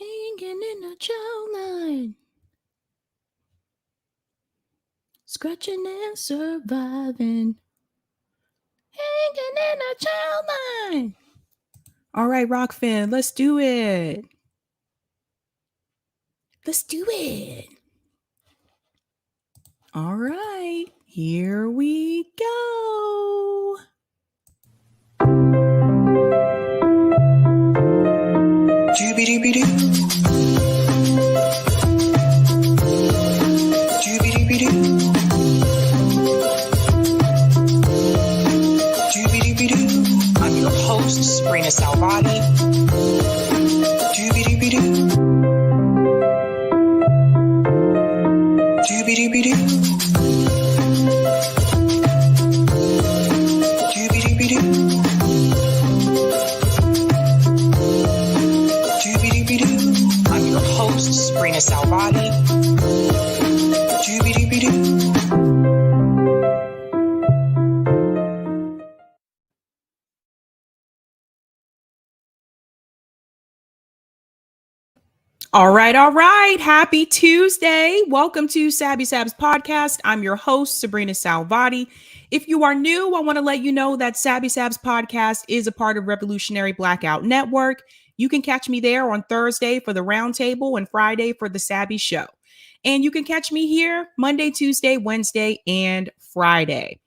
Hanging in a chow line. Scratching and surviving. Hanging in a chow line. All right, Rockfin, let's do it. Let's do it. All right, here we go. Doobie-doobie-doo. Doobie-doobie-doo. Doobie-doobie-doo. I'm your host, Sabrina Salvati. Doobie-doobie-doo. Doobie-doobie-doo. Doobie-doobie-doo. I'm your host, Sabrina Salvati. Doobie-doobie-doo. All right. Happy Tuesday. Welcome to Sabby Sabs podcast. I'm your host, Sabrina Salvati. If you are new, I want to let you know that Sabby Sabs podcast is a part of Revolutionary Blackout Network. You can catch me there on Thursday for the Roundtable and Friday for the Sabby Show. And you can catch me here Monday, Tuesday, Wednesday, and Friday.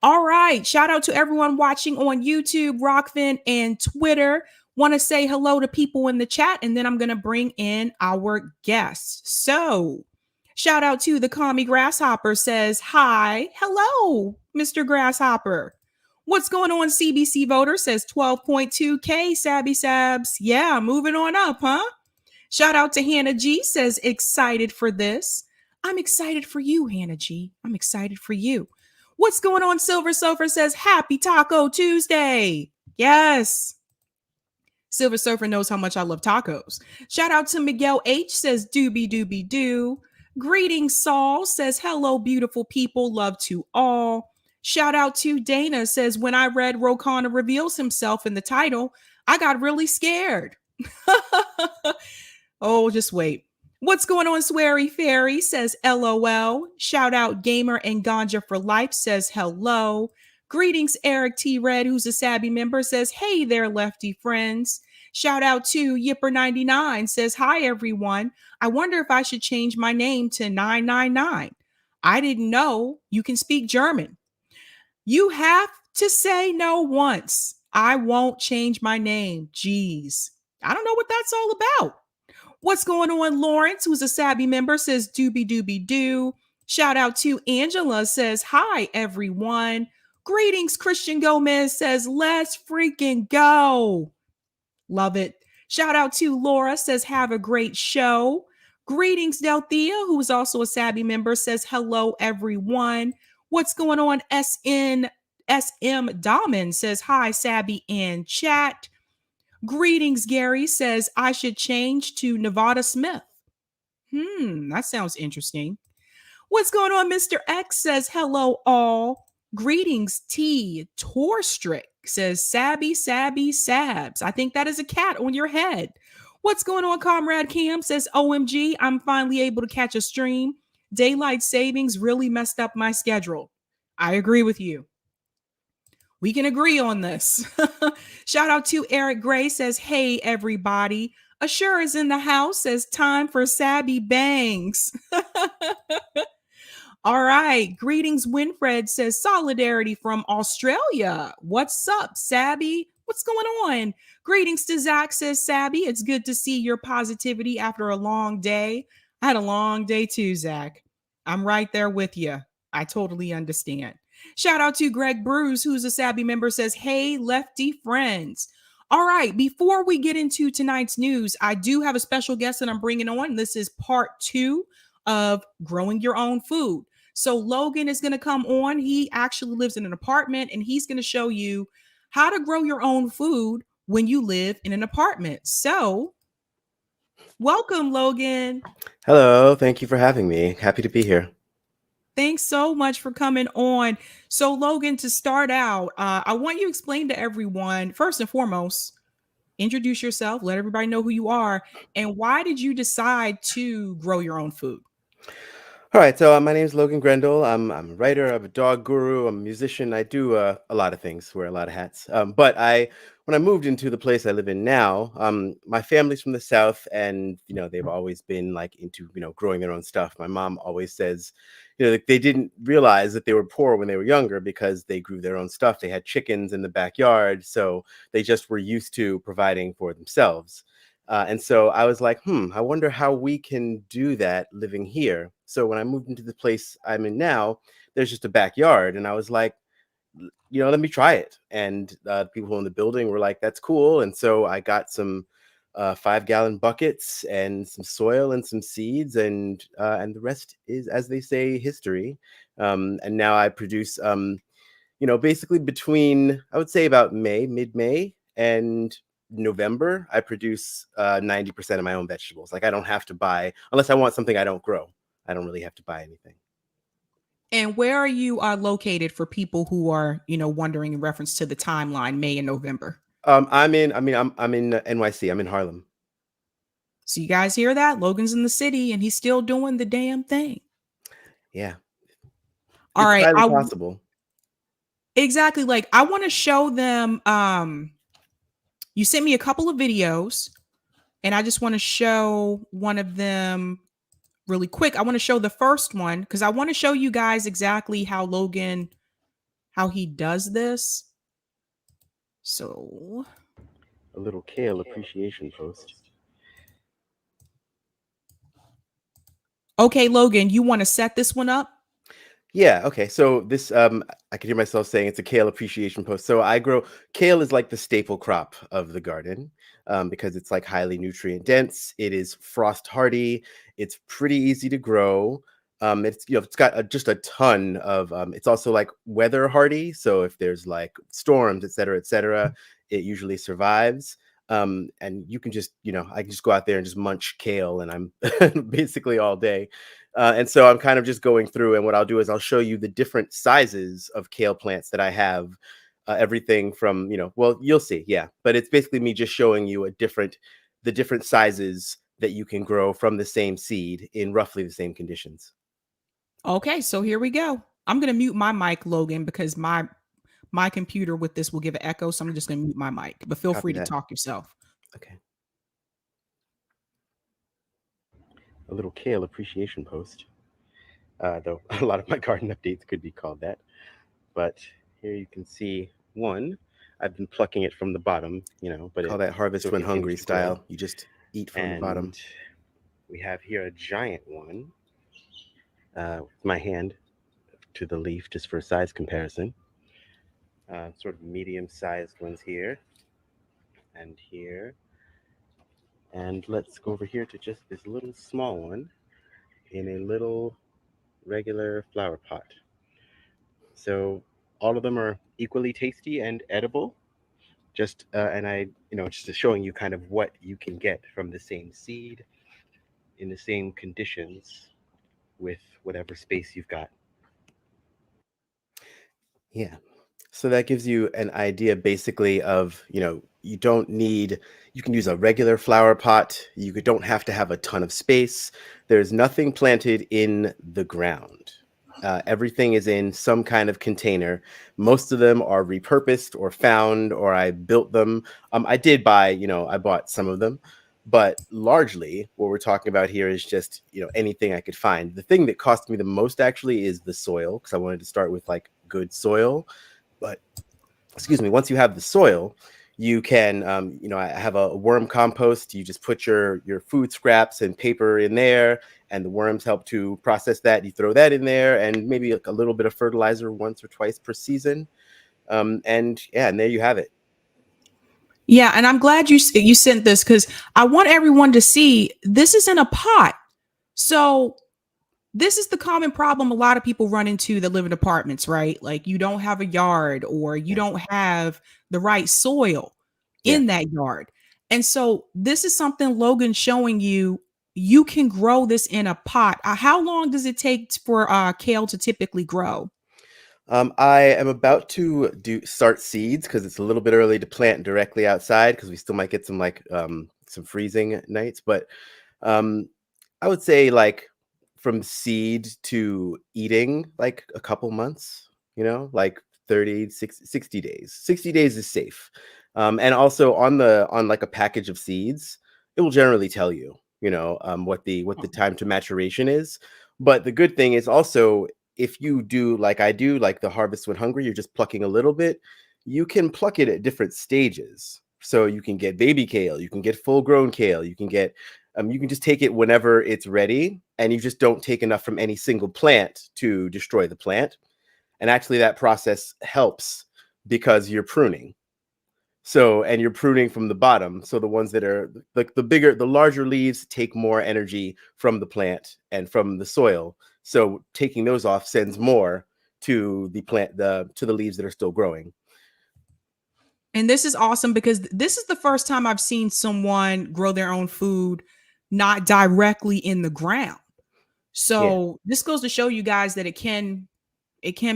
All right. Shout out to everyone watching on YouTube, Rockfin, and Twitter. Want to say hello to people in the chat, and then I'm going to bring in our guests. So, shout out to the Commie Grasshopper says, hi, hello, Mr. Grasshopper. What's going on, CBC voter says 12.2K, Sabby Sabs. Yeah, moving on up, huh? Shout out to Hannah G says, excited for this. I'm excited for you, Hannah G. I'm excited for you. What's going on, Silver Surfer says, happy Taco Tuesday. Yes. Silver Surfer knows how much I love tacos. Shout out to Miguel H says, doobie doobie doo. Greetings, Saul says, hello, beautiful people. Love to all. Shout out to Dana says, when I read Rokana reveals himself in the title, I got really scared. Oh, just wait. What's going on, Sweary Fairy says, LOL. Shout out Gamer and Ganja for Life says, hello. Greetings, Eric T. Red, who's a Sabby member, says, hey there, lefty friends. Shout out to Yipper99 says, hi, everyone. I wonder if I should change my name to 999. I didn't know you can speak German. You have to say no once. I won't change my name. Jeez. I don't know what that's all about. What's going on, Lawrence, who's a Sabby member, says, doobie doobie doo. Shout out to Angela says, hi, everyone. Greetings, Christian Gomez says, let's freaking go. Love it. Shout out to Laura says, have a great show. Greetings, Delthea, who is also a Sabby member, says, hello, everyone. What's going on? SM Dahmen says, hi, Sabby and chat. Greetings, Gary says, I should change to Nevada Smith. That sounds interesting. What's going on? Mr. X says, hello, all. Greetings, T. Torstrick says, Sabby, Sabby, Sabs. I think that is a cat on your head. What's going on? Comrade Cam says, OMG, I'm finally able to catch a stream. Daylight savings really messed up my schedule. I agree with you. We can agree on this. Shout out to Eric Gray says, hey, everybody. Assure is in the house says, time for Sabby Bangs. All right. Greetings, Winfred says, solidarity from Australia. What's up, Sabby? What's going on? Greetings to Zach says, Sabby, it's good to see your positivity after a long day. I had a long day too, Zach. I'm right there with you. I totally understand. Shout out to Greg Bruce, who's a Sabby member, says, hey, lefty friends. All right, before we get into tonight's news, I do have a special guest that I'm bringing on. This is part 2 of growing your own food. So Logan is going to come on. He actually lives in an apartment, and he's going to show you how to grow your own food when you live in an apartment. So welcome, Logan. Hello. Thank you for having me. Happy to be here. Thanks so much for coming on. So Logan, to start out, I want you to explain to everyone, first and foremost, Introduce yourself, let everybody know who you are, and why did you decide to grow your own food? All right, so my name is Logan Grendel. I'm a writer, I'm a dog guru, I'm a musician. I do a lot of things, wear a lot of hats. When I moved into the place I live in now, my family's from the South, and they've always been like into growing their own stuff. My mom always says, like, they didn't realize that they were poor when they were younger because they grew their own stuff. They had chickens in the backyard, so they just were used to providing for themselves. And so I was like, I wonder how we can do that living here. So when I moved into the place I'm in now, there's just a backyard. And I was like, let me try it. And people in the building were like, that's cool. And so I got some 5-gallon buckets and some soil and some seeds, and the rest is, as they say, history. And now I produce, basically between, I would say about mid-May and November, I produce 90% of my own vegetables. Like I don't have to buy, unless I want something I don't grow. I don't really have to buy anything. And where are you located for people who are, wondering in reference to the timeline, May and November? I'm in NYC. I'm in Harlem. So you guys hear that? Logan's in the city and he's still doing the damn thing. Yeah. All It's right. highly possible. Exactly. Like I want to show them. You sent me a couple of videos and I just want to show one of them really quick. I want to show the first one because I want to show you guys exactly how he does this. So a little kale appreciation post. Okay, Logan, you want to set this one up? Yeah, okay. So this I could hear myself saying it's a kale appreciation post. So kale is like the staple crop of the garden, because it's like highly nutrient dense. It is frost hardy. It's pretty easy to grow. It's got just a ton of it's also like weather hardy. So if there's like storms, et cetera, it usually survives. And you can just, I can just go out there and just munch kale, and I'm basically all day. And so I'm kind of just going through, and what I'll do is I'll show you the different sizes of kale plants that I have. Everything from, well, you'll see, yeah. But it's basically me just showing you the different sizes that you can grow from the same seed in roughly the same conditions. Okay, so here we go. I'm gonna mute my mic, Logan, because my computer with this will give an echo. So I'm just gonna mute my mic, but feel free to talk yourself. Okay. A little kale appreciation post. Though a lot of my garden updates could be called that. But here you can see one. I've been plucking it from the bottom, but call that harvest when hungry style. You just eat from the bottom. We have here a giant one. With my hand to the leaf just for size comparison. Sort of medium-sized ones here and here. And let's go over here to just this little small one in a little regular flower pot. So all of them are equally tasty and edible. Just showing you kind of what you can get from the same seed in the same conditions with whatever space you've got. Yeah. So that gives you an idea basically of, you can use a regular flower pot. You don't have to have a ton of space. There's nothing planted in the ground. Everything is in some kind of container. Most of them are repurposed or found, or I built them. I did buy, I bought some of them, but largely what we're talking about here is just, anything I could find. The thing that cost me the most actually is the soil, because I wanted to start with like good soil. But excuse me, once you have the soil, you can, I have a worm compost. You just put your food scraps and paper in there, and the worms help to process that. You throw that in there, and maybe a little bit of fertilizer once or twice per season. And there you have it. Yeah, and I'm glad you sent this because I want everyone to see this is in a pot. So this is the common problem a lot of people run into that live in apartments, right? Like you don't have a yard or you don't have the right soil in that yard. And so this is something Logan's showing you. You can grow this in a pot. How long does it take for kale to typically grow? I am about to start seeds because it's a little bit early to plant directly outside because we still might get some freezing nights. But um, I would say like from seed to eating, like a couple months, like 30, 60 days. 60 days is safe. And also on like a package of seeds, it will generally tell you, what the time to maturation is. But the good thing is also if you do like I do, like the harvest when hungry, you're just plucking a little bit, you can pluck it at different stages. So you can get baby kale, you can get full grown kale, you can just take it whenever it's ready, and you just don't take enough from any single plant to destroy the plant. And actually, that process helps because you're pruning. So, and you're pruning from the bottom. So the ones that are like the larger leaves take more energy from the plant and from the soil. So taking those off sends more to the plant, to the leaves that are still growing. And this is awesome because this is the first time I've seen someone grow their own food not directly in the ground. Yeah. So this goes to show you guys that it can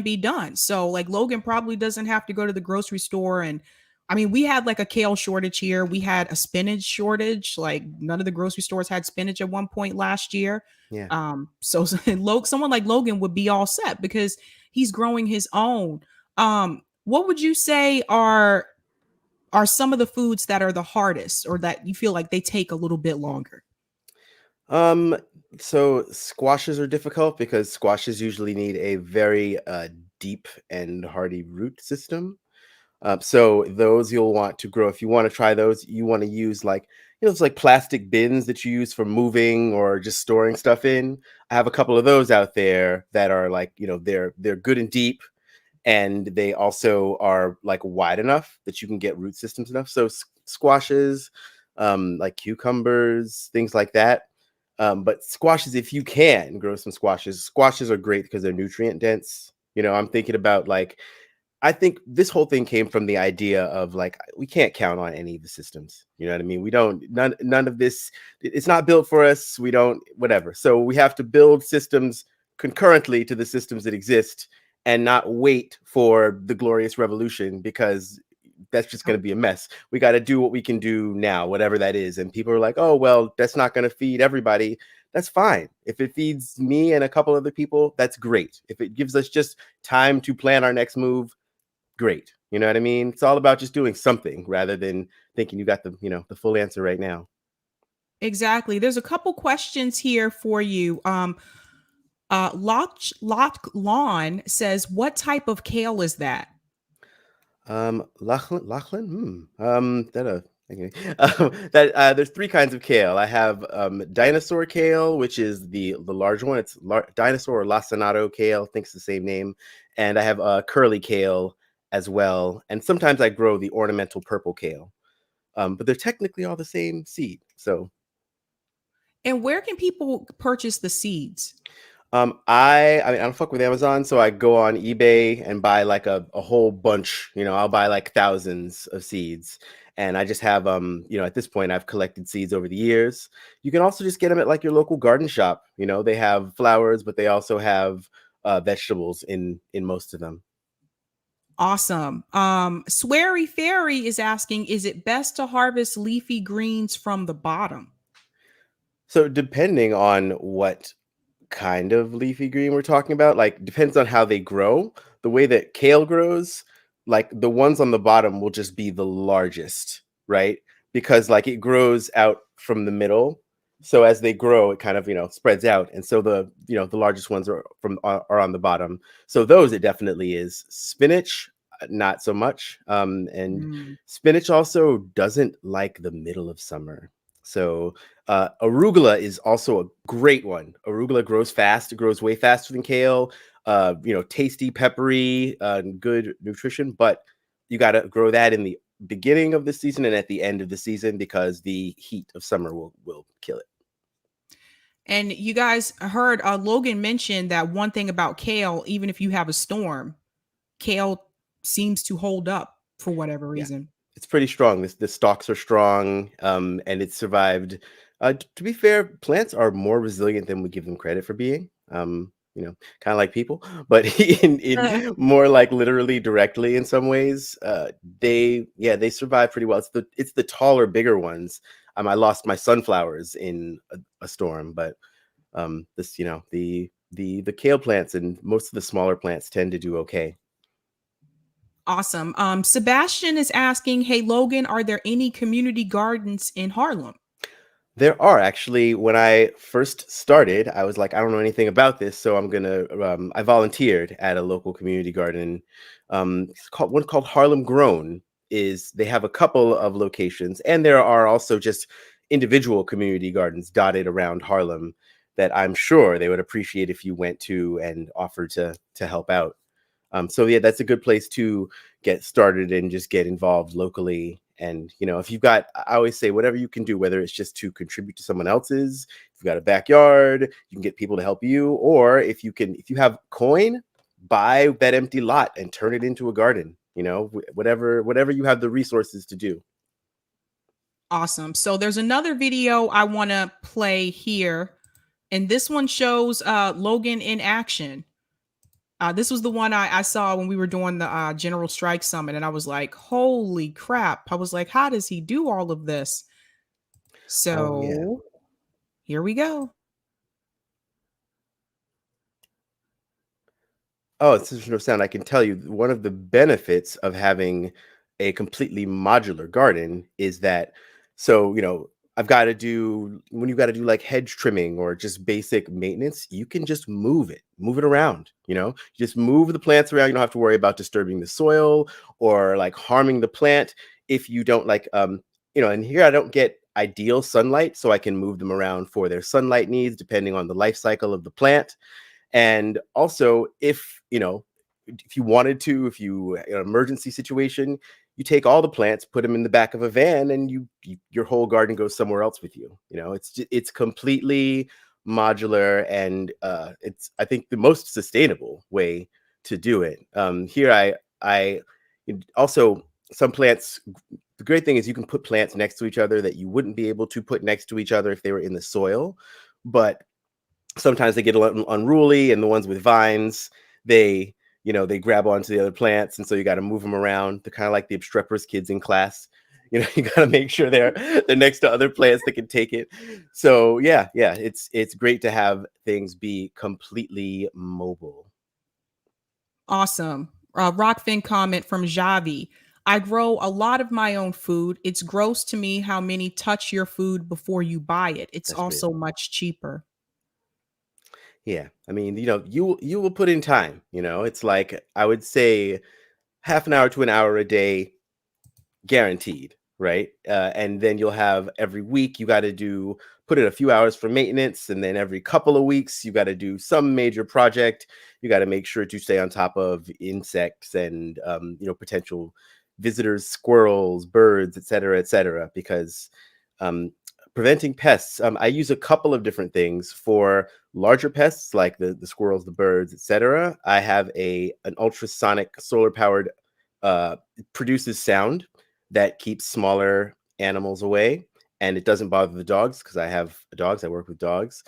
be done. So like Logan probably doesn't have to go to the grocery store. And I mean, we had like a kale shortage here. We had a spinach shortage. Like none of the grocery stores had spinach at one point last year. Yeah. So someone like Logan would be all set because he's growing his own. What would you say are some of the foods that are the hardest or that you feel like they take a little bit longer? Um, so squashes are difficult because squashes usually need a very deep and hardy root system. So those you'll want to grow. If you want to try those, you want to use like, it's like plastic bins that you use for moving or just storing stuff in. I have a couple of those out there that are like, they're good and deep, and they also are like wide enough that you can get root systems enough. So squashes, like cucumbers, things like that. But squashes, if you can grow some squashes, squashes are great because they're nutrient dense. I'm thinking about like, I think this whole thing came from the idea of like we can't count on any of the systems. You know what I mean? We don't none of this. It's not built for us. We don't whatever. So we have to build systems concurrently to the systems that exist, and not wait for the glorious revolution because that's just going to be a mess. We got to do what we can do now, whatever that is. And people are like, "Oh, well, that's not going to feed everybody." That's fine. If it feeds me and a couple other people, that's great. If it gives us just time to plan our next move, great. You know what I mean? It's all about just doing something rather than thinking you got the full answer right now. Exactly. There's a couple questions here for you. Lock Lawn says, "What type of kale is that?" Lachlan. That okay. That there's three kinds of kale. I have dinosaur kale, which is the large one. It's dinosaur or lacinato kale. I think it's the same name. And I have curly kale as well. And sometimes I grow the ornamental purple kale. But they're technically all the same seed. So And where can people purchase the seeds? I mean I don't fuck with Amazon, so I go on eBay and buy like a whole bunch. I'll buy like thousands of seeds, and I just have at this point I've collected seeds over the years. You can also just get them at like your local garden shop. They have flowers, but they also have vegetables in most of them. Awesome. Sweary Fairy is asking, "Is it best to harvest leafy greens from the bottom?" So depending on what kind of leafy green we're talking about, like depends on how they grow. The way that kale grows, like the ones on the bottom will just be the largest, right? Because like it grows out from the middle. So as they grow, it kind of, spreads out. And so the largest ones are on the bottom. So those it definitely is. Spinach, not so much. And Mm. spinach also doesn't like the middle of summer. So arugula is also a great one. Arugula grows fast. It grows way faster than kale. Tasty, peppery, good nutrition. But you got to grow that in the beginning of the season and at the end of the season because the heat of summer will kill it. And you guys heard Logan mention that one thing about kale, even if you have a storm, kale seems to hold up for whatever Yeah, reason. it's pretty strong. The stalks are strong, and it survived. To be fair, plants are more resilient than we give them credit for being. kind of like people, but in more like literally directly in some ways. They survive pretty well. It's the taller, bigger ones. I lost my sunflowers in a storm, but this the kale plants and most of the smaller plants tend to do okay. Awesome. Sebastian is asking, hey Logan, are there any community gardens in Harlem? There are actually. When I first started, I was like, I don't know anything about this, so I'm gonna. I volunteered at a local community garden. It's called Harlem Grown. They have a couple of locations, and there are also just individual community gardens dotted around Harlem that I'm sure they would appreciate if you went to and offered to help out. So yeah, that's a good place to get started and just get involved locally. And if you've got, I always say, whatever you can do, whether it's just to contribute to someone else's, if you've got a backyard, you can get people to help you, or if you have coin, buy that empty lot and turn it into a garden. Whatever you have the resources to do. Awesome. So there's another video I want to play here, and this one shows Logan in action. This was the one I saw when we were doing the General Strike Summit, and I was like, holy crap. I was like, how does he do all of this? Oh yeah. So here we go. Oh, it's just no sound. I can tell you one of the benefits of having a completely modular garden is that, so, I've got to do when you've got to do like hedge trimming or just basic maintenance, you can just move it around. You just move the plants around. You don't have to worry about disturbing the soil or like harming the plant if you don't like, and here I don't get ideal sunlight, so I can move them around for their sunlight needs depending on the life cycle of the plant. And also, if you wanted to, if you in an emergency situation, you take all the plants, put them in the back of a van, and your whole garden goes somewhere else with you. It's completely modular, and it's, I think, the most sustainable way to do it. Here, I also, some plants. The great thing is you can put plants next to each other that you wouldn't be able to put next to each other if they were in the soil, but sometimes they get a little unruly, and the ones with vines, they grab onto the other plants, and so you got to move them around. They're kind of like the obstreperous kids in class. You got to make sure they're next to other plants that can take it. So yeah, it's great to have things be completely mobile. Awesome. Rockfin comment from Javi. I grow a lot of my own food. It's gross to me how many touch your food before you buy it. It's That's real. also much cheaper. Yeah, I mean, you will put in time. It's like, I would say, half an hour to an hour a day guaranteed, right? And then you'll have every week you got to put in a few hours for maintenance, and then every couple of weeks you got to do some major project. You got to make sure to stay on top of insects and potential visitors, squirrels, birds, et cetera, because um, preventing pests. I use a couple of different things for larger pests like the squirrels, the birds, etc. I have an ultrasonic solar powered, it produces sound that keeps smaller animals away, and it doesn't bother the dogs because I have dogs. I work with dogs,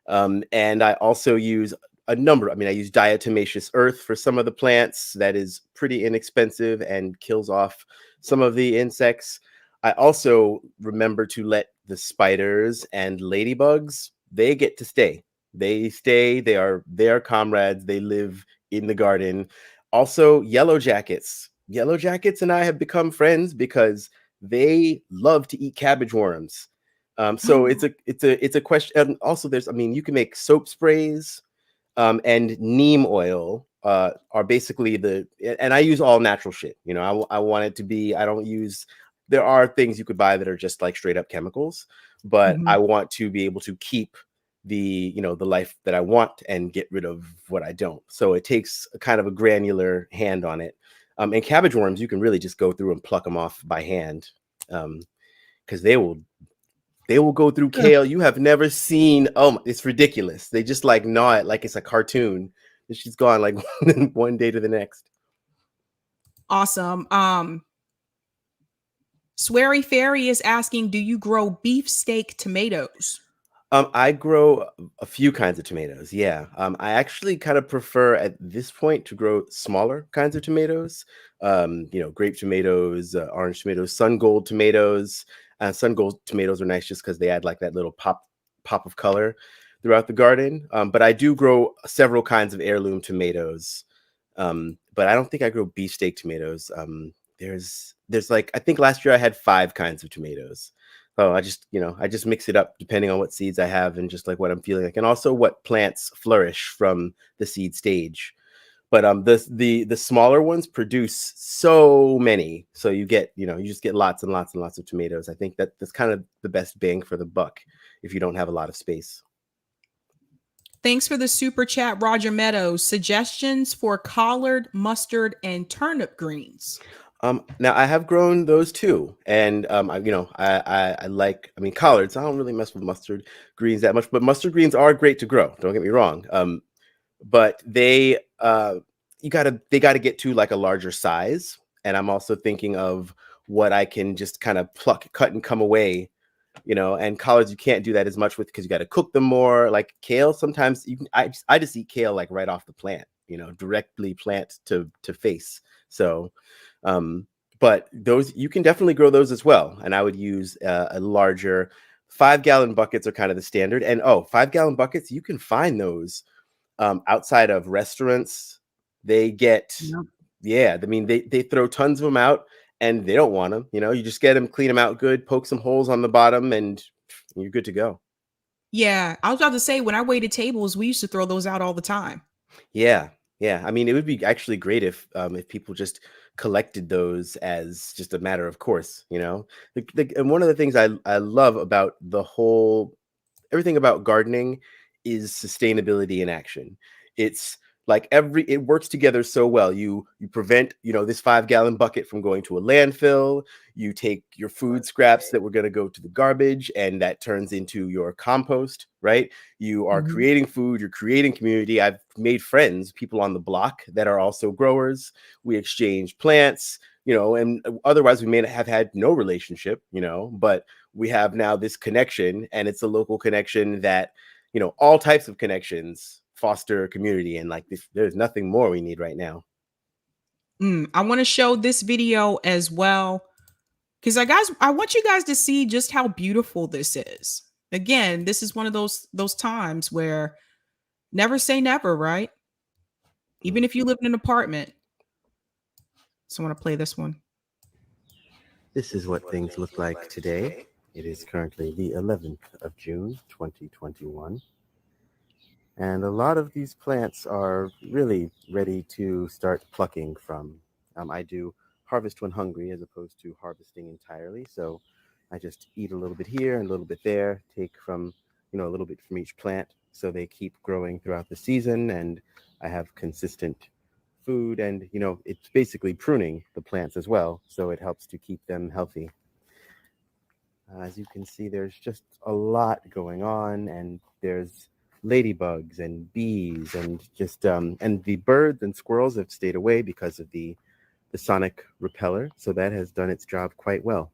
and I also use a number. I use diatomaceous earth for some of the plants. That is pretty inexpensive and kills off some of the insects. I also remember to let the spiders and ladybugs, they get to stay. They stay. They are comrades. They live in the garden. Also, yellow jackets. Yellow jackets and I have become friends because they love to eat cabbage worms. So it's a question. And also, you can make soap sprays, and neem oil are basically and I use all natural shit. I want it to be, I don't use, there are things you could buy that are just like straight up chemicals, but Mhm. I want to be able to keep the life that I want and get rid of what I don't. So it takes a kind of a granular hand on it. And cabbage worms, you can really just go through and pluck them off by hand, because they will go through kale. You have never seen. Oh, it's ridiculous. They just like gnaw it like it's a cartoon. And she's gone like one day to the next. Awesome. Sweary Fairy is asking, do you grow beefsteak tomatoes? I grow a few kinds of tomatoes. Yeah. I actually kind of prefer at this point to grow smaller kinds of tomatoes. Grape tomatoes, orange tomatoes, sun gold tomatoes. Sun gold tomatoes are nice just because they add like that little pop of color throughout the garden. But I do grow several kinds of heirloom tomatoes. But I don't think I grow beefsteak tomatoes. There's like I think last year I had 5 kinds of tomatoes. Oh, I just mix it up depending on what seeds I have and just like what I'm feeling like, and also what plants flourish from the seed stage. But the smaller ones produce so many, so you just get lots and lots and lots of tomatoes. I think that's kind of the best bang for the buck if you don't have a lot of space. Thanks for the super chat, Roger Meadows. Suggestions for collard, mustard, and turnip greens. Now I have grown those too, and I like. I mean, collards. I don't really mess with mustard greens that much, but mustard greens are great to grow. Don't get me wrong. But they gotta get to like a larger size, and I'm also thinking of what I can just kind of pluck, cut, and come away. And collards you can't do that as much with because you got to cook them more. Like kale, sometimes I just eat kale like right off the plant. Directly plant to face. So. But those you can definitely grow those as well, and I would use a larger 5-gallon buckets are kind of the standard. And 5-gallon buckets, you can find those outside of restaurants. They get yeah, I mean they throw tons of them out, and they don't want them. You just get them, clean them out good, poke some holes on the bottom, and you're good to go. Yeah, I was about to say when I waited tables, we used to throw those out all the time. Yeah, yeah. I mean, it would be actually great if people just collected those as just a matter of course. And one of the things I love about everything about gardening is sustainability in action. It's like it works together so well. You prevent this 5-gallon bucket from going to a landfill. You take your food scraps that were going to go to the garbage, and that turns into your compost, right? You are creating food, you're creating community. I've made friends, people on the block that are also growers. We exchange plants, and otherwise we may have had no relationship, but we have now this connection, and it's a local connection that, all types of connections foster community. And like this, there's nothing more we need right now. I want to show this video as well because I want you guys to see just how beautiful this is. Again, this is one of those times where never say never, right? Even if you live in an apartment. So I want to play this one. This is what things look like today. It is currently the 11th of June, 2021. And a lot of these plants are really ready to start plucking from. I do harvest when hungry as opposed to harvesting entirely. So I just eat a little bit here and a little bit there, take from, a little bit from each plant so they keep growing throughout the season, and I have consistent food, and it's basically pruning the plants as well, so it helps to keep them healthy. As you can see, there's just a lot going on, and there's ladybugs and bees and just and the birds and squirrels have stayed away because of the sonic repeller, so that has done its job quite well.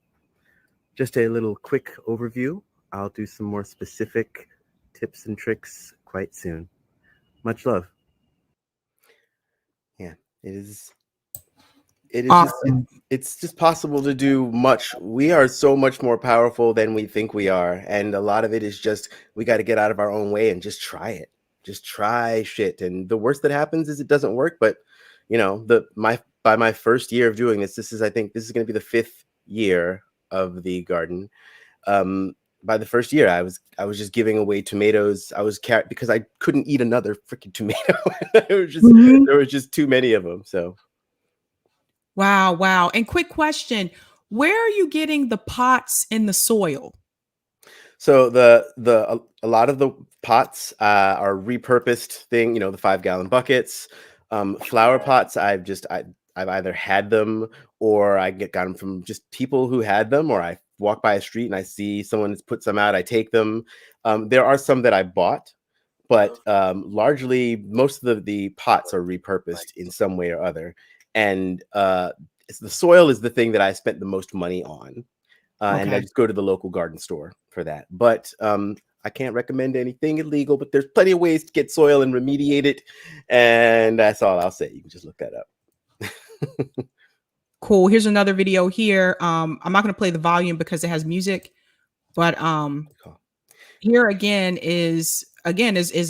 Just a little quick overview. I'll do some more specific tips and tricks quite soon. Much love. Yeah, it is Awesome. it's just possible to do much. We are so much more powerful than we think we are, and a lot of it is just we got to get out of our own way and just try it. Just try shit, and the worst that happens is it doesn't work. But by my first year of doing I think this is going to be the 5th year of the garden. By the first year, I was just giving away tomatoes. I was because I couldn't eat another freaking tomato. There was just too many of them. So. Wow. And quick question, where are you getting the pots and the soil? So a lot of the pots are repurposed thing, the 5-gallon buckets. Flower pots, I've either had them or got them from just people who had them, or I walk by a street and I see someone has put some out, I take them. There are some that I bought, but largely most of the pots are repurposed in some way or other. And the soil is the thing that I spent the most money on. And I just go to the local garden store for that. But I can't recommend anything illegal, but there's plenty of ways to get soil and remediate it. And that's all I'll say. You can just look that up. Cool. Here's another video here. I'm not going to play the volume because it has music, but Cool. here is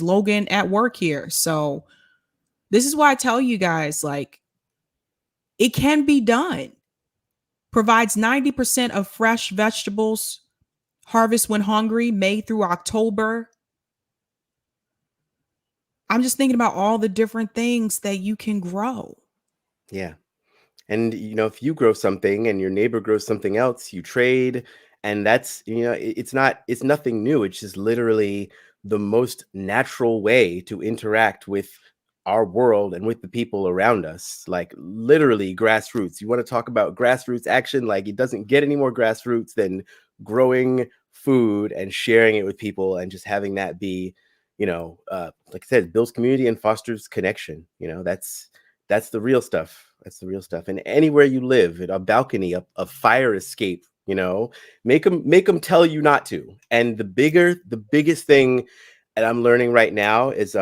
Logan at work here. So this is why I tell you guys, like, it can be done. Provides 90% of fresh vegetables, harvest when hungry, May through October. I'm just thinking about all the different things that you can grow. Yeah. And if you grow something and your neighbor grows something else, you trade. And that's, it's nothing new. It's just literally the most natural way to interact with our world and with the people around us. Like literally grassroots. You want to talk about grassroots action? Like it doesn't get any more grassroots than growing food and sharing it with people and just having that be, like I said, builds community and fosters connection. That's the real stuff. That's the real stuff. And anywhere you live, a balcony, a fire escape, make them tell you not to. And the biggest thing that I'm learning right now is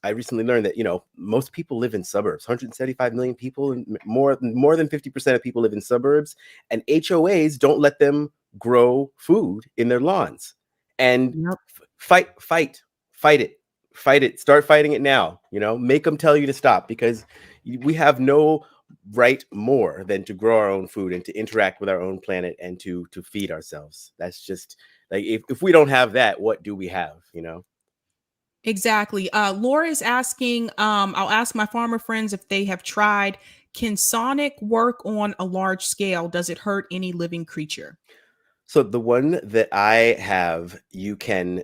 I recently learned that most people live in suburbs. 175 million people, and more than 50% of people live in suburbs, and HOAs don't let them grow food in their lawns. And Yep. fight it. Start fighting it now. Make them tell you to stop, because we have no right more than to grow our own food and to interact with our own planet and to feed ourselves. That's just like, if we don't have that, what do we have? Exactly. Laura is asking, I'll ask my farmer friends if they have tried. Can sonic work on a large scale? Does it hurt any living creature? So the one that I have, you can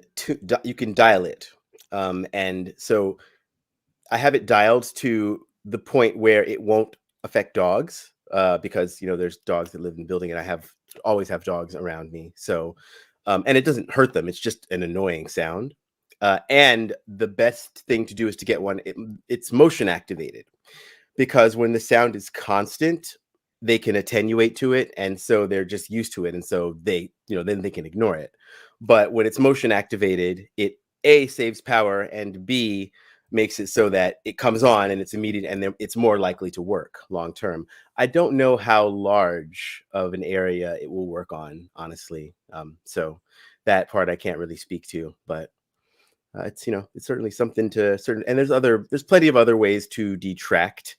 dial it, and so I have it dialed to the point where it won't affect dogs, because there's dogs that live in the building, and I always have dogs around me. So, and it doesn't hurt them; it's just an annoying sound. And the best thing to do is to get one. It's motion activated, because when the sound is constant, they can attenuate to it, and so they're just used to it, and so then they can ignore it. But when it's motion activated, it A, saves power, and B, makes it so that it comes on and it's immediate, and it's more likely to work long term. I don't know how large of an area it will work on, honestly. So that part I can't really speak to, but it's certainly something to certain. And there's plenty of other ways to detract,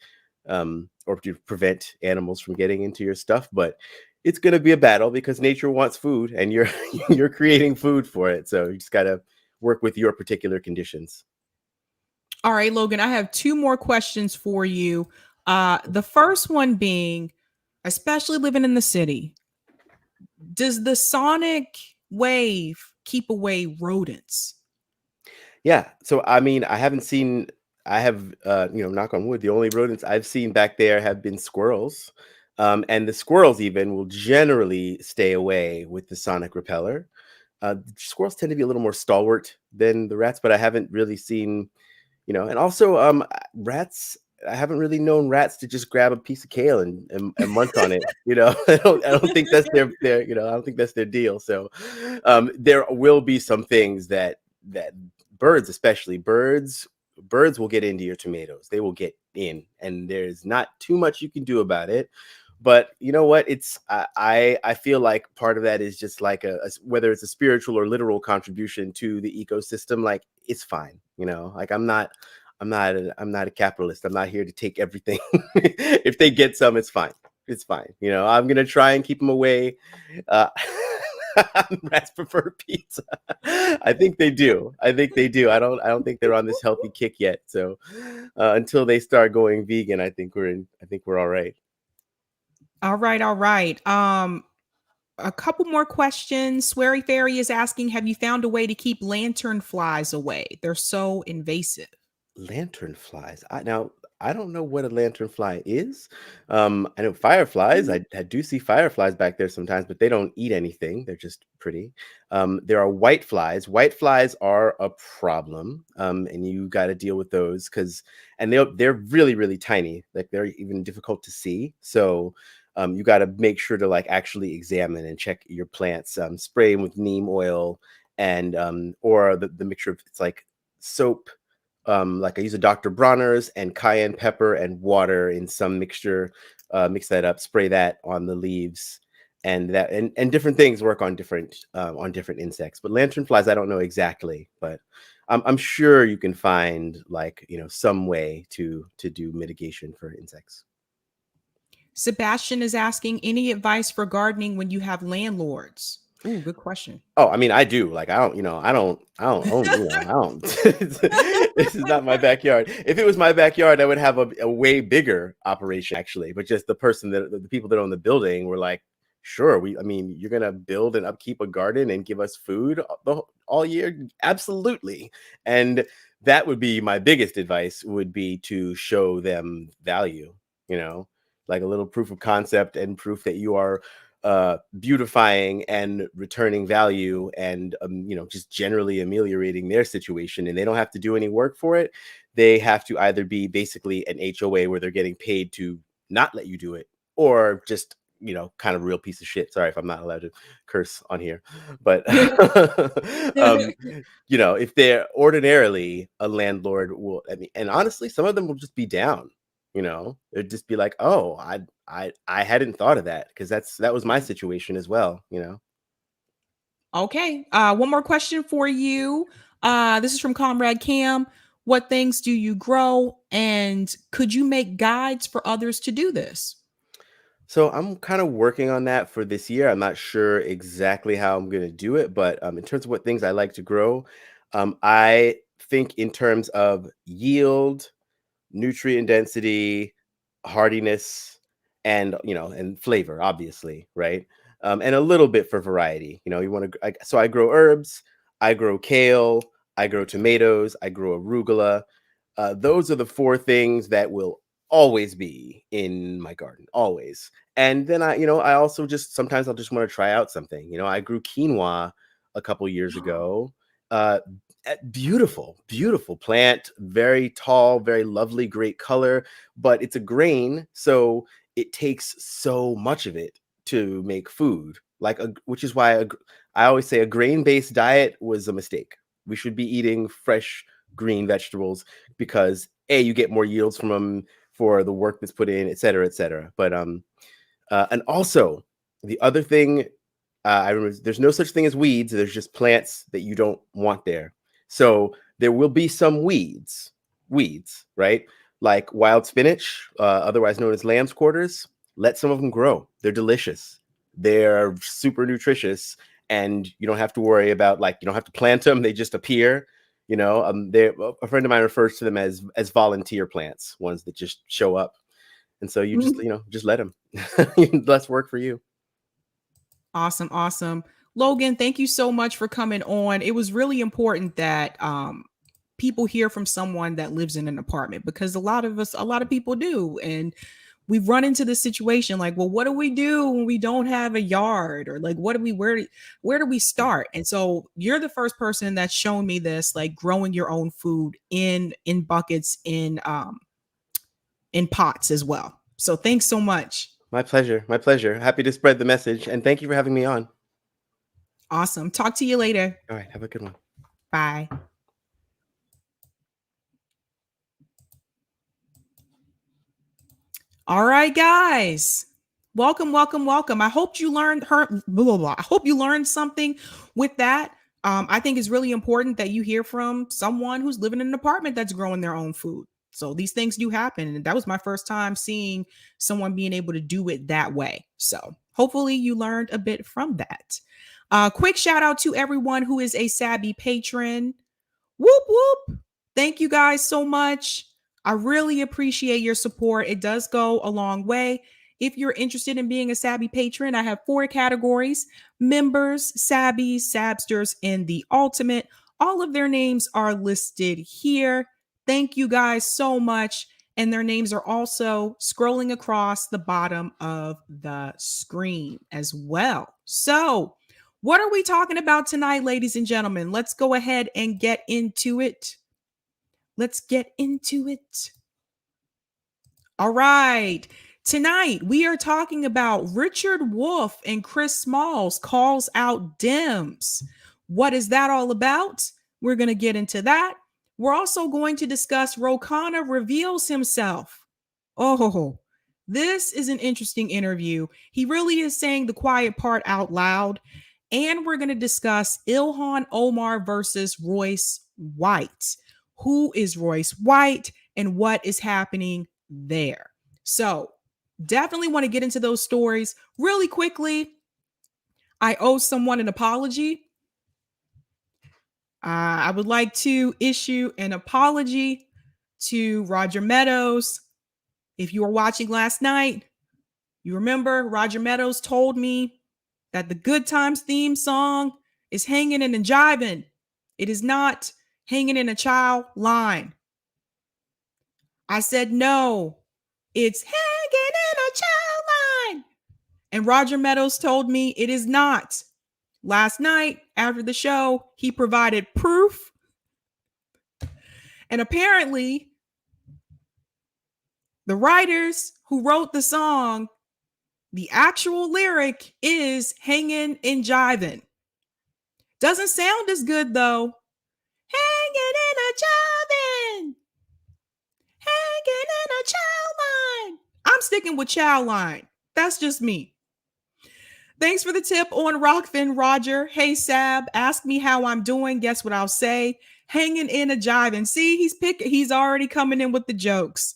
or to prevent animals from getting into your stuff, but it's going to be a battle because nature wants food, and you're you're creating food for it. So you just got to work with your particular conditions. All right, Logan, I have two more questions for you. The first one being, especially living in the city, does the sonic wave keep away rodents? Yeah. So I mean, I have, knock on wood, the only rodents I've seen back there have been squirrels. And the squirrels even will generally stay away with the sonic repeller. Squirrels tend to be a little more stalwart than the rats, but I haven't really seen, and also rats. I haven't really known rats to just grab a piece of kale and munch on it. I don't think that's their I don't think that's their deal. So there will be some things that birds, especially birds will get into your tomatoes. They will get in, and there's not too much you can do about it. But you know what? I feel like part of that is just like whether it's a spiritual or literal contribution to the ecosystem. Like it's fine. Like I'm not a capitalist. I'm not here to take everything. If they get some, it's fine. It's fine. I'm gonna try and keep them away. Uh, Rats prefer pizza. I think they do. I don't think they're on this healthy kick yet. So until they start going vegan, I think we're all right. All right, all right. A couple more questions. Sweary Fairy is asking, have you found a way to keep lantern flies away? They're so invasive. Lantern flies. I don't know what a lantern fly is. I know fireflies. I do see fireflies back there sometimes, but they don't eat anything. They're just pretty. There are white flies. White flies are a problem, and you got to deal with those and they're really, really tiny. Like they're even difficult to see. So you got to make sure to like actually examine and check your plants. Spray them with neem oil and or the mixture of, it's like soap, like I use a Dr. Bronner's and cayenne pepper and water in some mixture, mix that up, spray that on the leaves, and that and different things work on different insects. But lanternflies, I don't know exactly, but I'm sure you can find, like, some way to do mitigation for insects. Sebastian is asking any advice for gardening when you have landlords. Ooh, good question. Oh, I mean, I do. Like, I don't own, I don't. This is not my backyard. If it was my backyard, I would have a way bigger operation, actually. But just the people that own the building were like, sure, I mean, you're gonna build and upkeep a garden and give us food all year? Absolutely. And that would be my biggest advice, would be to show them value, like a little proof of concept and proof that you are beautifying and returning value, and just generally ameliorating their situation, and they don't have to do any work for it. They have to either be basically an HOA where they're getting paid to not let you do it, or just kind of real piece of shit. Sorry if I'm not allowed to curse on here, but um if they're ordinarily a landlord, will, I mean, and honestly, some of them will just be down. It'd just be like, oh, I hadn't thought of that, because that was my situation as well. Okay. One more question for you. This is from Comrade Cam. What things do you grow? And could you make guides for others to do this? So I'm kind of working on that for this year. I'm not sure exactly how I'm going to do it, but in terms of what things I like to grow, I think in terms of yield, nutrient density, hardiness, and flavor, obviously, right? And a little bit for variety. You want to. So I grow herbs, I grow kale, I grow tomatoes, I grow arugula. Those are the four things that will always be in my garden, always. And then I also just sometimes I'll just want to try out something. I grew quinoa a couple years ago. Uh, Beautiful, beautiful plant, very tall, very lovely, great color, but it's a grain, so it takes so much of it to make food. Which is why I always say a grain-based diet was a mistake. We should be eating fresh green vegetables, because you get more yields from them for the work that's put in, et cetera, et cetera. But and also the other thing, I remember, there's no such thing as weeds. There's just plants that you don't want there. So there will be some weeds, right? Like wild spinach, otherwise known as lamb's quarters. Let some of them grow. They're delicious. They're super nutritious, and you don't have to worry about, like, you don't have to plant them. They just appear. A friend of mine refers to them as volunteer plants, ones that just show up. And so you just let them. Less work for you. Awesome. Awesome. Logan, thank you so much for coming on. It was really important that people hear from someone that lives in an apartment, because a lot of people do. And we've run into this situation like, well, what do we do when we don't have a yard? Or like, where do we start? And so you're the first person that's shown me this, like growing your own food in buckets, in pots as well. So thanks so much. My pleasure. My pleasure. Happy to spread the message. And thank you for having me on. Awesome. Talk to you later. All right. Have a good one. Bye. All right, guys. Welcome, welcome, welcome. I hope you learned I hope you learned something with that. I think it's really important that you hear from someone who's living in an apartment that's growing their own food. So these things do happen. And that was my first time seeing someone being able to do it that way. So hopefully you learned a bit from that. Quick shout out to everyone who is a Sabby patron. Whoop, whoop. Thank you guys so much. I really appreciate your support. It does go a long way. If you're interested in being a Sabby patron, I have 4 categories: members, Sabbies, Sabsters, and the ultimate. All of their names are listed here. Thank you guys so much. And their names are also scrolling across the bottom of the screen as well. So, what are we talking about tonight, ladies and gentlemen? Let's go ahead and get into it. Let's get into it. All right. Tonight, we are talking about Richard Wolff and Chris Smalls calls out DEMS. What is that all about? We're going to get into that. We're also going to discuss Khanna reveals himself. Oh, this is an interesting interview. He really is saying the quiet part out loud. And we're going to discuss Ilhan Omar versus Royce White. Who is Royce White and what is happening there? So, definitely want to get into those stories really quickly. I owe someone an apology. I would like to issue an apology to Roger Meadows. If you were watching last night, you remember Roger Meadows told me that the Good Times theme song is hanging in a jiving. It is not hanging in a child line. I said, no, it's hanging in a child line. And Roger Meadows told me it is not. Last night, after the show, he provided proof. And apparently, the writers who wrote the song, the actual lyric is hanging and jiving. Doesn't sound as good, though. Hanging in a jiving. Hanging in a child line. I'm sticking with child line. That's just me. Thanks for the tip on Rockfin, Roger. Hey, Sab, ask me how I'm doing. Guess what I'll say? Hanging in a jiving. See, he's already coming in with the jokes.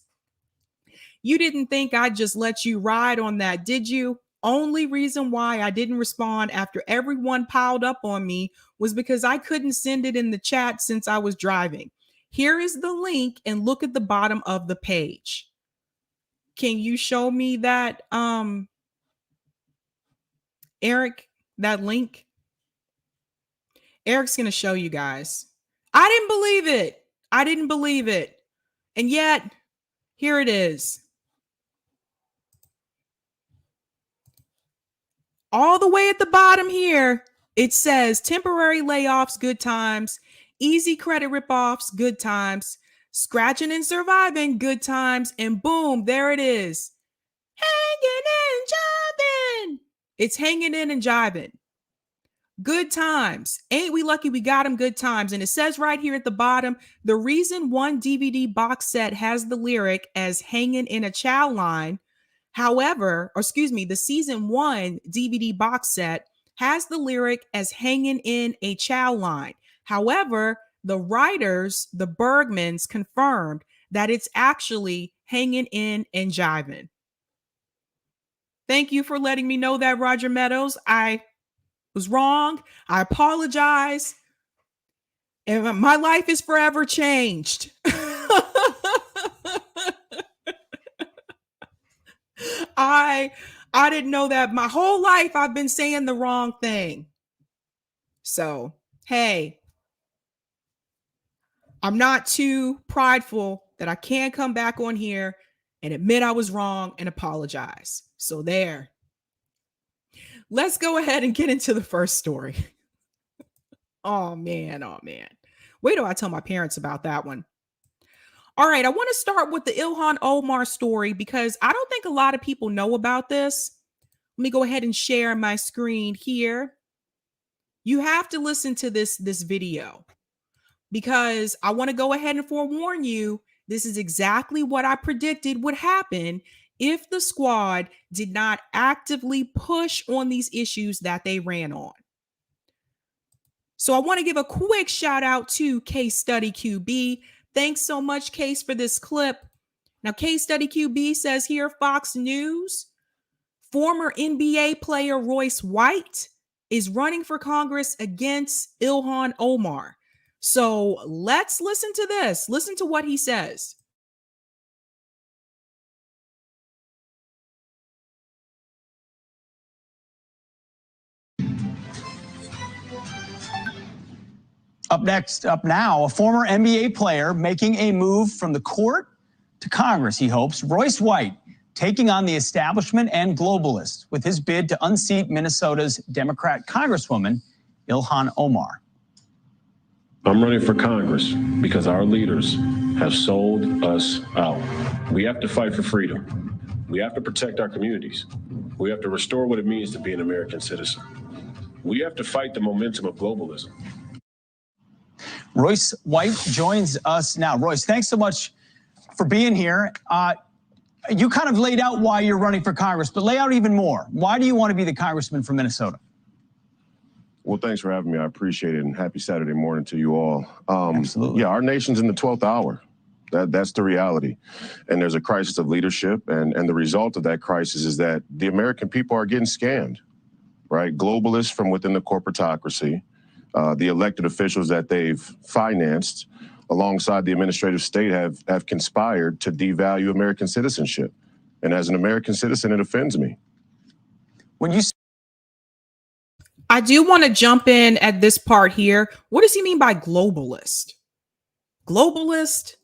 You didn't think I'd just let you ride on that, did you? Only reason why I didn't respond after everyone piled up on me was because I couldn't send it in the chat since I was driving. Here is the link and look at the bottom of the page. Can you show me that, Eric, that link? Eric's going to show you guys. I didn't believe it. I didn't believe it. And yet, here it is. All the way at the bottom here, it says temporary layoffs, good times, easy credit ripoffs, good times, scratching and surviving, good times, and boom, there it is. Hanging and jiving. It's hanging in and jiving. Good times. Ain't we lucky we got them good times? And it says right here at the bottom, the reason one DVD box set has the lyric as hanging in a chow line, the season 1 DVD box set has the lyric as hanging in a chow line. However, the writers, the Bergmans, confirmed that it's actually hanging in and jiving. Thank you for letting me know that, Roger Meadows. I was wrong. I apologize. And my life is forever changed. I didn't know that. My whole life I've been saying the wrong thing. So, hey, I'm not too prideful that I can't come back on here and admit I was wrong and apologize. So there. Let's go ahead and get into the first story. Oh man. Wait till I tell my parents about that one. All right, I want to start with the Ilhan Omar story because I don't think a lot of people know about this. Let me go ahead and share my screen here. You have to listen to this video because I want to go ahead and forewarn you. This is exactly what I predicted would happen if the squad did not actively push on these issues that they ran on. So I want to give a quick shout out to Case Study QB. Thanks so much, Case, for this clip. Now, Case Study QB says here, Fox News, former NBA player Royce White is running for Congress against Ilhan Omar. So let's listen to this. Listen to what he says. Up now, a former NBA player making a move from the court to Congress, he hopes. Royce White taking on the establishment and globalists with his bid to unseat Minnesota's Democrat Congresswoman, Ilhan Omar. I'm running for Congress because our leaders have sold us out. We have to fight for freedom. We have to protect our communities. We have to restore what it means to be an American citizen. We have to fight the momentum of globalism. Royce White joins us now. Royce, thanks so much for being here. You kind of laid out why you're running for Congress, but lay out even more. Why do you want to be the congressman from Minnesota? Well, thanks for having me. I appreciate it. And happy Saturday morning to you all. Absolutely. Yeah, our nation's in the 12th hour. That's the reality. And there's a crisis of leadership. And the result of that crisis is that the American people are getting scammed, right? Globalists from within the corporatocracy, the elected officials that they've financed alongside the administrative state have conspired to devalue American citizenship. And as an American citizen, it offends me. When you I do want to jump in at this part here. What does he mean by globalist? Globalist?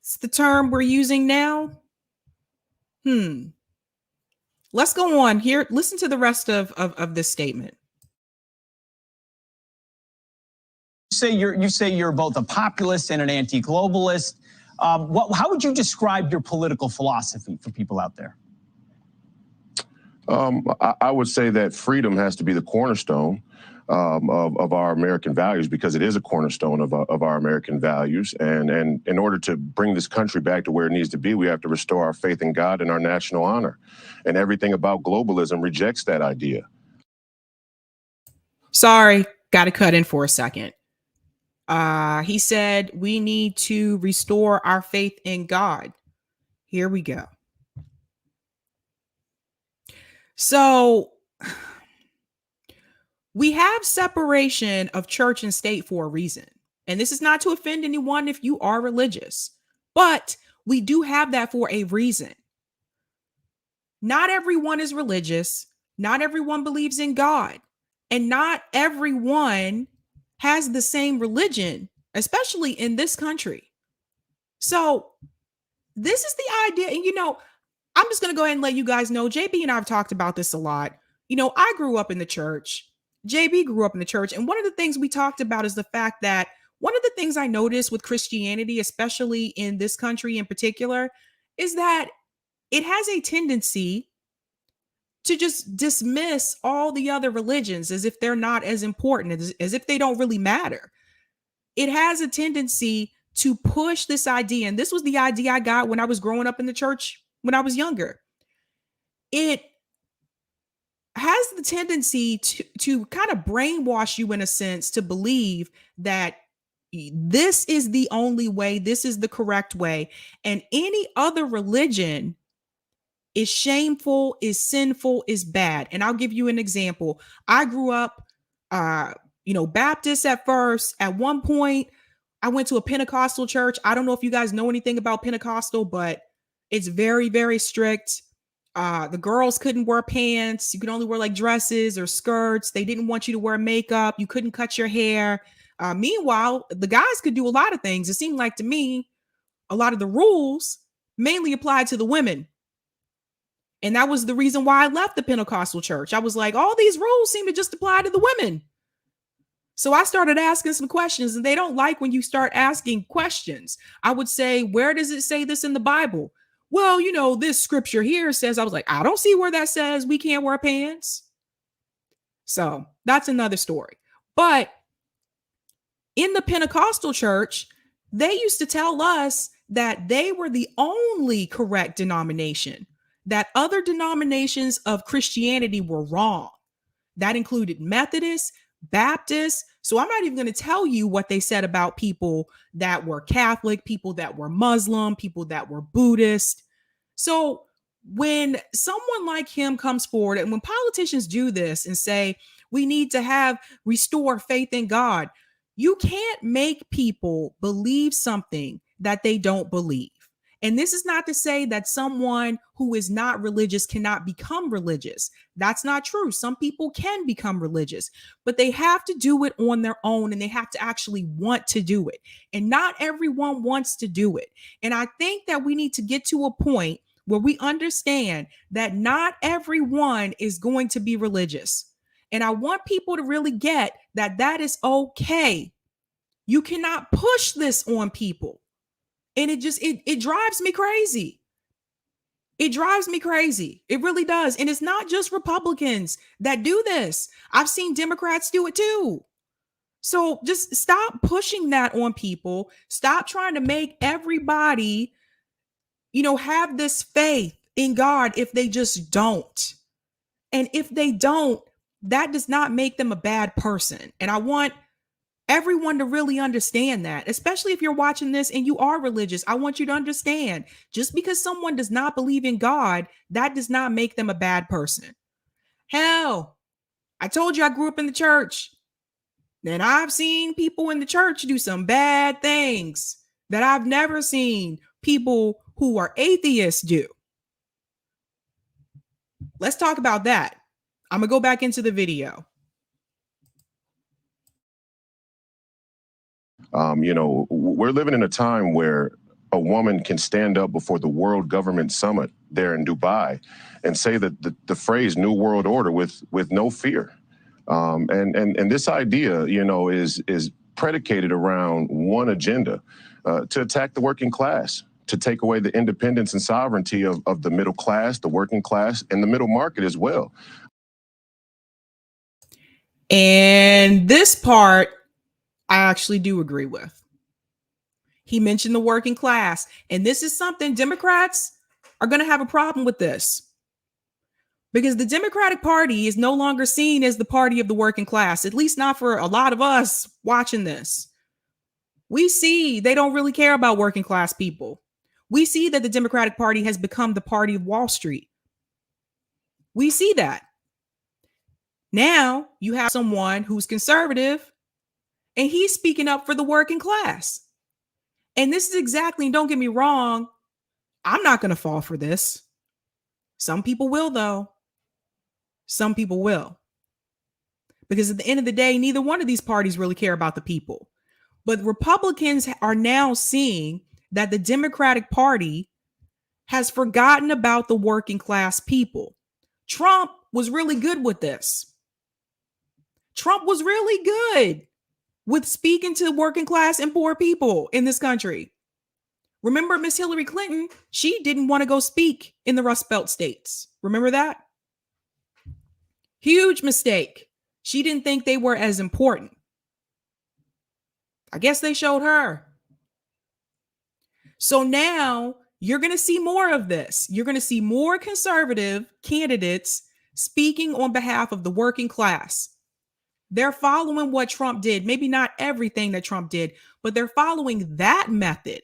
It's the term we're using now. Let's go on here. Listen to the rest of this statement. You say you're both a populist and an anti-globalist. How would you describe your political philosophy for people out there? I would say that freedom has to be the cornerstone of our American values, because it is a cornerstone of our American values. And in order to bring this country back to where it needs to be, we have to restore our faith in God and our national honor. And everything about globalism rejects that idea. Sorry, got to cut in for a second. He said we need to restore our faith in God. Here we go. So we have separation of church and state for a reason. And this is not to offend anyone if you are religious, but we do have that for a reason. Not everyone is religious. Not everyone believes in God. And not everyone has the same religion, especially in this country. So this is the idea. And, I'm just going to go ahead and let you guys know, JB and I have talked about this a lot. I grew up in the church. JB grew up in the church. And one of the things we talked about is the fact that one of the things I noticed with Christianity, especially in this country in particular, is that it has a tendency to just dismiss all the other religions as if they're not as important, as if they don't really matter. It has a tendency to push this idea. And this was the idea I got when I was growing up in the church when I was younger. It has the tendency to kind of brainwash you in a sense to believe that this is the only way, this is the correct way, and any other religion is shameful, is sinful, is bad. And I'll give you an example. I grew up, Baptist at first. At one point, I went to a Pentecostal church. I don't know if you guys know anything about Pentecostal, but it's very, very strict. The girls couldn't wear pants. You could only wear like dresses or skirts. They didn't want you to wear makeup. You couldn't cut your hair. Meanwhile, the guys could do a lot of things. It seemed like to me, a lot of the rules mainly applied to the women. And that was the reason why I left the Pentecostal church. I was like, all these rules seem to just apply to the women. So I started asking some questions, and they don't like when you start asking questions. I would say, where does it say this in the Bible? Well, this scripture here says, I was like, I don't see where that says we can't wear pants. So that's another story. But in the Pentecostal church, they used to tell us that they were the only correct denomination, that other denominations of Christianity were wrong. That included Methodists, Baptists. So I'm not even going to tell you what they said about people that were Catholic, people that were Muslim, people that were Buddhist. So when someone like him comes forward, and when politicians do this and say, we need to restore faith in God, you can't make people believe something that they don't believe. And this is not to say that someone who is not religious cannot become religious. That's not true. Some people can become religious, but they have to do it on their own, and they have to actually want to do it. And not everyone wants to do it. And I think that we need to get to a point where we understand that not everyone is going to be religious. And I want people to really get that that is okay. You cannot push this on people. And it drives me crazy. It drives me crazy. It really does. And it's not just Republicans that do this. I've seen Democrats do it too. So just stop pushing that on people. Stop trying to make everybody, have this faith in God if they just don't. And if they don't, that does not make them a bad person. And I want everyone to really understand that, especially if you're watching this and you are religious. I want you to understand, just because someone does not believe in God, that does not make them a bad person. Hell, I told you I grew up in the church. And I've seen people in the church do some bad things that I've never seen people who are atheists do. Let's talk about that. I'm going to go back into the video. We're living in a time where a woman can stand up before the World Government Summit there in Dubai and say that the phrase New World Order with no fear. And this idea, is predicated around one agenda, to attack the working class, to take away the independence and sovereignty of the middle class, the working class, and the middle market as well. And this part, I actually do agree with. He mentioned the working class, and this is something Democrats are going to have a problem with this. Because the Democratic Party is no longer seen as the party of the working class, at least not for a lot of us watching this. We see they don't really care about working class people. We see that the Democratic Party has become the party of Wall Street. We see that. Now you have someone who's conservative and he's speaking up for the working class. And this is exactly, don't get me wrong, I'm not going to fall for this. Some people will, though. Some people will. Because at the end of the day, neither one of these parties really care about the people. But Republicans are now seeing that the Democratic Party has forgotten about the working class people. Trump was really good with this. Trump was really good with speaking to working class and poor people in this country. Remember Miss Hillary Clinton? She didn't want to go speak in the Rust Belt states. Remember that? Huge mistake. She didn't think they were as important. I guess they showed her. So now you're going to see more of this. You're going to see more conservative candidates speaking on behalf of the working class. They're following what Trump did. Maybe not everything that Trump did, but they're following that method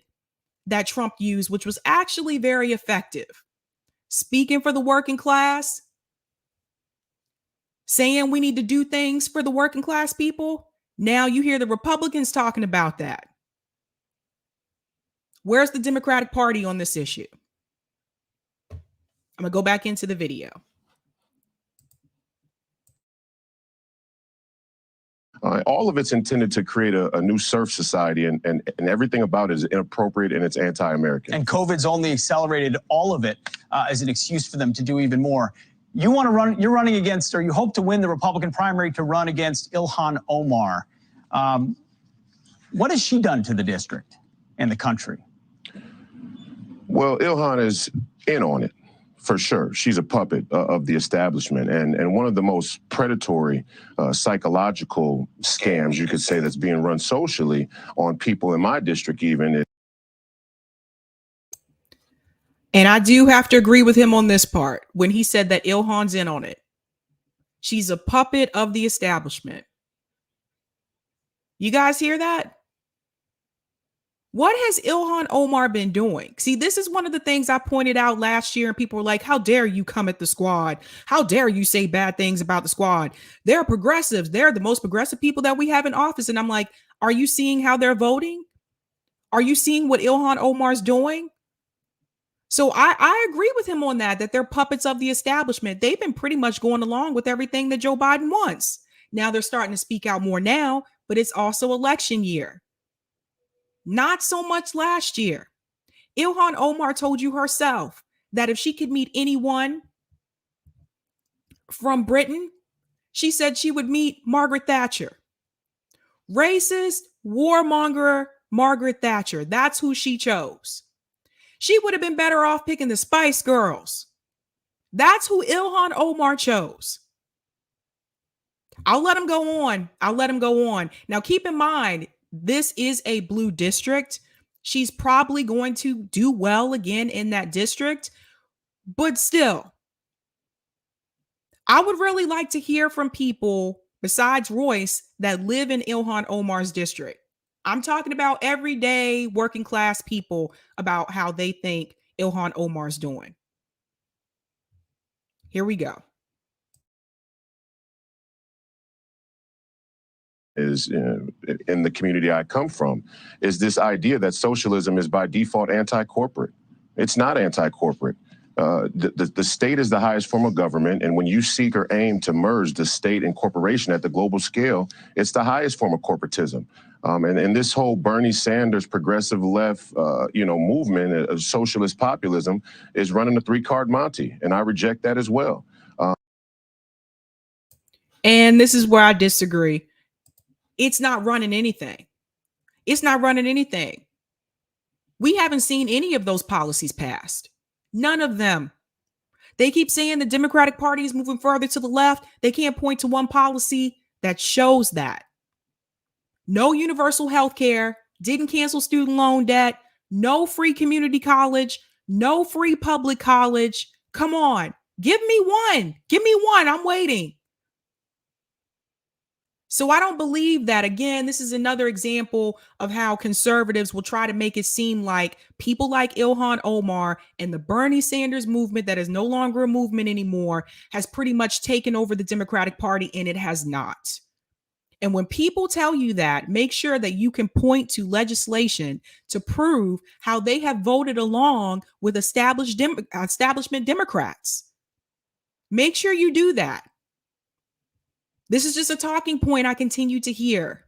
that Trump used, which was actually very effective. Speaking for the working class, saying we need to do things for the working class people. Now you hear the Republicans talking about that. Where's the Democratic Party on this issue? I'm going to go back into the video. All of it's intended to create a new surf society, and everything about it is inappropriate and it's anti-American. And COVID's only accelerated all of it as an excuse for them to do even more. You want to run, you're running against, or you hope to win the Republican primary to run against Ilhan Omar. What has she done to the district and the country? Well, Ilhan is in on it. For sure. She's a puppet of the establishment. And one of the most predatory psychological scams, you could say, that's being run socially on people in my district even. And I do have to agree with him on this part when he said that Ilhan's in on it. She's a puppet of the establishment. You guys hear that? What has Ilhan Omar been doing? See, this is one of the things I pointed out last year, and people were like, how dare you come at the squad? How dare you say bad things about the squad? They're progressives. They're the most progressive people that we have in office. And I'm like, are you seeing how they're voting? Are you seeing what Ilhan Omar's doing? So I agree with him on that they're puppets of the establishment. They've been pretty much going along with everything that Joe Biden wants. Now they're starting to speak out more now, but it's also election year. Not so much last year. Ilhan Omar told you herself that if she could meet anyone from Britain, she said she would meet Margaret Thatcher. Racist, warmonger Margaret Thatcher. That's who she chose. She would have been better off picking the Spice Girls. That's who Ilhan Omar chose. I'll let him go on. I'll let him go on. Now, keep in mind, this is a blue district. She's probably going to do well again in that district. But still, I would really like to hear from people besides Royce that live in Ilhan Omar's district. I'm talking about everyday working class people about how they think Ilhan Omar's doing. Here we go. Is in the community I come from, is this idea that socialism is by default anti-corporate. It's not anti-corporate. The state is the highest form of government, and when you seek or aim to merge the state and corporation at the global scale, it's the highest form of corporatism. And this whole Bernie Sanders progressive left, movement of socialist populism is running a three-card Monte, and I reject that as well. And this is where I disagree. It's not running anything. It's not running anything. We haven't seen any of those policies passed. None of them. They keep saying the Democratic Party is moving further to the left. They can't point to one policy that shows that. No universal health care, didn't cancel student loan debt, no free community college, no free public college. Come on, give me one. Give me one. I'm waiting. So I don't believe that. Again, this is another example of how conservatives will try to make it seem like people like Ilhan Omar and the Bernie Sanders movement, that is no longer a movement anymore, has pretty much taken over the Democratic Party, and it has not. And when people tell you that, make sure that you can point to legislation to prove how they have voted along with establishment Democrats. Make sure you do that. This is just a talking point I continue to hear,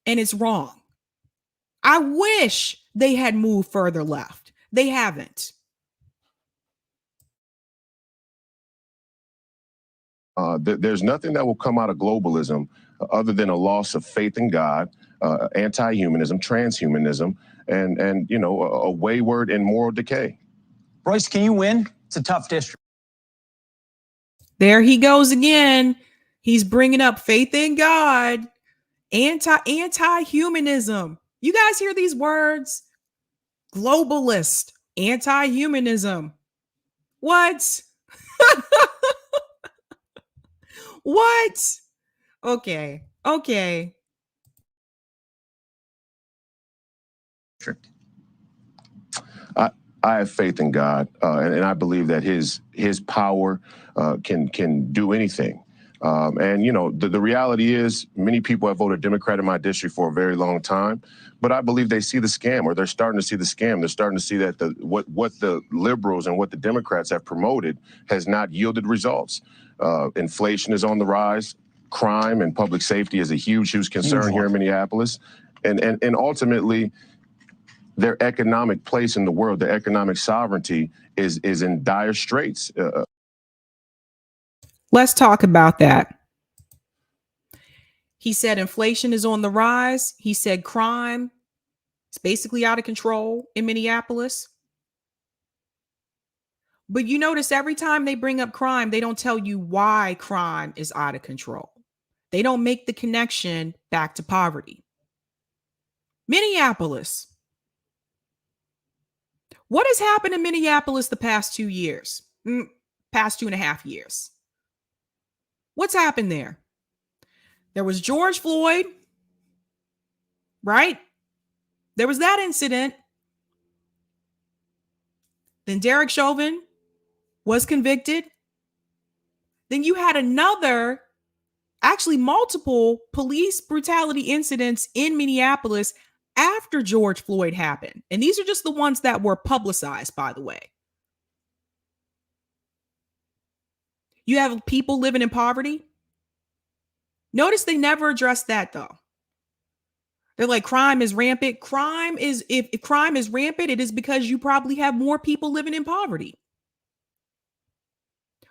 and it's wrong. I wish they had moved further left. They haven't. There's nothing that will come out of globalism other than a loss of faith in God, anti-humanism, transhumanism, and a wayward and moral decay. Royce, can you win? It's a tough district. There he goes again. He's bringing up faith in God, anti-humanism. You guys hear these words? Globalist, anti-humanism. What? What? Okay. I have faith in God, and I believe that His power can do anything. The reality is, many people have voted Democrat in my district for a very long time, but I believe they see the scam, or they're starting to see the scam. They're starting to see that what the liberals and what the Democrats have promoted has not yielded results. Inflation is on the rise. Crime and public safety is a huge concern here in Minneapolis, and ultimately, their economic place in the world, their economic sovereignty is in dire straits. Let's talk about that. He said inflation is on the rise. He said crime is basically out of control in Minneapolis. But you notice every time they bring up crime, they don't tell you why crime is out of control. They don't make the connection back to poverty. Minneapolis. What has happened in Minneapolis the past 2 years? Past 2.5 years? What's happened there? There was George Floyd, right? There was that incident. Then Derek Chauvin was convicted. Then you had multiple police brutality incidents in Minneapolis after George Floyd happened. And these are just the ones that were publicized, by the way. You have people living in poverty. Notice they never addressed that, though. They're like, crime is rampant. If crime is rampant, it is because you probably have more people living in poverty.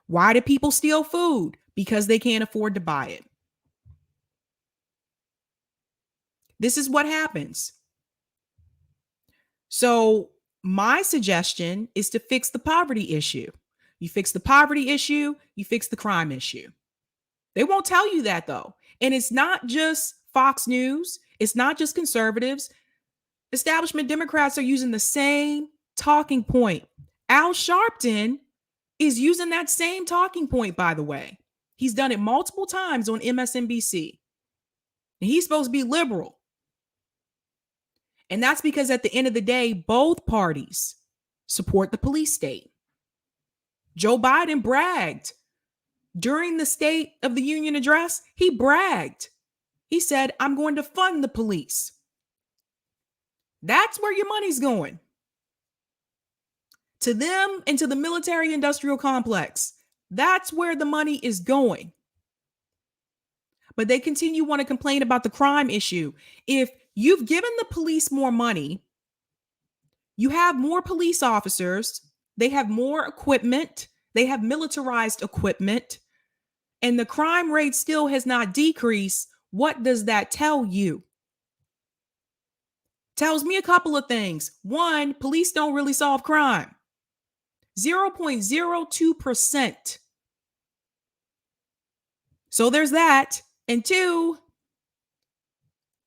Why do people steal food? Because they can't afford to buy it. This is what happens. So My suggestion is to fix the poverty issue. You fix the poverty issue, you fix the crime issue. They won't tell you that though. And it's not just Fox News, it's not just conservatives. Establishment Democrats are using the same talking point. Al Sharpton is using that same talking point, by the way. He's done it multiple times on MSNBC. And he's supposed to be liberal. And that's because at the end of the day, both parties support the police state. Joe Biden bragged during the State of the Union address. He bragged. He said, I'm going to fund the police. That's where your money's going. To them and to the military industrial complex. That's where the money is going. But they continue to want to complain about the crime issue. If you've given the police more money, you have more police officers, they have more equipment, they have militarized equipment, and the crime rate still has not decreased, what does that tell you? Tells me a couple of things. One, police don't really solve crime. 0.02%. So there's that. And two,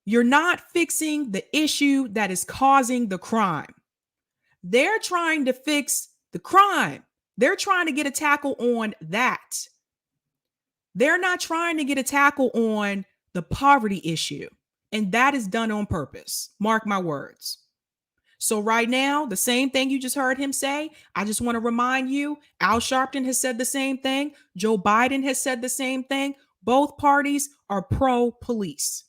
you're not fixing the issue that is causing the crime. They're trying to fix the crime. They're trying to get a tackle on that. They're not trying to get a tackle on the poverty issue. And that is done on purpose. Mark my words. So right now, the same thing you just heard him say, I just want to remind you, Al Sharpton has said the same thing. Joe Biden has said the same thing. Both parties are pro-police.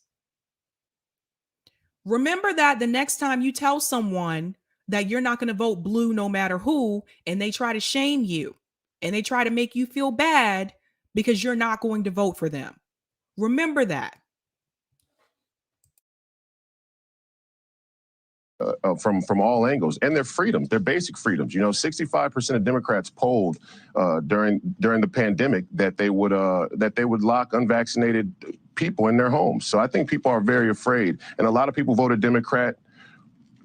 Remember that the next time you tell someone that you're not going to vote blue no matter who, and they try to shame you, and they try to make you feel bad because you're not going to vote for them. Remember that. From all angles, and their freedoms, their basic freedoms. You know, 65% of Democrats polled during the pandemic that they would lock unvaccinated people in their homes. So I think people are very afraid, and a lot of people voted Democrat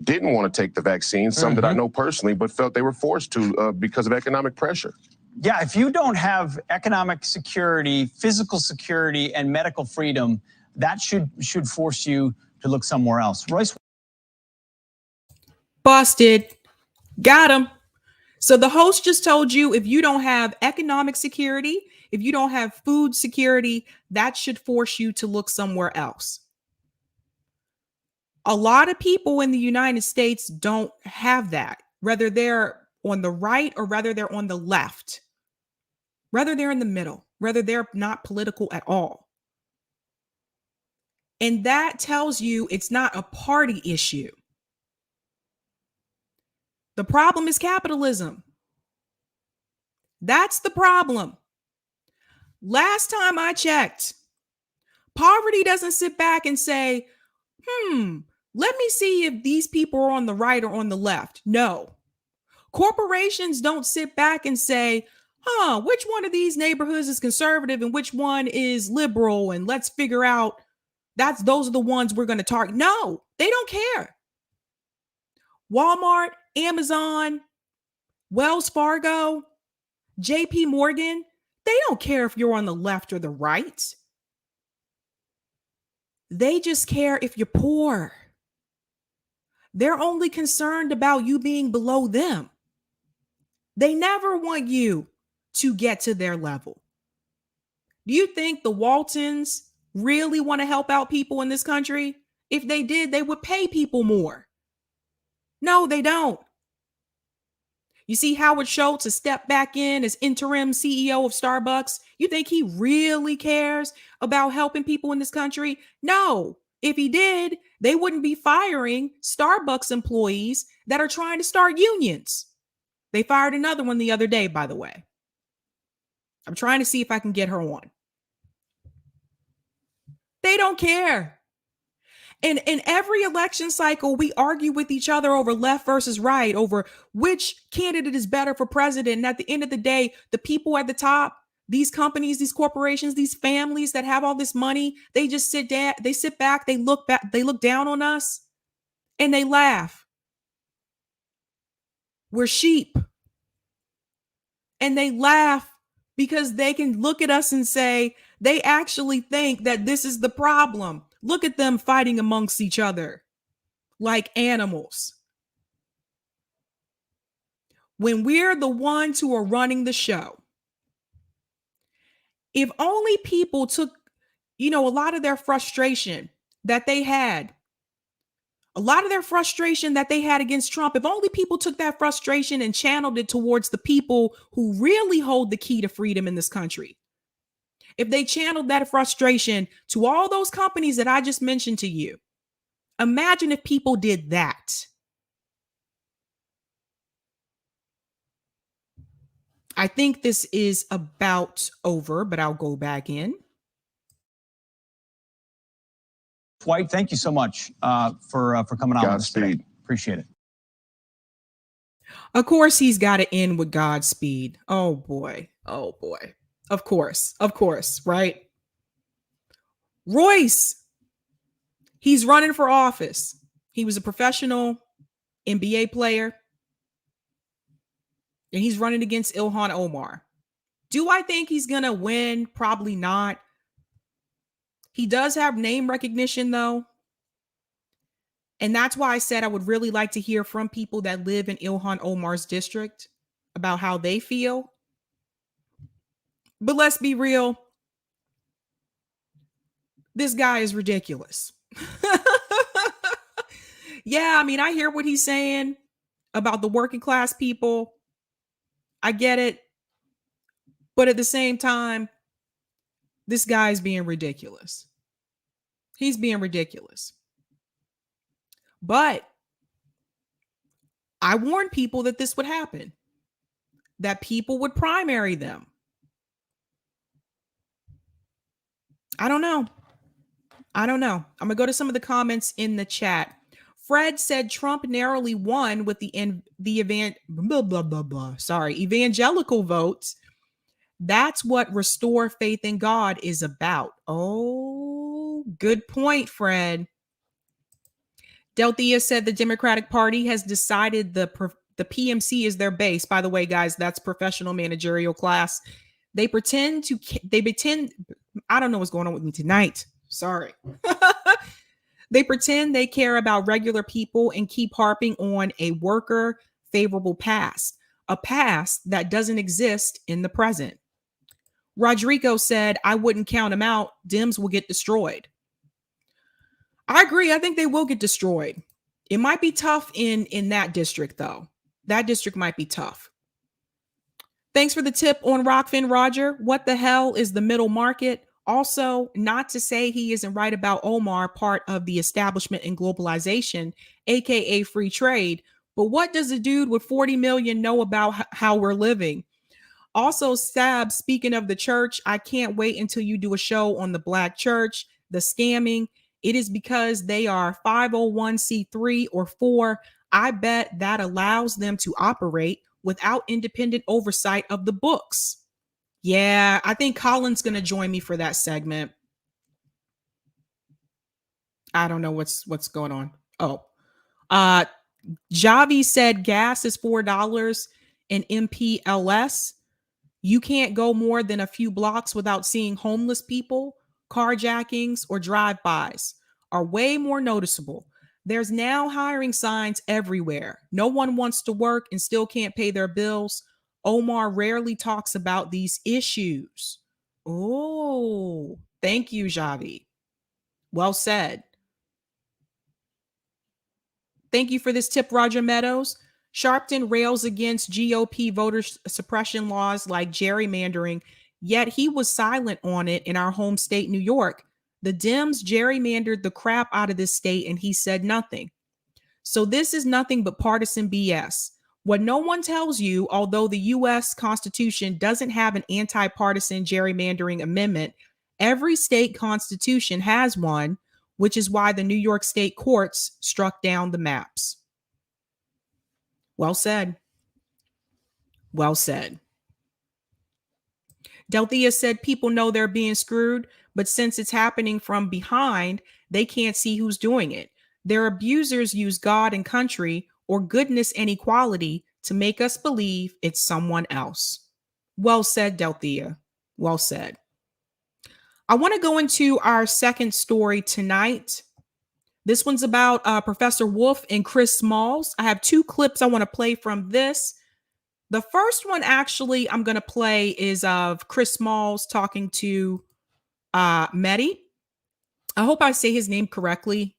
didn't want to take the vaccine. Some that I know personally, but felt they were forced to because of economic pressure. Yeah, if you don't have economic security, physical security, and medical freedom, that should force you to look somewhere else. Royce. Busted. Got him. So the host just told you if you don't have economic security, if you don't have food security, that should force you to look somewhere else. A lot of people in the United States don't have that, whether they're on the right or whether they're on the left, whether they're in the middle, whether they're not political at all. And that tells you it's not a party issue. The problem is capitalism. That's the problem. Last time I checked, poverty doesn't sit back and say, let me see if these people are on the right or on the left. No. Corporations don't sit back and say, which one of these neighborhoods is conservative and which one is liberal, and let's figure out those are the ones we're going to target. No, they don't care. Walmart, Amazon, Wells Fargo, JP Morgan, they don't care if you're on the left or the right. They just care if you're poor. They're only concerned about you being below them. They never want you to get to their level. Do you think the Waltons really want to help out people in this country? If they did, they would pay people more. No, they don't. You see Howard Schultz has stepped back in as interim CEO of Starbucks. You think he really cares about helping people in this country? No. If he did, they wouldn't be firing Starbucks employees that are trying to start unions. They fired another one the other day, by the way. I'm trying to see if I can get her on. They don't care. And in every election cycle, we argue with each other over left versus right, over which candidate is better for president. And at the end of the day, the people at the top, these companies, these corporations, these families that have all this money, they just sit back, they look down on us, and they laugh. We're sheep. And they laugh because they can look at us and say, they actually think that this is the problem. Look at them fighting amongst each other like animals. When we're the ones who are running the show. If only people took, a lot of their frustration that they had, against Trump, if only people took that frustration and channeled it towards the people who really hold the key to freedom in this country. If they channeled that frustration to all those companies that I just mentioned to you, imagine if people did that. I think this is about over, but I'll go back in. White, thank you so much for coming on with us today. Godspeed. Appreciate it. Of course, he's got to end with Godspeed. Oh boy. Oh boy. Of course, right? Royce, he's running for office. He was a professional NBA player. And he's running against Ilhan Omar. Do I think he's going to win? Probably not. He does have name recognition, though. And that's why I said I would really like to hear from people that live in Ilhan Omar's district about how they feel. But let's be real. This guy is ridiculous. Yeah, I mean, I hear what he's saying about the working class people. I get it. But at the same time, this guy's being ridiculous. He's being ridiculous. But I warned people that this would happen, that people would primary them. I don't know. I'm going to go to some of the comments in the chat. Fred said Trump narrowly won with the evangelical votes. That's what restore faith in God is about. Oh, good point, Fred. Delthea said the Democratic Party has decided the PMC is their base. By the way, guys, that's professional managerial class. They pretend, I don't know what's going on with me tonight. Sorry. They pretend they care about regular people and keep harping on a worker favorable past, a past that doesn't exist in the present. Rodrigo said, I wouldn't count them out. DEMS will get destroyed. I agree. I think they will get destroyed. It might be tough in that district, though. That district might be tough. Thanks for the tip on Rockfin, Roger. What the hell is the middle market? Also, not to say he isn't right about Omar, part of the establishment and globalization, aka free trade. But what does a dude with 40 million know about how we're living? Also, Sabs, speaking of the church, I can't wait until you do a show on the Black church, the scamming. It is because they are 501c3 or 4. I bet that allows them to operate without independent oversight of the books. Yeah, I think Colin's going to join me for that segment. I don't know what's going on. Oh, Javi said gas is $4 in MPLS. You can't go more than a few blocks without seeing homeless people. Carjackings or drive-bys are way more noticeable. There's now hiring signs everywhere. No one wants to work and still can't pay their bills. Omar rarely talks about these issues. Oh, thank you, Javi. Well said. Thank you for this tip, Roger Meadows. Sharpton rails against GOP voter suppression laws like gerrymandering, yet he was silent on it in our home state, New York. The Dems gerrymandered the crap out of this state and he said nothing. So this is nothing but partisan BS. What no one tells you, although the U.S. Constitution doesn't have an anti-partisan gerrymandering amendment, every state constitution has one, which is why the New York State courts struck down the maps. Well said. Well said. Delthea said people know they're being screwed, but since it's happening from behind, they can't see who's doing it. Their abusers use God and country or goodness and equality to make us believe it's someone else. Well said, Delthea. Well said. I want to go into our second story tonight. This one's about Professor Wolf and Chris Smalls. I have two clips I want to play from this. The first one, actually, I'm going to play is of Chris Smalls talking to Mehdi. I hope I say his name correctly.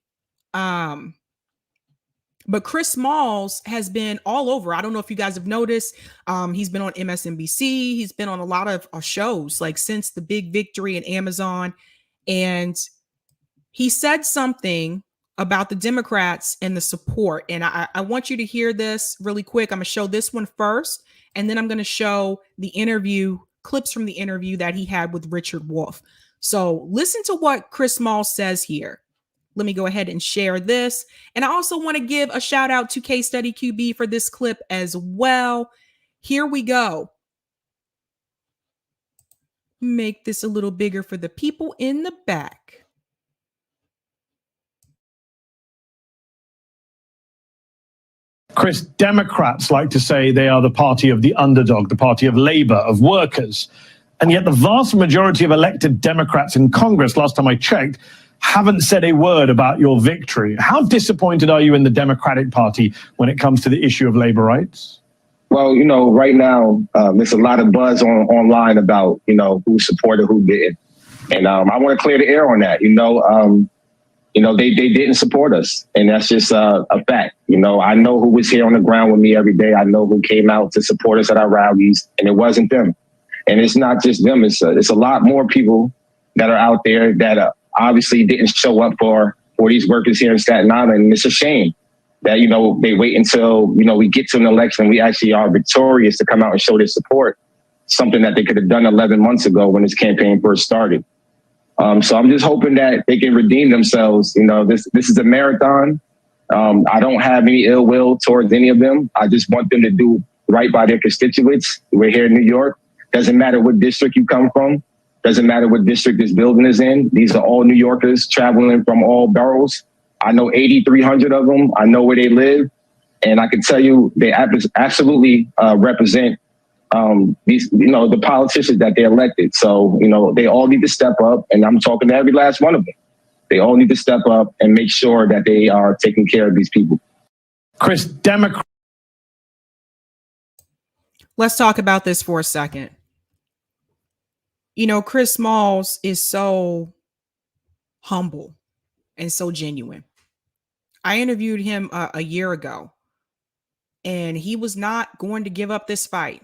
But Chris Smalls has been all over. I don't know if you guys have noticed. He's been on MSNBC. He's been on a lot of shows, like since the big victory in Amazon. And he said something about the Democrats and the support. And I want you to hear this really quick. I'm going to show this one first, and then I'm going to show the interview, clips from the interview that he had with Richard Wolff. So listen to what Chris Smalls says here. Let me go ahead and share this. And I also want to give a shout out to Case Study QB for this clip as well. Here we go. Make this a little bigger for the people in the back. Chris, Democrats like to say they are the party of the underdog, the party of labor, of workers. And yet the vast majority of elected Democrats in Congress, last time I checked, haven't said a word about your victory. How disappointed are you in the Democratic Party when it comes to the issue of labor rights? Well, right now, there's a lot of buzz online about, who supported, who didn't. And I want to clear the air on that. They didn't support us. And that's just a fact. I know who was here on the ground with me every day. I know who came out to support us at our rallies, and it wasn't them. And it's not just them. It's a lot more people that are out there that obviously didn't show up for these workers here in Staten Island. And it's a shame that, they wait until, we get to an election, we actually are victorious to come out and show their support, something that they could have done 11 months ago when this campaign first started. So I'm just hoping that they can redeem themselves. This is a marathon. I don't have any ill will towards any of them. I just want them to do right by their constituents. We're here in New York. Doesn't matter what district you come from. Doesn't matter what district this building is in. These are all New Yorkers traveling from all boroughs. I know 8,300 of them. I know where they live. And I can tell you they absolutely represent the politicians that they elected. So, they all need to step up. And I'm talking to every last one of them. They all need to step up and make sure that they are taking care of these people. Chris, Democrat. Let's talk about this for a second. Chris Smalls is so humble and so genuine. I interviewed him a year ago, and he was not going to give up this fight.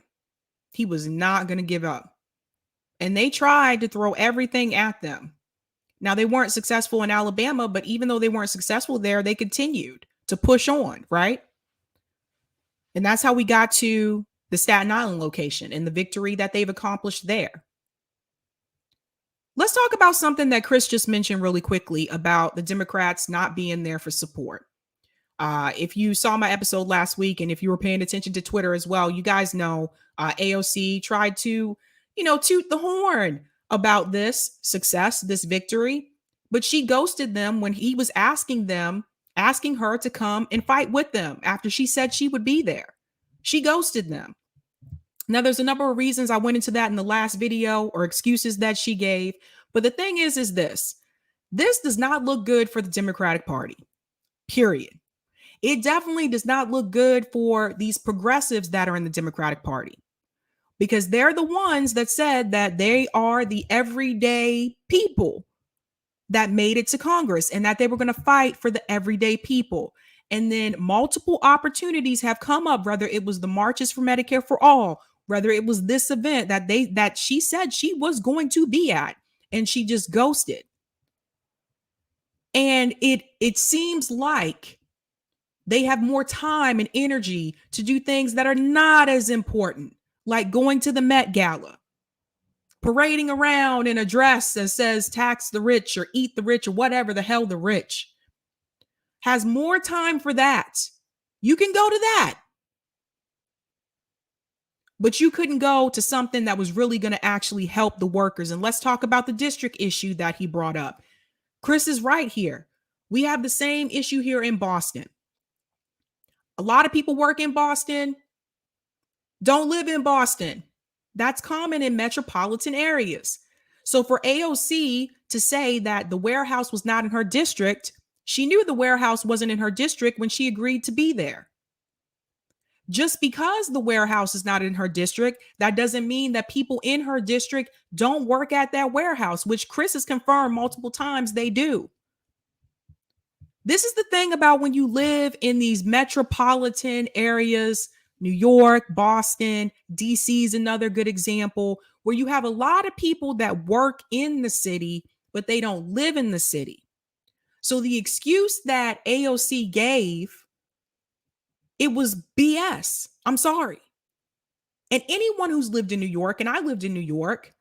He was not going to give up. And they tried to throw everything at them. Now, they weren't successful in Alabama, but even though they weren't successful there, they continued to push on, right? And that's how we got to the Staten Island location and the victory that they've accomplished there. Let's talk about something that Chris just mentioned really quickly about the Democrats not being there for support. If you saw my episode last week, and if you were paying attention to Twitter as well, you guys know AOC tried to, toot the horn about this success, this victory, but she ghosted them when he was asking her to come and fight with them after she said she would be there. She ghosted them. Now, there's a number of reasons. I went into that in the last video, or excuses that she gave. But the thing is this does not look good for the Democratic Party, period. It definitely does not look good for these progressives that are in the Democratic Party, because they're the ones that said that they are the everyday people that made it to Congress and that they were going to fight for the everyday people. And then multiple opportunities have come up, whether it was the marches for Medicare for all, whether it was this event that she said she was going to be at, and she just ghosted. And it seems like they have more time and energy to do things that are not as important, like going to the Met Gala, parading around in a dress that says tax the rich or eat the rich or whatever the hell the rich. Has more time for that. You can go to that. But you couldn't go to something that was really going to actually help the workers. And let's talk about the district issue that he brought up. Chris is right here. We have the same issue here in Boston. A lot of people work in Boston. don't live in Boston. That's common in metropolitan areas. So for AOC to say that the warehouse was not in her district, she knew the warehouse wasn't in her district when she agreed to be there. Just because the warehouse is not in her district, that doesn't mean that people in her district don't work at that warehouse, which Chris has confirmed multiple times they do. This is the thing about when you live in these metropolitan areas, New York, Boston, DC is another good example, where you have a lot of people that work in the city, but they don't live in the city. So the excuse that AOC gave, it was BS. I'm sorry. And anyone who's lived in New York, and I lived in New York,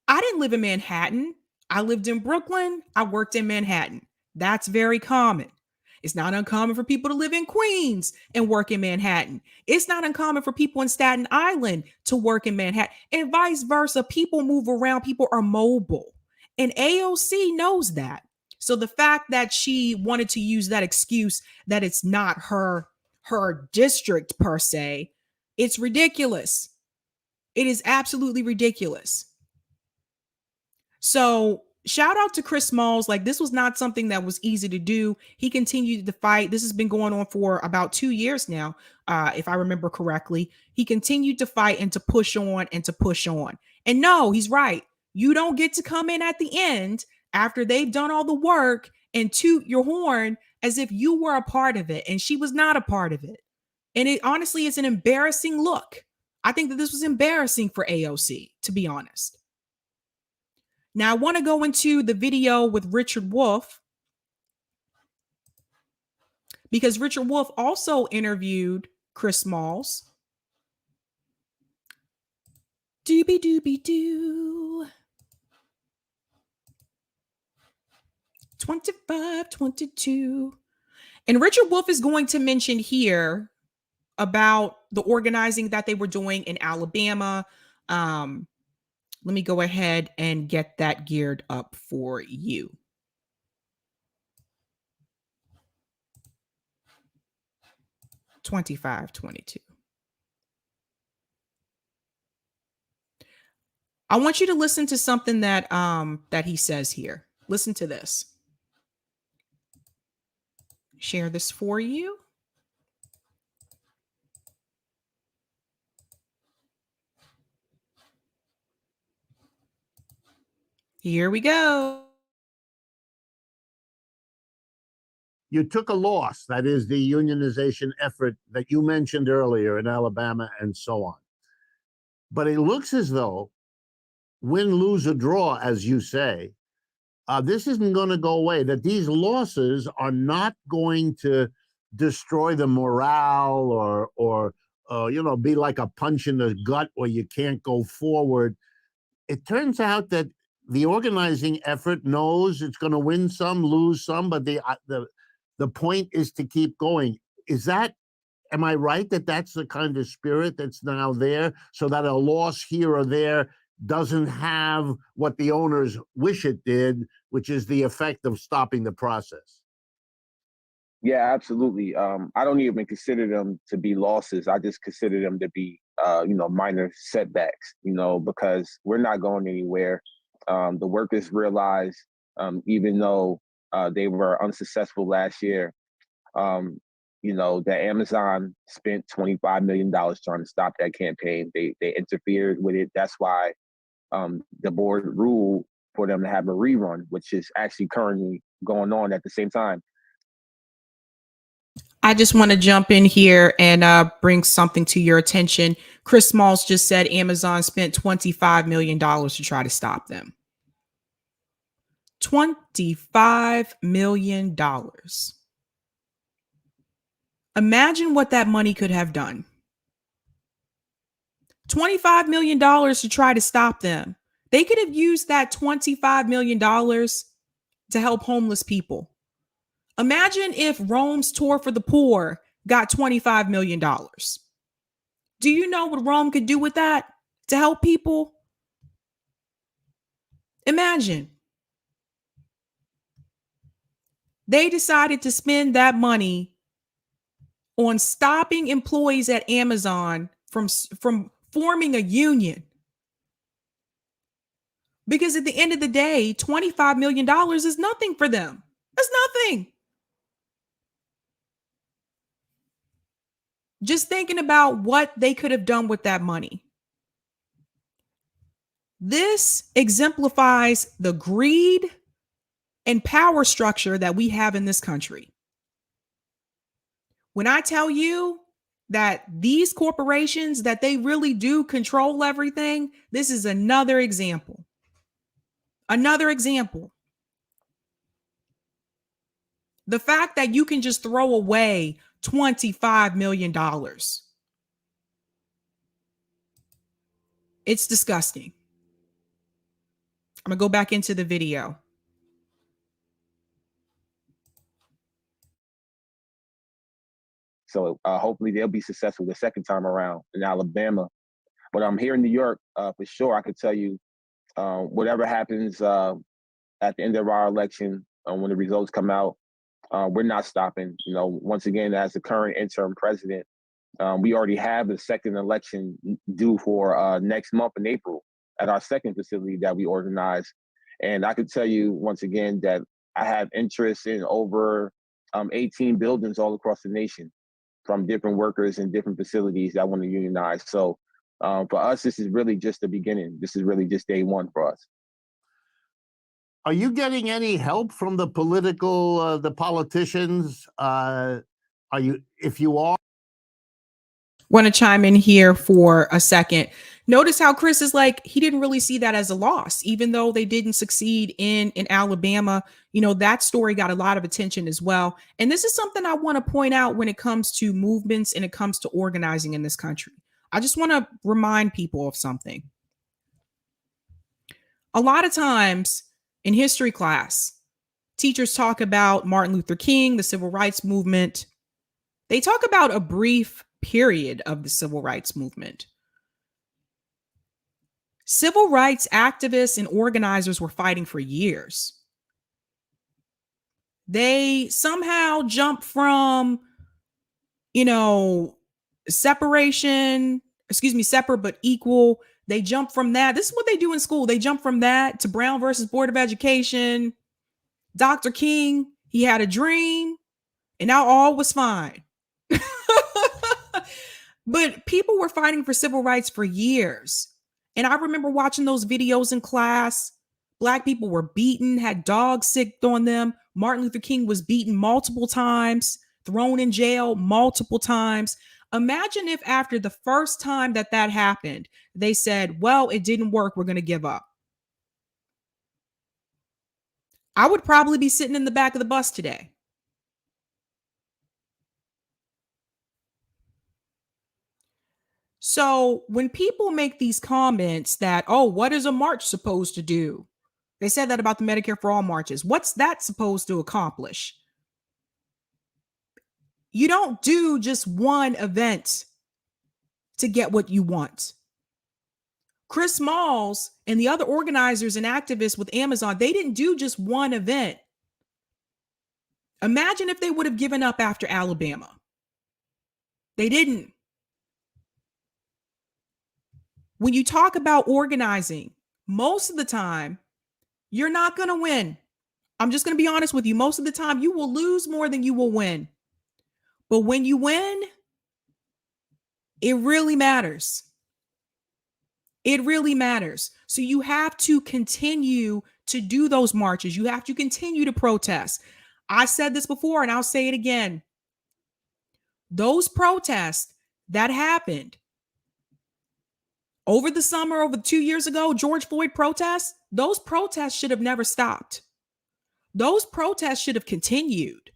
I didn't live in Manhattan. I lived in Brooklyn. I worked in Manhattan. That's very common. It's not uncommon for people to live in Queens and work in Manhattan. It's not uncommon for people in Staten Island to work in Manhattan, and vice versa. People move around. People are mobile. And AOC knows that. So the fact that she wanted to use that excuse that it's not her district per se, it's ridiculous. It is absolutely ridiculous. So shout out to Chris Smalls. Like, this was not something that was easy to do. He continued to fight. This has been going on for about 2 years now, if I remember correctly. He continued to fight and to push on and to push on. And no, he's right. You don't get to come in at the end after they've done all the work and toot your horn as if you were a part of it. And she was not a part of it. And it honestly is an embarrassing look. I think that this was embarrassing for AOC, to be honest. Now, I want to go into the video with Richard Wolff, because Richard Wolff also interviewed Chris Smalls. Doobie doobie doo. 25, 22. And Richard Wolff is going to mention here about the organizing that they were doing in Alabama. Let me go ahead and get that geared up for you. $25, $22. I want you to listen to something that that he says here. Listen to this. Share this for you. Here we go. You took a loss, that is the unionization effort that you mentioned earlier in Alabama and so on. But it looks as though win, lose, or draw, as you say, this isn't going to go away, that these losses are not going to destroy the morale or be like a punch in the gut where you can't go forward. It turns out that the organizing effort knows it's going to win some, lose some, but the point is to keep going. Am I right that that's the kind of spirit that's now there, so that a loss here or there doesn't have what the owners wish it did, which is the effect of stopping the process? Yeah, absolutely. I don't even consider them to be losses. I just consider them to be, minor setbacks, because we're not going anywhere. The workers realize, even though they were unsuccessful last year, that Amazon spent $25 million trying to stop that campaign. They interfered with it. That's why the board ruled for them to have a rerun, which is actually currently going on at the same time. I just want to jump in here and bring something to your attention. Chris Smalls just said Amazon spent $25 million to try to stop them. $25 million. Imagine what that money could have done. $25 million to try to stop them. They could have used that $25 million to help homeless people. Imagine if Rome's Tour for the Poor got $25 million. Do you know what Rome could do with that to help people? Imagine. They decided to spend that money on stopping employees at Amazon from forming a union. Because at the end of the day, $25 million is nothing for them. It's nothing. Just thinking about what they could have done with that money. This exemplifies the greed and power structure that we have in this country. When I tell you that these corporations, that they really do control everything, this is another example. Another example. The fact that you can just throw away $25 million. It's disgusting. I'm going to go back into the video. So hopefully they'll be successful the second time around in Alabama. But I'm here in New York for sure. I could tell you whatever happens at the end of our election, when the results come out, we're not stopping. You know, once again, as the current interim president, we already have the second election due for next month in April at our second facility that we organized. And I could tell you once again that I have interest in over 18 buildings all across the nation from different workers in different facilities that want to unionize. So for us, this is really just the beginning. This is really just day one for us. Are you getting any help from the politicians? Are you, if you are? Want to chime in here for a second. Notice how Chris is like, he didn't really see that as a loss, even though they didn't succeed in Alabama. You know, that story got a lot of attention as well. And this is something I want to point out when it comes to movements and it comes to organizing in this country. I just want to remind people of something. A lot of times in history class, teachers talk about Martin Luther King, the civil rights movement. They talk about a brief period of the civil rights movement. Civil rights activists and organizers were fighting for years. They somehow jumped from, separate but equal. They jumped from that. This is what they do in school. They jump from that to Brown versus Board of Education. Dr. King, he had a dream, and now all was fine. But people were fighting for civil rights for years. And I remember watching those videos in class. Black people were beaten, had dogs sicked on them. Martin Luther King was beaten multiple times, thrown in jail multiple times. Imagine if after the first time that happened, they said, well, it didn't work, we're going to give up. I would probably be sitting in the back of the bus today. So when people make these comments that, oh, what is a march supposed to do? They said that about the Medicare for All marches. What's that supposed to accomplish? You don't do just one event to get what you want. Chris Smalls and the other organizers and activists with Amazon, they didn't do just one event. Imagine if they would have given up after Alabama. They didn't. When you talk about organizing, most of the time, you're not going to win. I'm just going to be honest with you. Most of the time, you will lose more than you will win. But when you win, it really matters. It really matters. So you have to continue to do those marches. You have to continue to protest. I said this before, and I'll say it again. Those protests that happened over the summer, over 2 years ago, George Floyd protests, those protests should have never stopped. Those protests should have continued.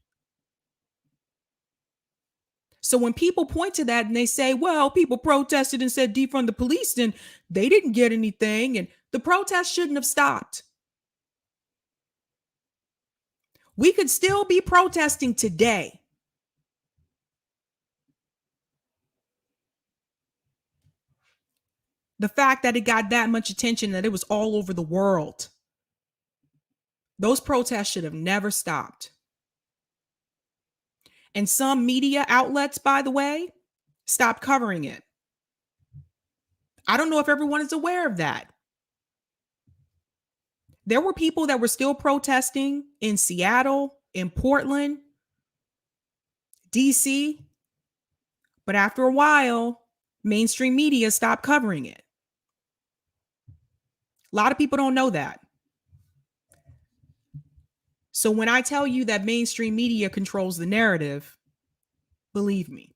So when people point to that and they say, well, people protested and said defund the police, then they didn't get anything, and the protest shouldn't have stopped. We could still be protesting today. The fact that it got that much attention, that it was all over the world. Those protests should have never stopped. And some media outlets, by the way, stopped covering it. I don't know if everyone is aware of that. There were people that were still protesting in Seattle, in Portland, DC, but after a while, mainstream media stopped covering it. A lot of people don't know that. So when I tell you that mainstream media controls the narrative, believe me.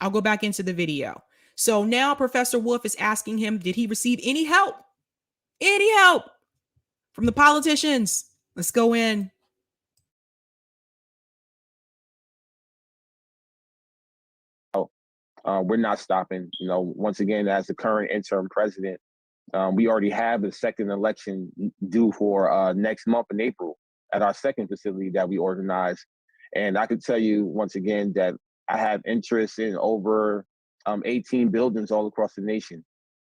I'll go back into the video. So now Professor Wolff is asking him, did he receive any help? Any help from the politicians? Let's go in. We're not stopping. You know, once again, as the current interim president, we already have the second election due for next month in April at our second facility that we organized. And I could tell you once again that I have interest in over 18 buildings all across the nation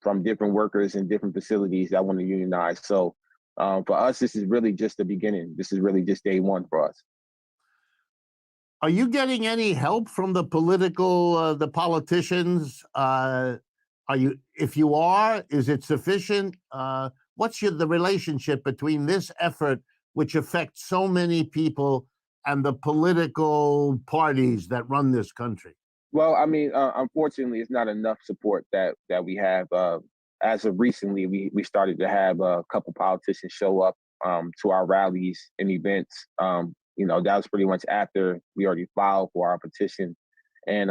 from different workers in different facilities that want to unionize. So for us, this is really just the beginning. This is really just day one for us. Are you getting any help from the the politicians? Are you, if you are, is it sufficient? What's the relationship between this effort, which affects so many people, and the political parties that run this country? Well, I mean, unfortunately, it's not enough support that we have. As of recently, we started to have a couple politicians show up to our rallies and events. You know, that was pretty much after we already filed for our petition. And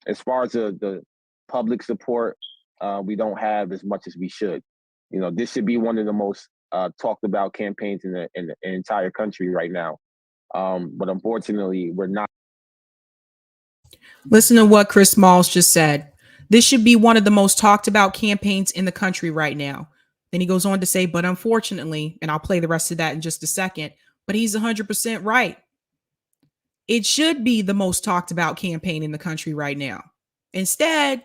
as far as the public support, we don't have as much as we should. You know, this should be one of the most talked about campaigns in the entire country right now. But unfortunately, we're not. Listen to what Chris Smalls just said. This should be one of the most talked about campaigns in the country right now. Then he goes on to say, but unfortunately, and I'll play the rest of that in just a second, but he's 100% right. It should be the most talked about campaign in the country right now. Instead,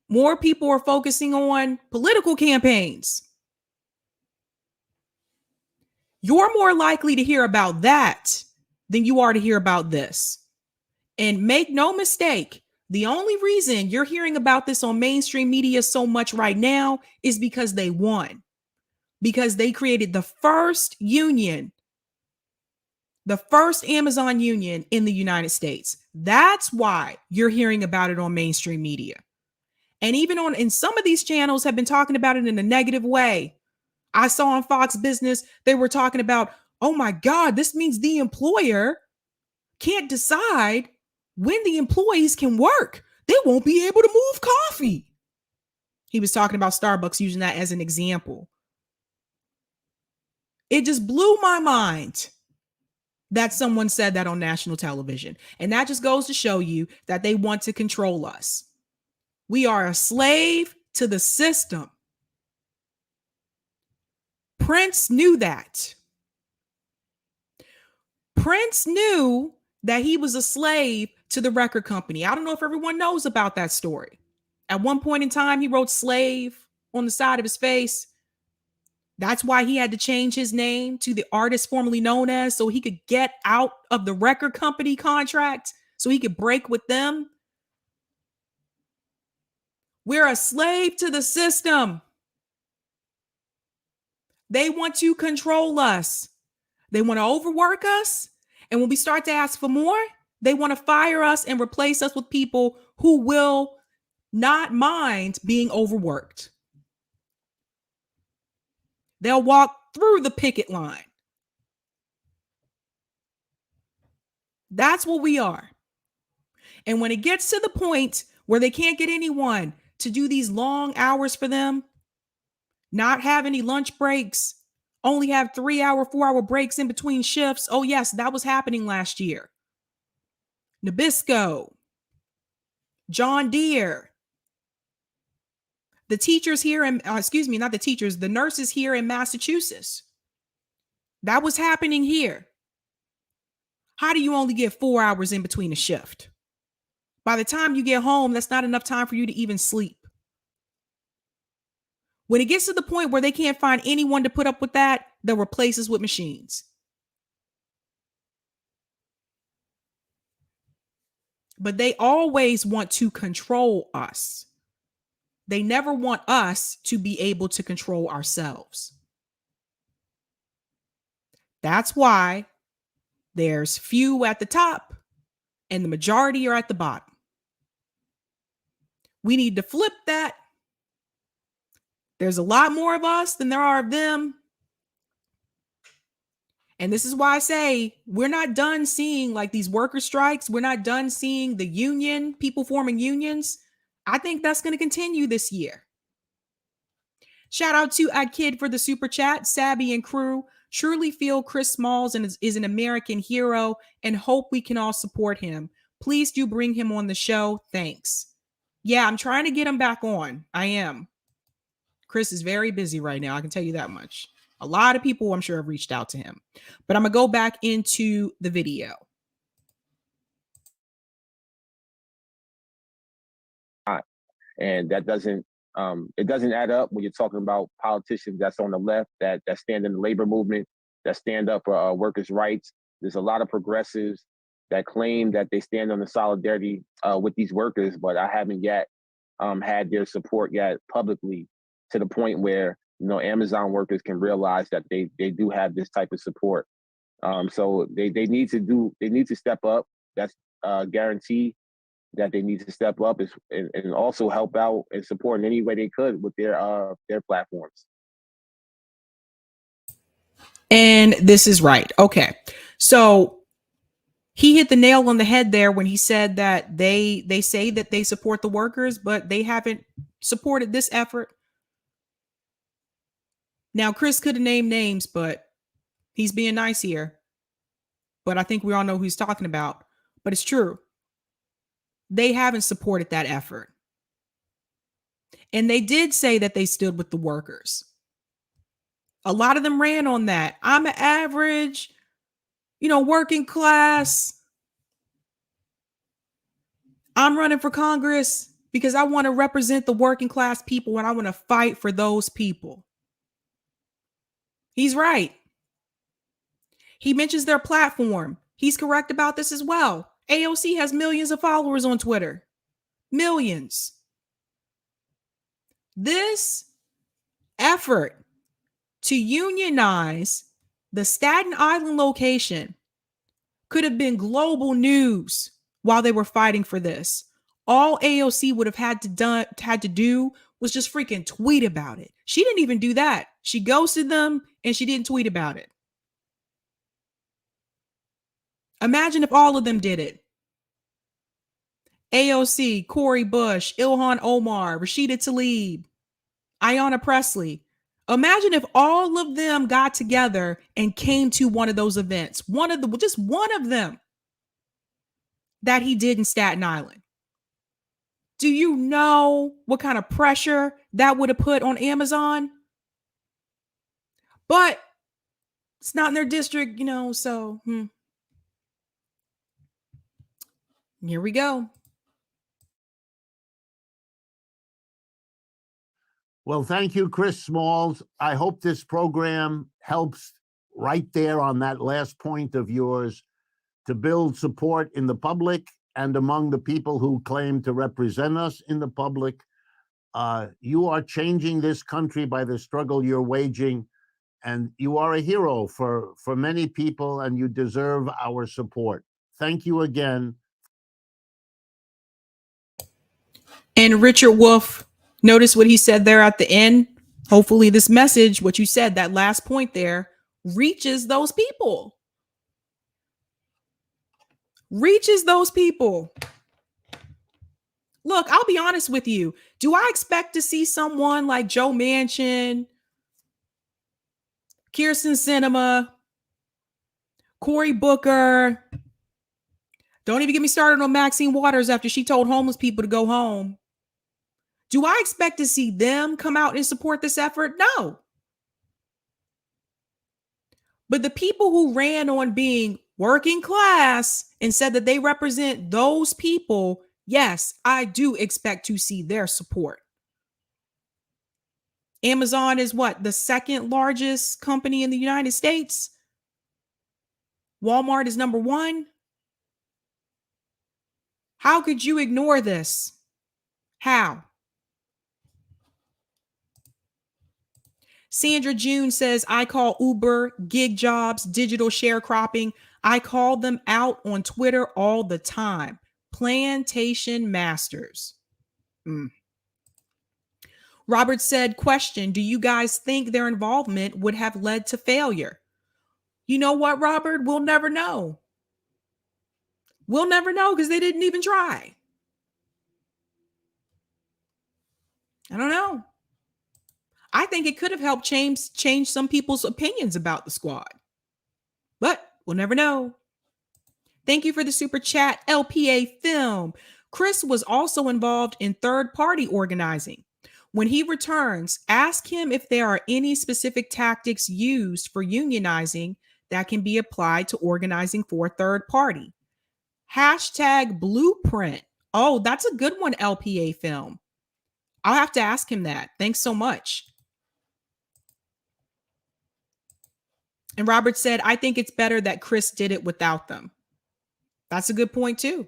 more people are focusing on political campaigns. You're more likely to hear about that than you are to hear about this. And make no mistake, the only reason you're hearing about this on mainstream media so much right now is because they won. Because they created the first union, the first Amazon union in the United States. That's why you're hearing about it on mainstream media. And even in some of these channels have been talking about it in a negative way. I saw on Fox Business, they were talking about, oh my God, this means the employer can't decide when the employees can work. They won't be able to move coffee. He was talking about Starbucks, using that as an example. It just blew my mind that someone said that on national television. And that just goes to show you that they want to control us. We are a slave to the system. Prince knew that. Prince knew that he was a slave to the record company. I don't know if everyone knows about that story. At one point in time, he wrote slave on the side of his face. That's why he had to change his name to the artist formerly known as, so he could get out of the record company contract, so he could break with them. We're a slave to the system. They want to control us. They want to overwork us. And when we start to ask for more, they want to fire us and replace us with people who will not mind being overworked. They'll walk through the picket line. That's what we are. And when it gets to the point where they can't get anyone to do these long hours for them, not have any lunch breaks, only have 3-hour, 4-hour breaks in between shifts. Oh, yes, that was happening last year. Nabisco, John Deere, the teachers here in, not the teachers, the nurses here in Massachusetts. That was happening here. How do you only get 4 hours in between a shift? By the time you get home, that's not enough time for you to even sleep. When it gets to the point where they can't find anyone to put up with that, they'll replace us with machines. But they always want to control us. They never want us to be able to control ourselves. That's why there's few at the top and the majority are at the bottom. We need to flip that. There's a lot more of us than there are of them. And this is why I say we're not done seeing like these worker strikes. We're not done seeing the union, people forming unions. I think that's going to continue this year. Shout out to Kid for the super chat. Sabby and crew truly feel Chris Smalls is an American hero and hope we can all support him. Please do bring him on the show. Thanks. Yeah, I'm trying to get him back on. I am. Chris is very busy right now. I can tell you that much. A lot of people, I'm sure, have reached out to him. But I'm going to go back into the video. And that doesn't it doesn't add up when you're talking about politicians that's on the left that stand in the labor movement, that stand up for workers' rights. There's a lot of progressives that claim that they stand on the solidarity with these workers, but I haven't yet had their support yet publicly to the point where, you know, Amazon workers can realize that they do have this type of support. So they need to step up. That's guaranteed that they need to step up and also help out and support in any way they could with their platforms. And this is right. Okay. So he hit the nail on the head there when he said that they say that they support the workers, but they haven't supported this effort. Now, Chris could have named names, but he's being nice here. But I think we all know who he's talking about. But it's true. They haven't supported that effort. And they did say that they stood with the workers. A lot of them ran on that. I'm an average, working class. I'm running for Congress because I want to represent the working class people and I want to fight for those people. He's right. He mentions their platform. He's correct about this as well. AOC has millions of followers on Twitter. Millions. This effort to unionize the Staten Island location could have been global news while they were fighting for this. All AOC would have had to do was just freaking tweet about it. She didn't even do that. She ghosted them and she didn't tweet about it. Imagine if all of them did it. AOC, Cori Bush, Ilhan Omar, Rashida Tlaib, Ayanna Pressley. Imagine if all of them got together and came to one of those events. Just one of them that he did in Staten Island. Do you know what kind of pressure that would have put on Amazon? But it's not in their district, so here we go. Well, thank you, Chris Smalls. I hope this program helps right there on that last point of yours to build support in the public and among the people who claim to represent us in the public. You are changing this country by the struggle you're waging, and you are a hero for many people, and you deserve our support. Thank you again. And Richard Wolff, notice what he said there at the end. Hopefully this message, what you said, that last point there, reaches those people. Reaches those people. Look, I'll be honest with you. Do I expect to see someone like Joe Manchin, Kirsten Sinema, Cory Booker? Don't even get me started on Maxine Waters after she told homeless people to go home. Do I expect to see them come out and support this effort? No. But the people who ran on being working class and said that they represent those people, yes, I do expect to see their support. Amazon is what? The second largest company in the United States. Walmart is number one. How could you ignore this? How? Sandra June says, I call Uber, gig jobs, digital sharecropping. I call them out on Twitter all the time. Plantation masters. Robert said, question, do you guys think their involvement would have led to failure? You know what, Robert? We'll never know. We'll never know because they didn't even try. I don't know. I think it could have helped change some people's opinions about the squad. But we'll never know. Thank you for the super chat, LPA Film. Chris was also involved in third-party organizing. When he returns, ask him if there are any specific tactics used for unionizing that can be applied to organizing for a third party. Hashtag blueprint. Oh, that's a good one, LPA Film. I'll have to ask him that. Thanks so much. And Robert said, I think it's better that Chris did it without them. That's a good point too.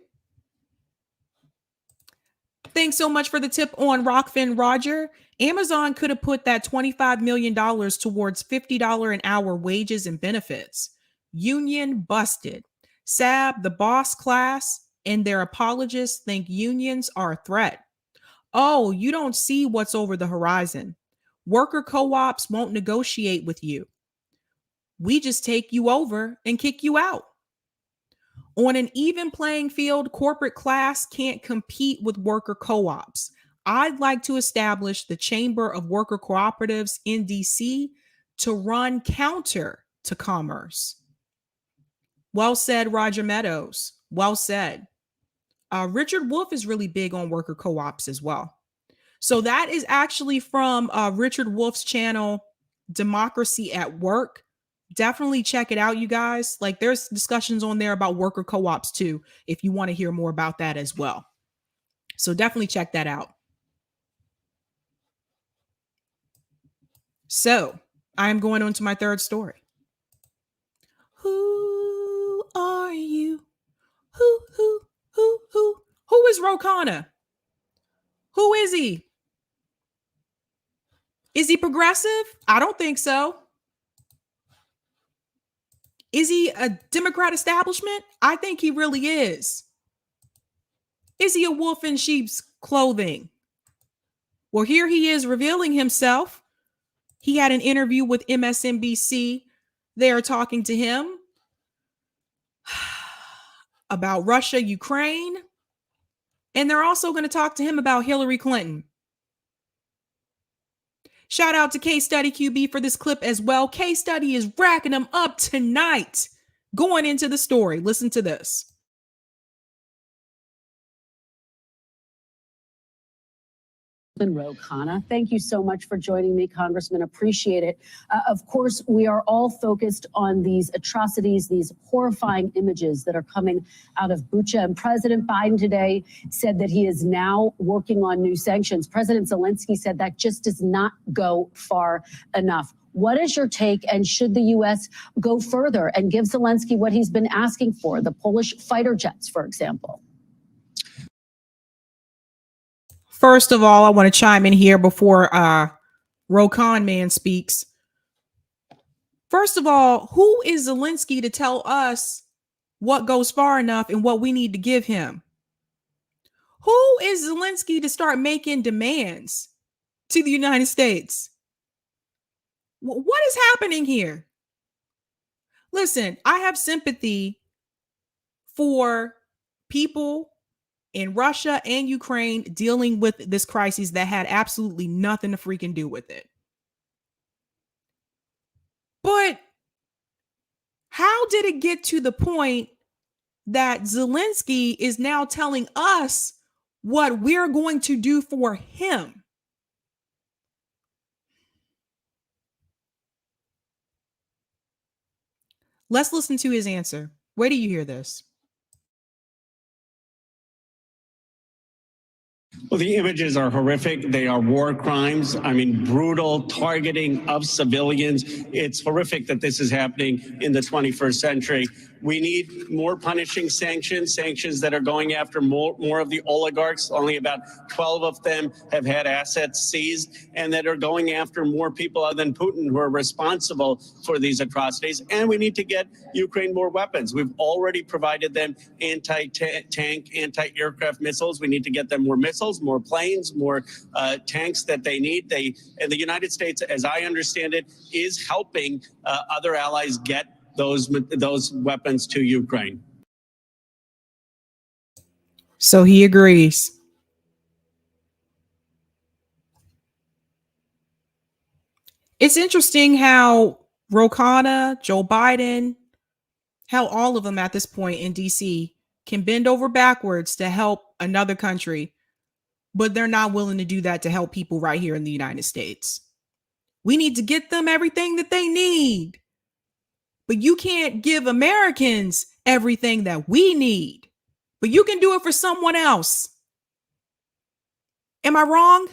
Thanks so much for the tip on Rockfin Roger. Amazon could have put that $25 million towards $50 an hour wages and benefits. Union busted. Sab, the boss class, and their apologists think unions are a threat. Oh, you don't see what's over the horizon. Worker co-ops won't negotiate with you. We just take you over and kick you out. On an even playing field, corporate class can't compete with worker co-ops. I'd like to establish the Chamber of Worker Cooperatives in DC to run counter to commerce. Well said, Roger Meadows. Well said. Richard Wolff is really big on worker co-ops as well. So that is actually from Richard Wolff's channel, Democracy at Work. Definitely check it out, you guys. Like, there's discussions on there about worker co-ops too, if you want to hear more about that as well. So definitely check that out. So I'm going on to my third story. Who are you? Who is Khanna? Who is he? Is he progressive? I don't think so. Is he a Democrat establishment? I think he really is. Is he a wolf in sheep's clothing? Well, here he is revealing himself. He had an interview with MSNBC. They are talking to him about Russia, Ukraine, and they're also going to talk to him about Hillary Clinton. Shout out to K-Study QB for this clip as well. K-Study is racking them up tonight. Going into the story, listen to this. Khanna, thank you so much for joining me, Congressman. Appreciate it. Of course, we are all focused on these atrocities, these horrifying images that are coming out of Bucha. And President Biden today said that he is now working on new sanctions. President Zelensky said that just does not go far enough. What is your take, and should the U.S. go further and give Zelensky what he's been asking for, the Polish fighter jets, for example? First of all, I want to chime in here before Rokan Man speaks. First of all, who is Zelensky to tell us what goes far enough and what we need to give him? Who is Zelensky to start making demands to the United States? What is happening here? Listen, I have sympathy for people in Russia and Ukraine dealing with this crisis that had absolutely nothing to freaking do with it. But how did it get to the point that Zelensky is now telling us what we're going to do for him? Let's listen to his answer. Where do you hear this? Well, the images are horrific. They are war crimes. I mean, brutal targeting of civilians. It's horrific that this is happening in the 21st century. We need more punishing sanctions that are going after more of the oligarchs. Only about 12 of them have had assets seized, and that are going after more people other than Putin who are responsible for these atrocities. And we need to get Ukraine more weapons. We've already provided them anti-tank, anti-aircraft missiles. We need to get them more missiles, more planes, more tanks that they need. And the United States, as I understand it, is helping other allies get those weapons to Ukraine. So he agrees. It's interesting how Khanna, Joe Biden, how all of them at this point in DC can bend over backwards to help another country, but they're not willing to do that to help people right here in the United States. We need to get them everything that they need. But you can't give Americans everything that we need. But you can do it for someone else. Am I wrong?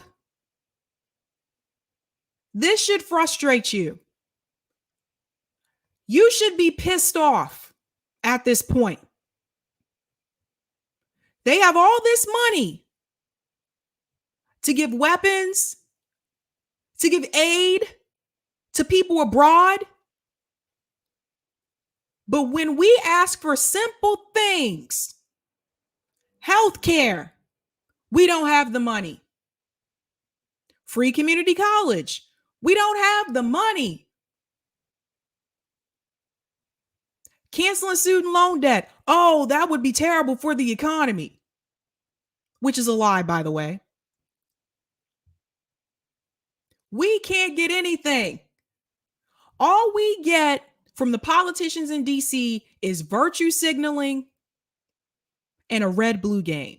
This should frustrate you. You should be pissed off at this point. They have all this money to give weapons, to give aid to people abroad. But when we ask for simple things, healthcare, we don't have the money. Free community college, we don't have the money. Canceling student loan debt, oh, that would be terrible for the economy, which is a lie, by the way. We can't get anything. All we get from the politicians in DC is virtue signaling and a red-blue game.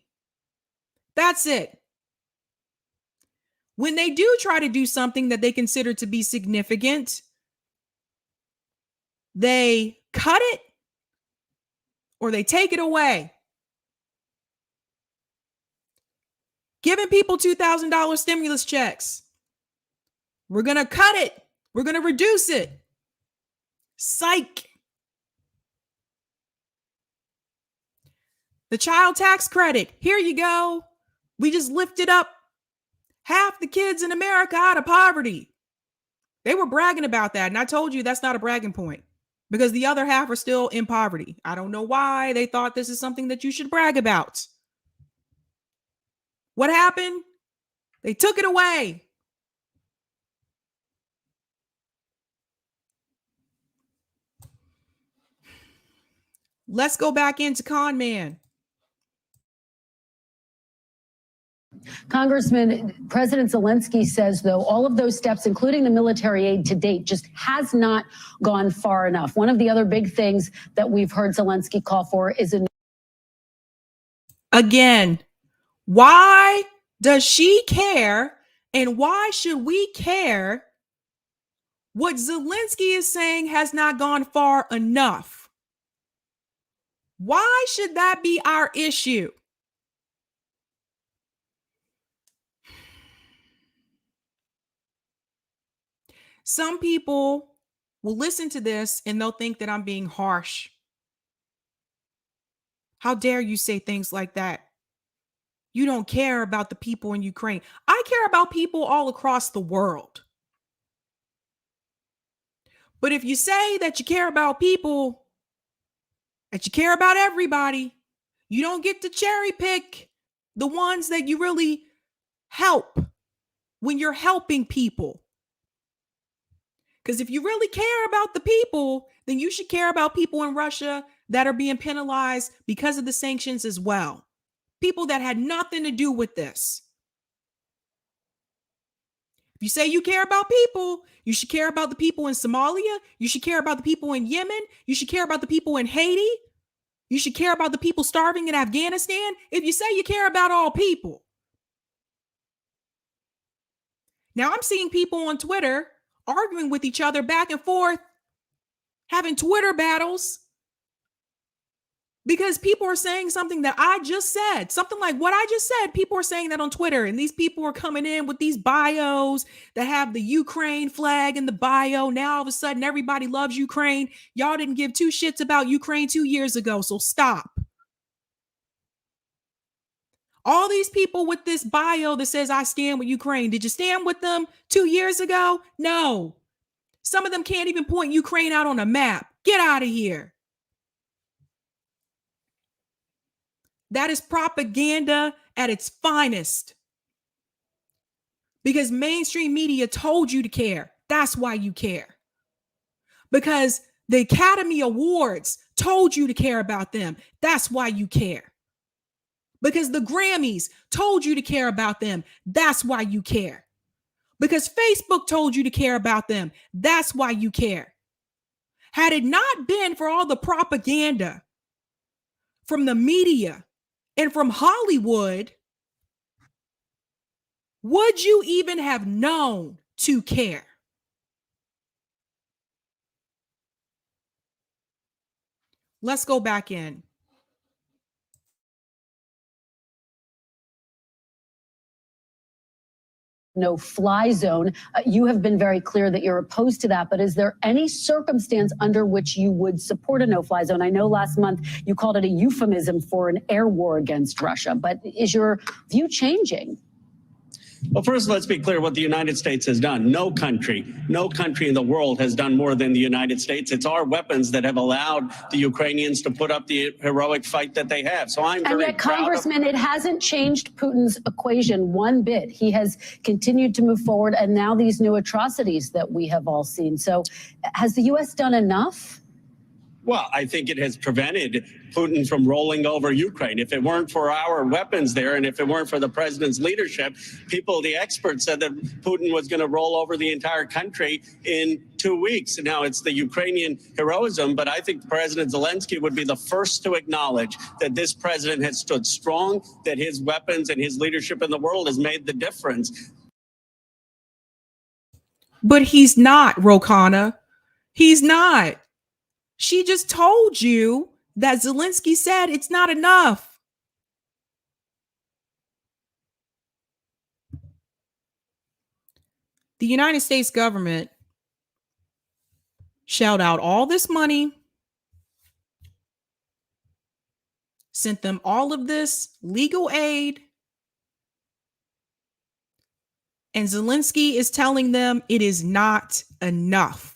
That's it. When they do try to do something that they consider to be significant, they cut it or they take it away. Giving people $2,000 stimulus checks. We're going to cut it. We're going to reduce it. Psych. The child tax credit. Here you go. We just lifted up half the kids in America out of poverty. They were bragging about that. And I told you that's not a bragging point because the other half are still in poverty. I don't know why they thought this is something that you should brag about. What happened? They took it away. Let's go back into Con Man. Congressman, President Zelensky says, though, all of those steps, including the military aid to date, just has not gone far enough. One of the other big things that we've heard Zelensky call for is a... Again, why does she care? And why should we care? What Zelensky is saying has not gone far enough. Why should that be our issue? Some people will listen to this and they'll think that I'm being harsh. How dare you say things like that? You don't care about the people in Ukraine. I care about people all across the world. But if you say that you care about people, that you care about everybody, you don't get to cherry pick the ones that you really help when you're helping people. Because if you really care about the people, then you should care about people in Russia that are being penalized because of the sanctions as well. People that had nothing to do with this. If you say you care about people, you should care about the people in Somalia. You should care about the people in Yemen. You should care about the people in Haiti. You should care about the people starving in Afghanistan. If you say you care about all people. Now I'm seeing people on Twitter arguing with each other back and forth, having Twitter battles Because people are saying something that I just said, something like what I just said. People are saying that on Twitter, and these people are coming in with these bios that have the Ukraine flag in the bio. Now all of a sudden everybody loves Ukraine. Y'all didn't give two shits about Ukraine 2 years ago, so stop. All these people with this bio that says I stand with Ukraine, did you stand with them 2 years ago? No. Some of them can't even point Ukraine out on a map. Get out of here. That is propaganda at its finest. Because mainstream media told you to care. That's why you care. Because the Academy Awards told you to care about them. That's why you care. Because the Grammys told you to care about them. That's why you care. Because Facebook told you to care about them. That's why you care. Had it not been for all the propaganda from the media and from Hollywood, would you even have known to care? Let's go back in. No-fly zone. You have been very clear that you're opposed to that, but is there any circumstance under which you would support a no-fly zone? I know last month you called it a euphemism for an air war against Russia, but is your view changing? Well, first, let's be clear what the United States has done. No country in the world has done more than the United States. It's our weapons that have allowed the Ukrainians to put up the heroic fight that they have. So I'm very proud. And yet, Congressman, it hasn't changed Putin's equation one bit. He has continued to move forward, and now these new atrocities that we have all seen. So has the U.S. done enough? Well, I think it has prevented Putin from rolling over Ukraine. If it weren't for our weapons there, and if it weren't for the president's leadership, the experts said that Putin was going to roll over the entire country in 2 weeks. Now it's the Ukrainian heroism, but I think President Zelensky would be the first to acknowledge that this president has stood strong, that his weapons and his leadership in the world has made the difference. But he's not, Rokana. He's not. She just told you that Zelensky said it's not enough. The United States government shelled out all this money, sent them all of this legal aid, and Zelensky is telling them it is not enough.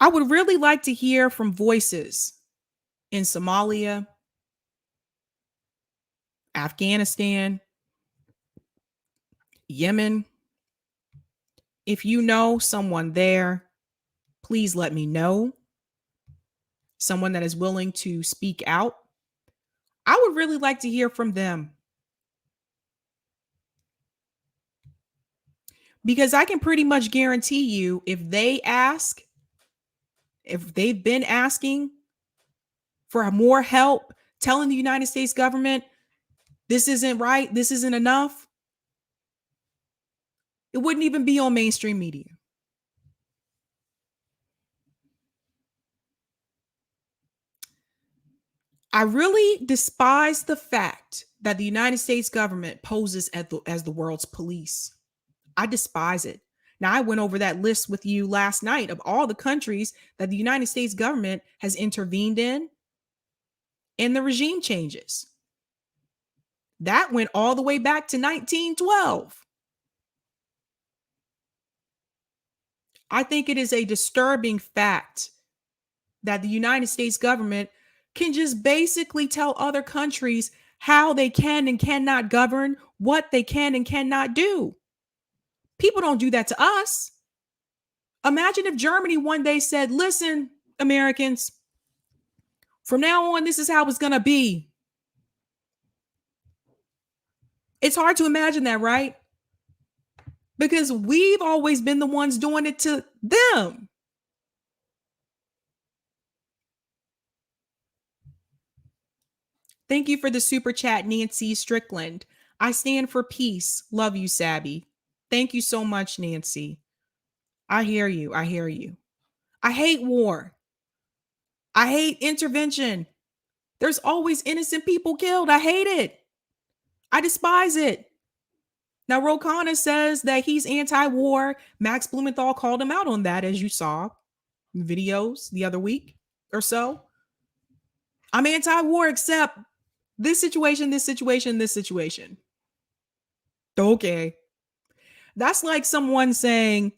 I would really like to hear from voices in Somalia, Afghanistan, Yemen. If you know someone there, please let me know. Someone that is willing to speak out. I would really like to hear from them. Because I can pretty much guarantee you, if they ask, if they've been asking for more help, telling the United States government, this isn't right, this isn't enough, it wouldn't even be on mainstream media. I really despise the fact that the United States government poses as the world's police. I despise it. Now, I went over that list with you last night of all the countries that the United States government has intervened in the regime changes. That went all the way back to 1912. I think it is a disturbing fact that the United States government can just basically tell other countries how they can and cannot govern, what they can and cannot do. People don't do that to us. Imagine if Germany one day said, listen, Americans, from now on, this is how it's going to be. It's hard to imagine that, right? Because we've always been the ones doing it to them. Thank you for the super chat, Nancy Strickland. I stand for peace. Love you, Sabby. Thank you so much, Nancy. I hear you. I hear you. I hate war. I hate intervention. There's always innocent people killed. I hate it. I despise it. Now, Ro Khanna says that he's anti-war. Max Blumenthal called him out on that, as you saw in videos the other week or so. I'm anti-war except this situation, this situation, this situation. Okay. That's like someone saying,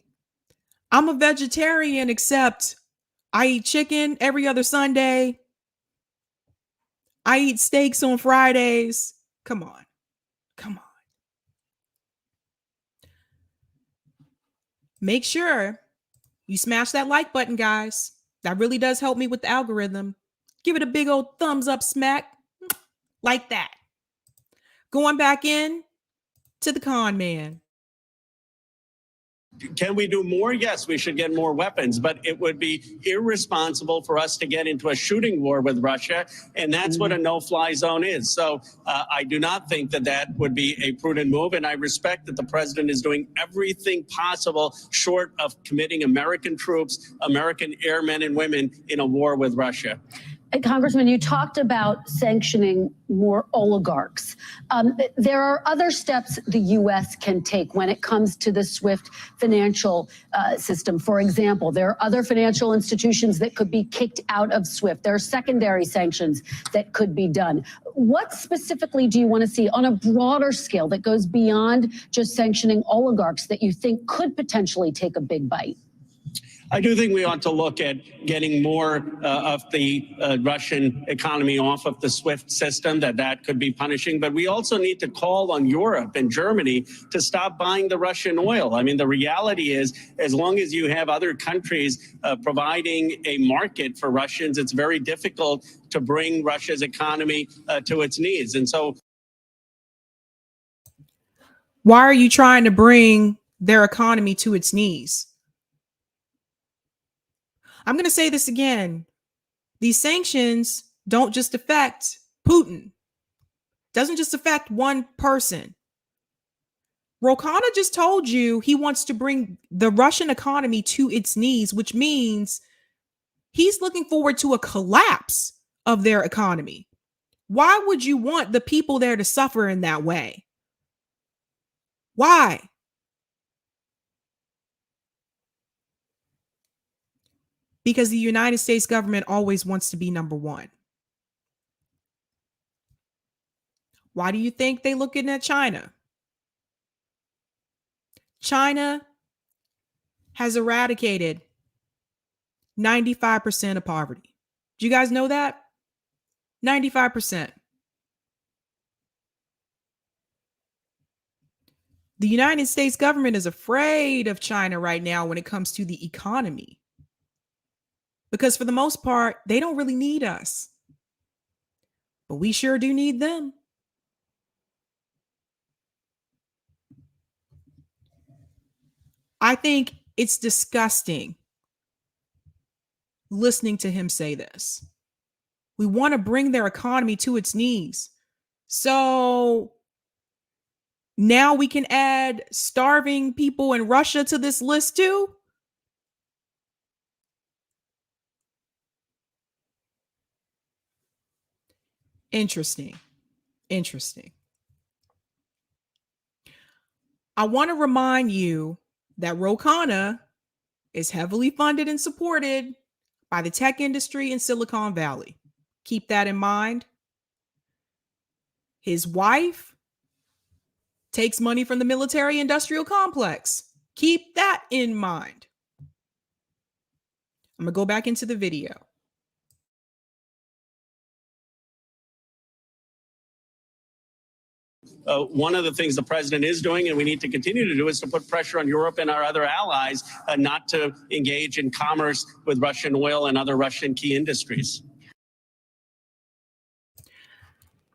I'm a vegetarian except I eat chicken every other Sunday. I eat steaks on Fridays. Come on. Come on. Make sure you smash that like button, guys. That really does help me with the algorithm. Give it a big old thumbs up smack. Like that. Going back in to the con man. Can we do more? Yes, we should get more weapons, but it would be irresponsible for us to get into a shooting war with Russia, and that's what a no-fly zone is. So I do not think that that would be a prudent move, and I respect that the president is doing everything possible short of committing American troops, American airmen and women in a war with Russia. Congressman, you talked about sanctioning more oligarchs. There are other steps the U.S. can take when it comes to the SWIFT financial system. For example, there are other financial institutions that could be kicked out of SWIFT. There are secondary sanctions that could be done. What specifically do you want to see on a broader scale that goes beyond just sanctioning oligarchs that you think could potentially take a big bite? I do think we ought to look at getting more of the Russian economy off of the SWIFT system, that could be punishing. But we also need to call on Europe and Germany to stop buying the Russian oil. I mean, the reality is, as long as you have other countries providing a market for Russians, it's very difficult to bring Russia's economy to its knees. And so why are you trying to bring their economy to its knees? I'm going to say this again. These sanctions don't just affect Putin. Doesn't just affect one person. Ro Khanna just told you he wants to bring the Russian economy to its knees, which means he's looking forward to a collapse of their economy. Why would you want the people there to suffer in that way? Why? Because the United States government always wants to be number one. Why do you think they're looking at China? China has eradicated 95% of poverty. Do you guys know that? 95%. The United States government is afraid of China right now when it comes to the economy. Because for the most part, they don't really need us. But we sure do need them. I think it's disgusting listening to him say this. We want to bring their economy to its knees. So now we can add starving people in Russia to this list too? Interesting. Interesting. I want to remind you that Ro Khanna is heavily funded and supported by the tech industry in Silicon Valley. Keep that in mind. His wife takes money from the military industrial complex. Keep that in mind. I'm going to go back into the video. One of the things the president is doing, and we need to continue to do, is to put pressure on Europe and our other allies not to engage in commerce with Russian oil and other Russian key industries.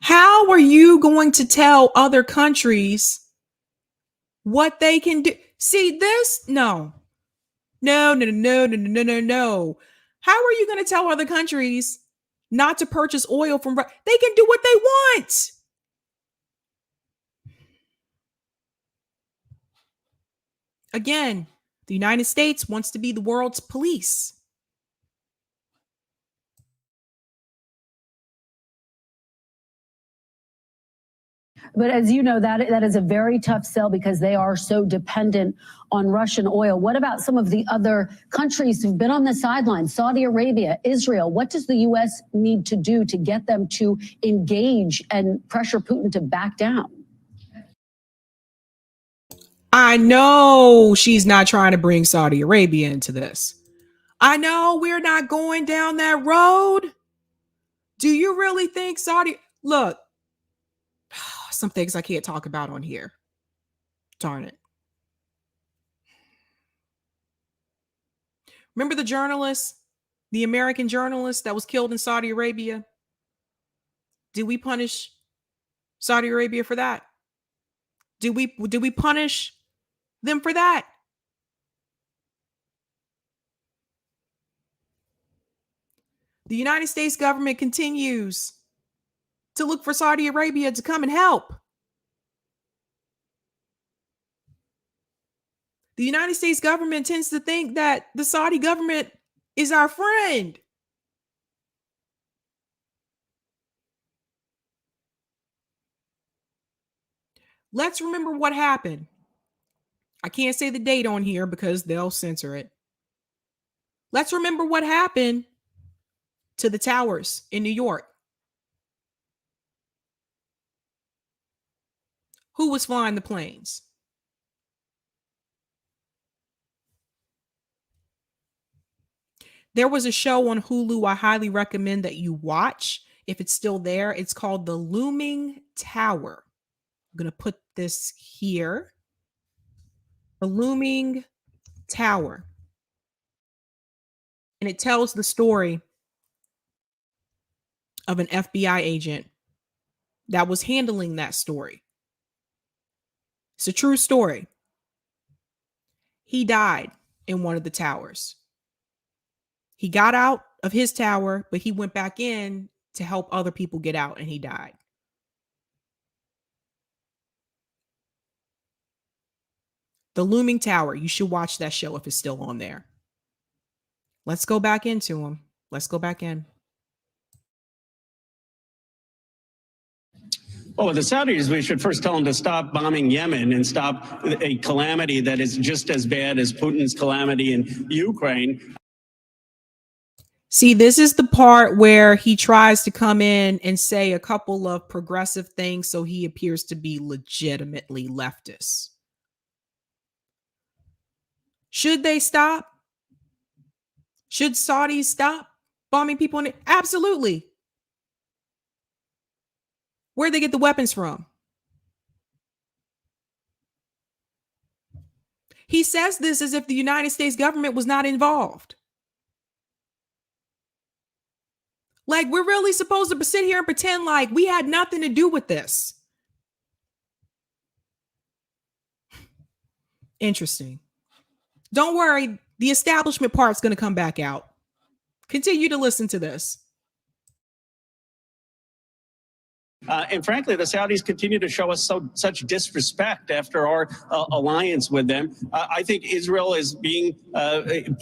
How are you going to tell other countries what they can do? See this? No. No. How are you going to tell other countries not to purchase oil from Russia? They can do what they want. Again, the United States wants to be the world's police. But as you know, that is a very tough sell because they are so dependent on Russian oil. What about some of the other countries who've been on the sidelines? Saudi Arabia, Israel. What does the U.S. need to do to get them to engage and pressure Putin to back down? I know she's not trying to bring Saudi Arabia into this. I know we're not going down that road. Do you really think Saudi... Look, some things I can't talk about on here. Darn it. Remember the journalist, the American journalist that was killed in Saudi Arabia? Did we punish Saudi Arabia for that? Did we punish them for that? The United States government continues to look for Saudi Arabia to come and help. The United States government tends to think that the Saudi government is our friend. Let's remember what happened. I can't say the date on here because they'll censor it. Let's remember what happened to the towers in New York. Who was flying the planes? There was a show on Hulu I highly recommend that you watch if it's still there. It's called The Looming Tower. I'm going to put this here. The Looming Tower. And it tells the story of an FBI agent that was handling that story. It's a true story. He died in one of the towers. He got out of his tower, but he went back in to help other people get out, and he died. The Looming Tower. You should watch that show if it's still on there. Let's go back into him. Let's go back in. Oh, the Saudis, we should first tell them to stop bombing Yemen and stop a calamity that is just as bad as Putin's calamity in Ukraine. See, this is the part where he tries to come in and say a couple of progressive things so he appears to be legitimately leftist. Should they stop? Should Saudis stop bombing people? Absolutely. Where'd they get the weapons from? He says this as if the United States government was not involved. Like, we're really supposed to sit here and pretend like we had nothing to do with this. Interesting. Don't worry. The establishment part's going to come back out. Continue to listen to this. And frankly, the Saudis continue to show us such disrespect after our alliance with them. I think Israel is being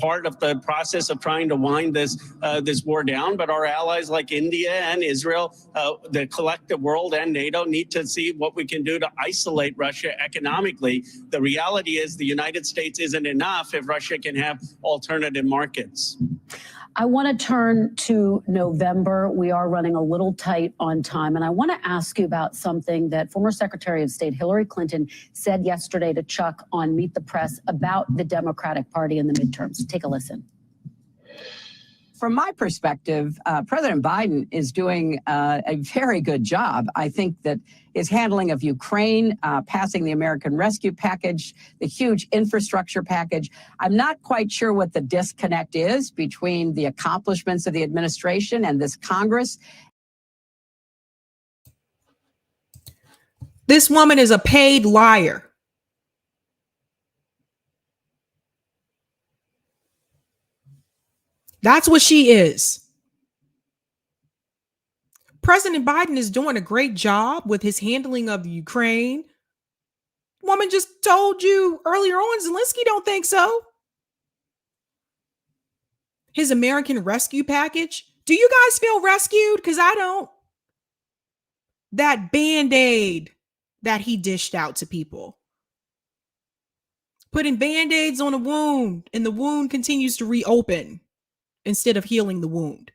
part of the process of trying to wind this war down. But our allies like India and Israel, the collective world and NATO need to see what we can do to isolate Russia economically. The reality is the United States isn't enough if Russia can have alternative markets. I want to turn to November. We are running a little tight on time. And I want to ask you about something that former Secretary of State Hillary Clinton said yesterday to Chuck on Meet the Press about the Democratic Party in the midterms. Take a listen. From my perspective, President Biden is doing a very good job. I think that his handling of Ukraine, passing the American Rescue Package, the huge infrastructure package. I'm not quite sure what the disconnect is between the accomplishments of the administration and this Congress. This woman is a paid liar. That's what she is. President Biden is doing a great job with his handling of Ukraine. woman just told you earlier on Zelensky don't think so. His American rescue package. Do you guys feel rescued? Because I don't. That Band-Aid that he dished out to people. Putting Band-Aids on a wound, and the wound continues to reopen instead of healing the wound.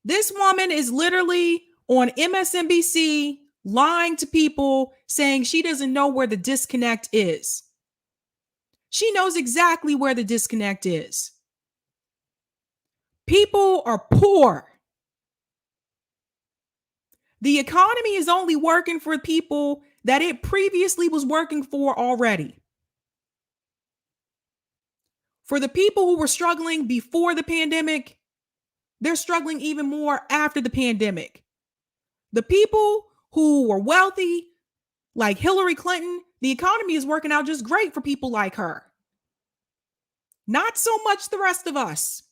This woman is literally on MSNBC lying to people, saying she doesn't know where the disconnect is. She knows exactly where the disconnect is. People are poor. The economy is only working for people that it previously was working for already. For the people who were struggling before the pandemic, they're struggling even more after the pandemic. The people who were wealthy, like Hillary Clinton, the economy is working out just great for people like her. Not so much the rest of us.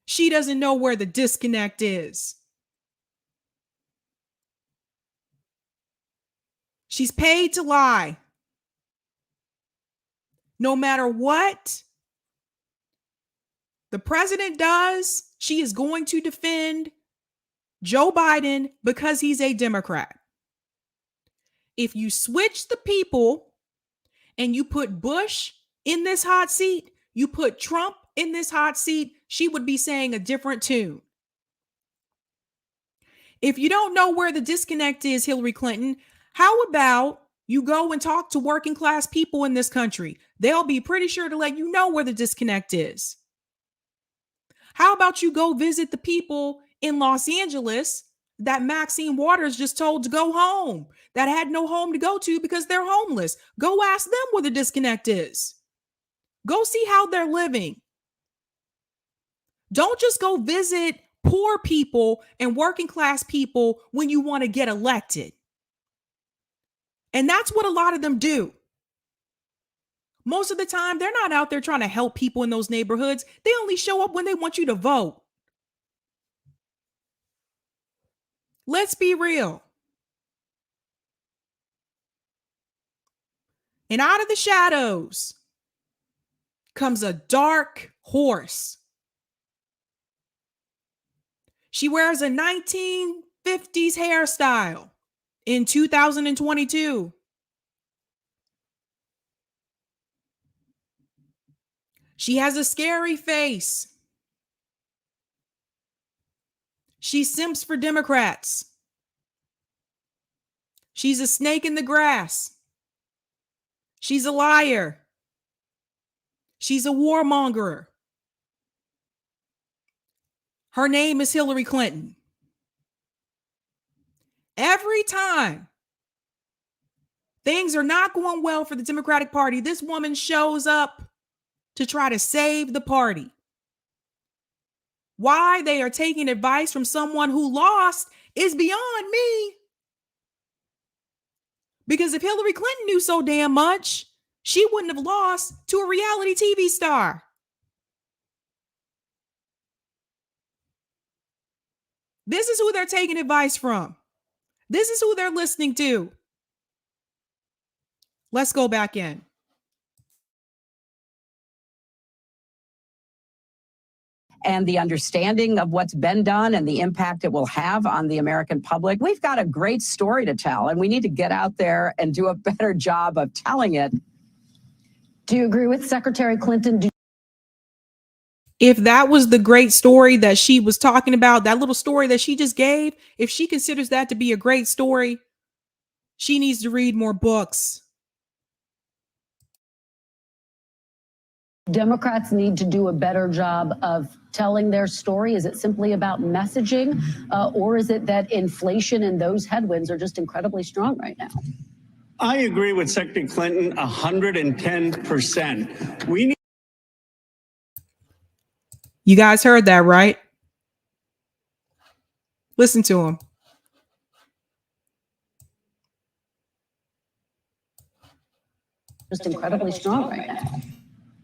She doesn't know where the disconnect is. She's paid to lie. No matter what the president does, she is going to defend Joe Biden because he's a Democrat. If you switch the people and you put Bush in this hot seat, you put Trump in this hot seat, she would be saying a different tune. If you don't know where the disconnect is, Hillary Clinton, how about you go and talk to working class people in this country? They'll be pretty sure to let you know where the disconnect is. How about you go visit the people in Los Angeles that Maxine Waters just told to go home, that had no home to go to because they're homeless? Go ask them where the disconnect is. Go see how they're living. Don't just go visit poor people and working class people when you want to get elected. And that's what a lot of them do. Most of the time, they're not out there trying to help people in those neighborhoods. They only show up when they want you to vote. Let's be real. And out of the shadows comes a dark horse. She wears a 1950s hairstyle in 2022. She has a scary face. She simps for Democrats. She's a snake in the grass. She's a liar. She's a warmonger. Her name is Hillary Clinton. Every time things are not going well for the Democratic Party, this woman shows up to try to save the party. Why they are taking advice from someone who lost is beyond me. Because if Hillary Clinton knew so damn much, she wouldn't have lost to a reality TV star. This is who they're taking advice from. This is who they're listening to. Let's go back in. And the understanding of what's been done and the impact it will have on the American public. We've got a great story to tell, and we need to get out there and do a better job of telling it. Do you agree with Secretary Clinton? If that was the great story that she was talking about, that little story that she just gave, if she considers that to be a great story, she needs to read more books. Democrats need to do a better job of telling their story? Is it simply about messaging, or is it that inflation and those headwinds are just incredibly strong right now? I agree with Secretary Clinton 110%. We need. You guys heard that, right? Listen to him. Just incredibly strong right now.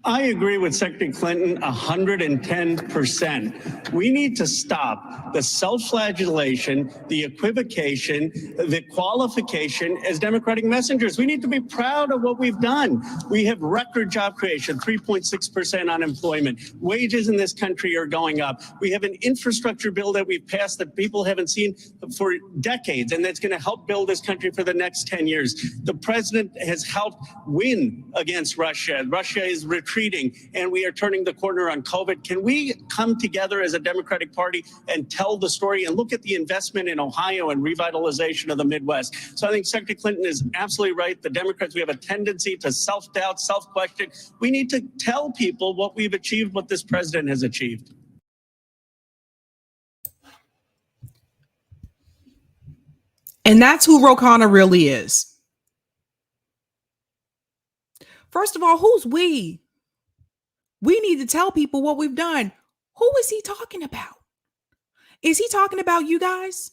I agree with Secretary Clinton 110%. We need to stop the self-flagellation, the equivocation, the qualification as Democratic messengers. We need to be proud of what we've done. We have record job creation, 3.6% unemployment. Wages in this country are going up. We have an infrastructure bill that we've passed that people haven't seen for decades, and that's going to help build this country for the next 10 years. The president has helped win against Russia. Russia is retreating, and we are turning the corner on COVID. Can we come together as a Democratic Party and tell the story and look at the investment in Ohio and revitalization of the Midwest? So I think Secretary Clinton is absolutely right. The Democrats, we have a tendency to self-doubt, self-question. We need to tell people what we've achieved, what this president has achieved. And that's who Ro Khanna really is. First of all, who's we? We need to tell people what we've done. Who is he talking about? Is he talking about you guys?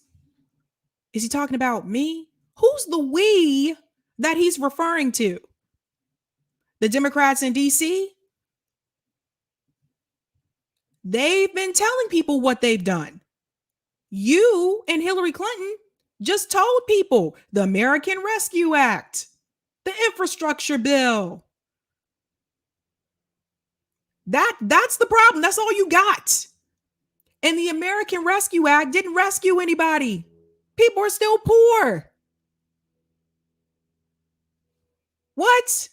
Is he talking about me? Who's the we that he's referring to? The Democrats in DC? They've been telling people what they've done. You and Hillary Clinton just told people the American Rescue Act, the infrastructure bill. That's the problem. That's all you got. And the American Rescue Act didn't rescue anybody. People are still poor. What?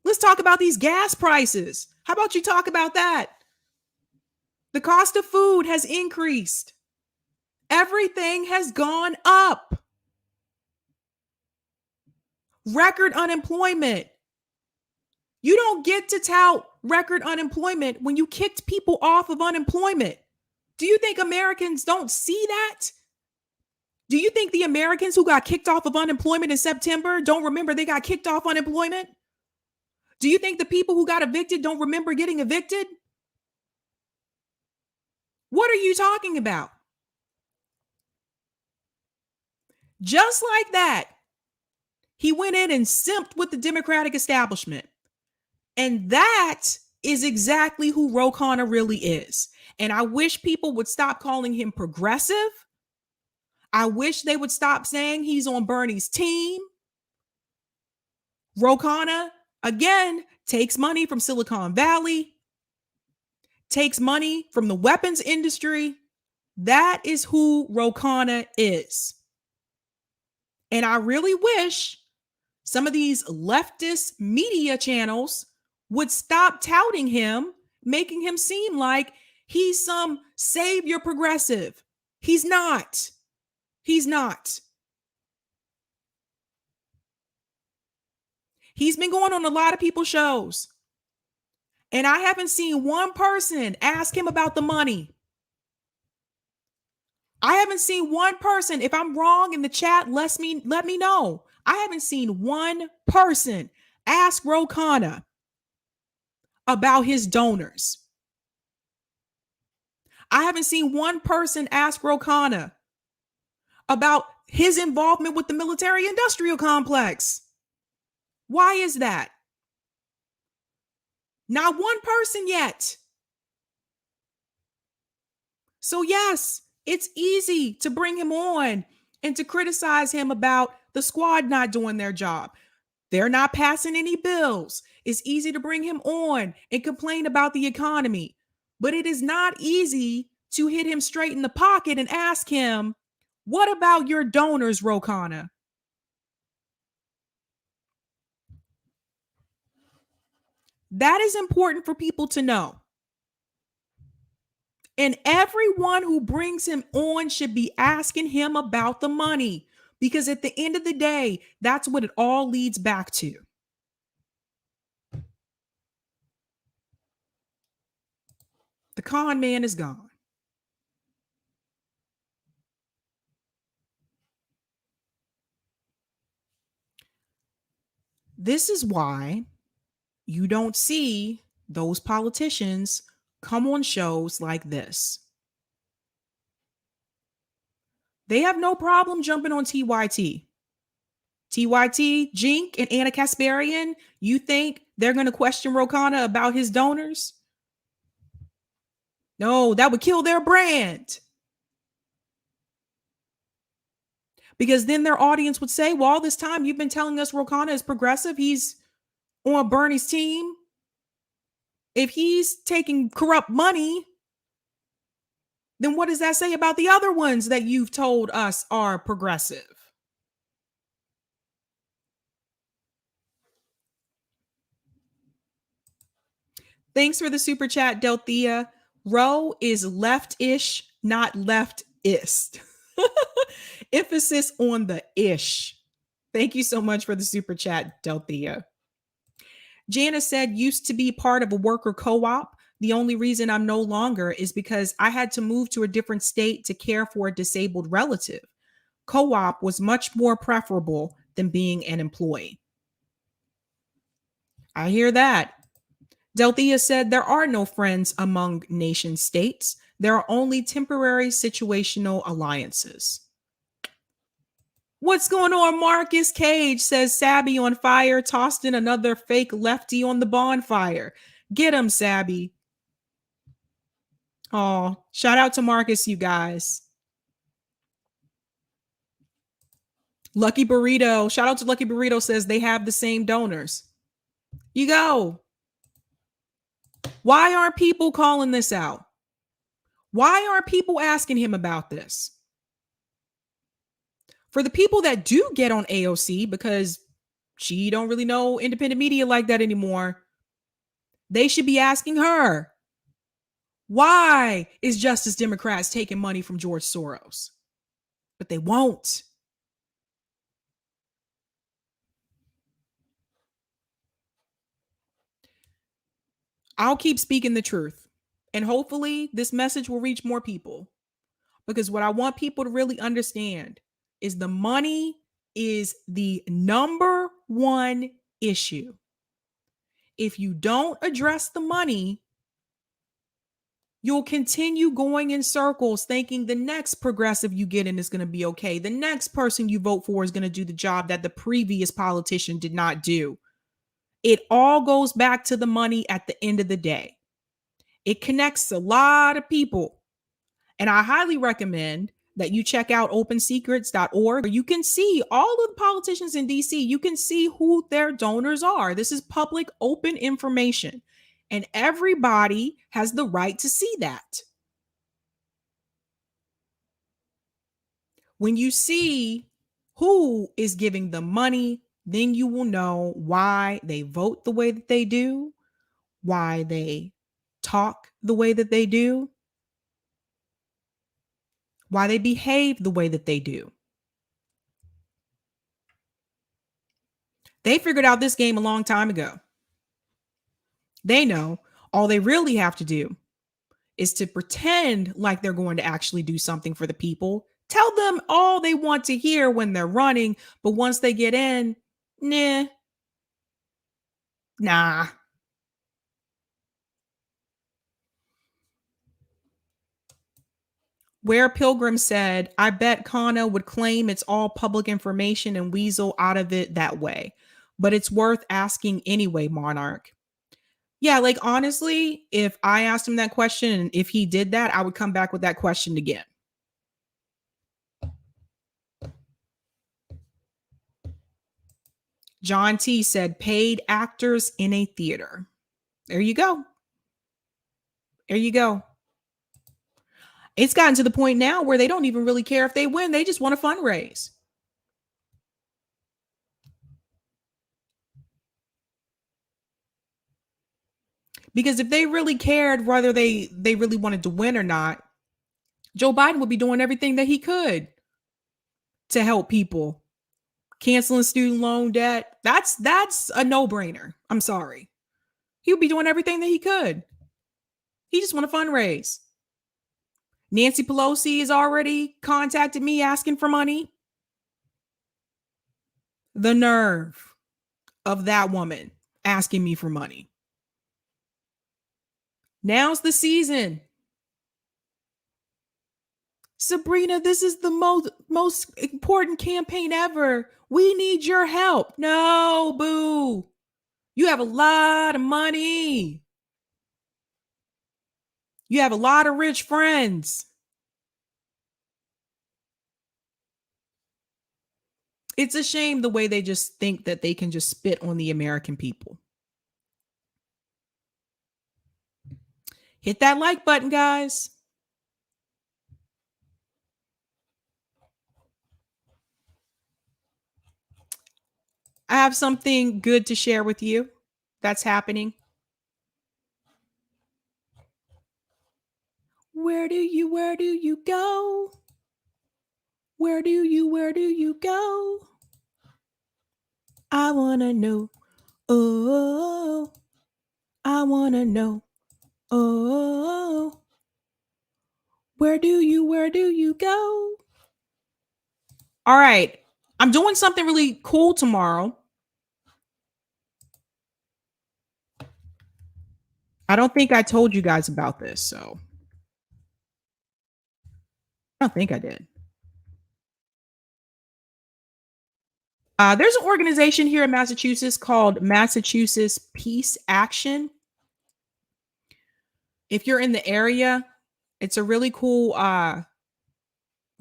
Let's talk about these gas prices. How about you talk about that? The cost of food has increased. Everything has gone up. Record unemployment. You don't get to tout record unemployment when you kicked people off of unemployment. Do you think Americans don't see that? Do you think the Americans who got kicked off of unemployment in September don't remember they got kicked off unemployment? Do you think the people who got evicted don't remember getting evicted? What are you talking about? Just like that, he went in and simped with the Democratic establishment. And that is exactly who Ro Khanna really is. And I wish people would stop calling him progressive. I wish they would stop saying he's on Bernie's team. Ro Khanna, again, takes money from Silicon Valley, takes money from the weapons industry. That is who Ro Khanna is. And I really wish some of these leftist media channels would stop touting him, making him seem like he's some savior progressive. He's not. He's not. He's been going on a lot of people's shows. And I haven't seen one person ask him about the money. I haven't seen one person. If I'm wrong in the chat, let me know. I haven't seen one person ask Ro Khanna about his donors. I haven't seen one person ask Ro Khanna about his involvement with the military-industrial complex. Why is that? Not one person yet. So yes, it's easy to bring him on and to criticize him about the squad not doing their job. They're not passing any bills. It's easy to bring him on and complain about the economy. But it is not easy to hit him straight in the pocket and ask him, what about your donors, Ro Khanna? That is important for people to know. And everyone who brings him on should be asking him about the money, because at the end of the day, that's what it all leads back to. The con man is gone. This is why you don't see those politicians come on shows like this. They have no problem jumping on TYT. TYT, Jink, and Anna Kasparian, you think They're going to question Ro Khanna about his donors? No, that would kill their brand. Because then their audience would say, well, all this time you've been telling us Ro Khanna is progressive. He's on Bernie's team. If he's taking corrupt money, then what does that say about the other ones that you've told us are progressive? Thanks for the super chat, Delthea. Ro is left-ish, not leftist. Emphasis on the ish. Thank you so much for the super chat, Delthea. Jana said, used to be part of a worker co-op. The only reason I'm no longer is because I had to move to a different state to care for a disabled relative. Co-op was much more preferable than being an employee. I hear that. Delthea said, there are no friends among nation states. There are only temporary situational alliances. What's going on? Marcus Cage says, Sabby on fire, tossed in another fake lefty on the bonfire. Get him, Sabby. Oh, shout out to Marcus, you guys. Lucky Burrito, shout out to Lucky Burrito, says they have the same donors. You go. Why aren't people calling this out? Why aren't people asking him about this? For the people that do get on AOC, because she don't really know independent media like that anymore, they should be asking her, why is Justice Democrats taking money from George Soros? But they won't. I'll keep speaking the truth. And hopefully this message will reach more people. Because what I want people to really understand is the money is the number one issue. If you don't address the money, you'll continue going in circles thinking the next progressive you get in is going to be okay. The next person you vote for is going to do the job that the previous politician did not do. It all goes back to the money at the end of the day. It connects a lot of people. And I highly recommend that you check out opensecrets.org, where you can see all of the politicians in DC. You can see who their donors are. This is public, open information. And everybody has the right to see that. When you see who is giving the money, then you will know why they vote the way that they do, why they talk the way that they do, why they behave the way that they do. They figured out this game a long time ago. They know all they really have to do is to pretend like they're going to actually do something for the people. Tell them all they want to hear when they're running, but once they get in, nah. Where Pilgrim said, I bet Khanna would claim it's all public information and weasel out of it that way. But it's worth asking anyway, Monarch. Yeah, like honestly, if I asked him that question and if he did that, I would come back with that question again. John T said, paid actors in a theater. There you go. There you go. It's gotten to the point now where they don't even really care if they win. They just want to fundraise. Because if they really cared whether they really wanted to win or not, Joe Biden would be doing everything that he could to help people. Canceling student loan debt, that's a no-brainer. I'm sorry. He would be doing everything that he could. He just want to fundraise. Nancy Pelosi has already contacted me asking for money. The nerve of that woman asking me for money. Now's the season. Sabrina, this is the most important campaign ever. We need your help. No, boo. You have a lot of money. You have a lot of rich friends. It's a shame the way they just think that they can just spit on the American people. Hit that like button, guys. I have something good to share with you that's happening. Where do you go? Where do you go? I want to know. Oh, I want to know. Oh, where do you go? All right. I'm doing something really cool tomorrow. I don't think I told you guys about this, so I don't think I did. There's an organization here in Massachusetts called Massachusetts Peace Action. If you're in the area, it's a really cool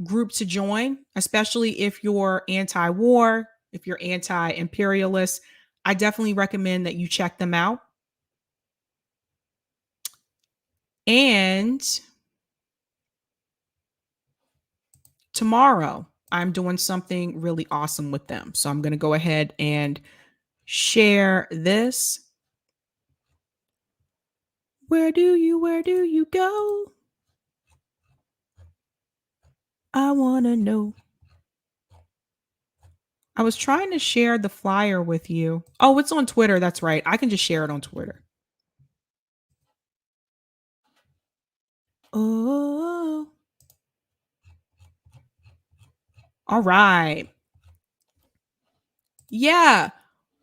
group to join, especially if you're anti-war, if you're anti-imperialist. I definitely recommend that you check them out. And tomorrow, I'm doing something really awesome with them. So I'm going to go ahead and share this. Where do you go? I want to know. I was trying to share the flyer with you. Oh, it's on Twitter. That's right. I can just share it on Twitter. Oh. All right. Yeah.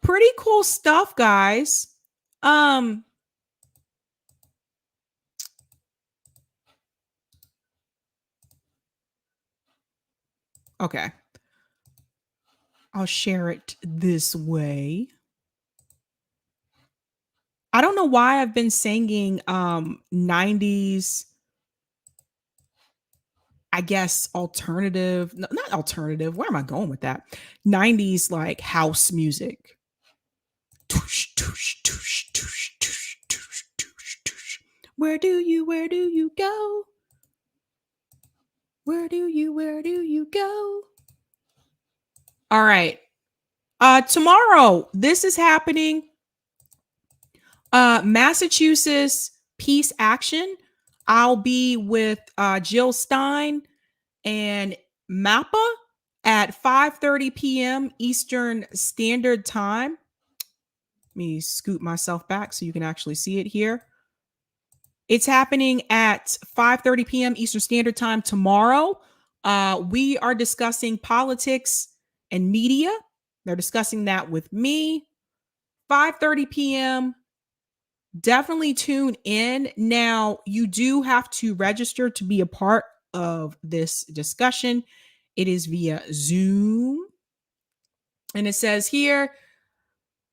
Pretty cool stuff, guys. Okay. I'll share it this way. I don't know why I've been singing 90s, I guess, alternative, no, not alternative. Where am I going with that? 90s like house music. Tush, tush, tush, tush, tush, tush, tush, tush. Where do you go? Where do you go? All right. Tomorrow, this is happening. Massachusetts Peace Action. I'll be with Jill Stein and Mappa at 5:30 p.m. Eastern Standard Time. Let me scoot myself back so you can actually see it here. It's happening at 5:30 p.m. Eastern Standard Time tomorrow. We are discussing politics and media. They're discussing that with me. 5:30 p.m. Definitely tune in. Now, you do have to register to be a part of this discussion. It is via Zoom. And it says here,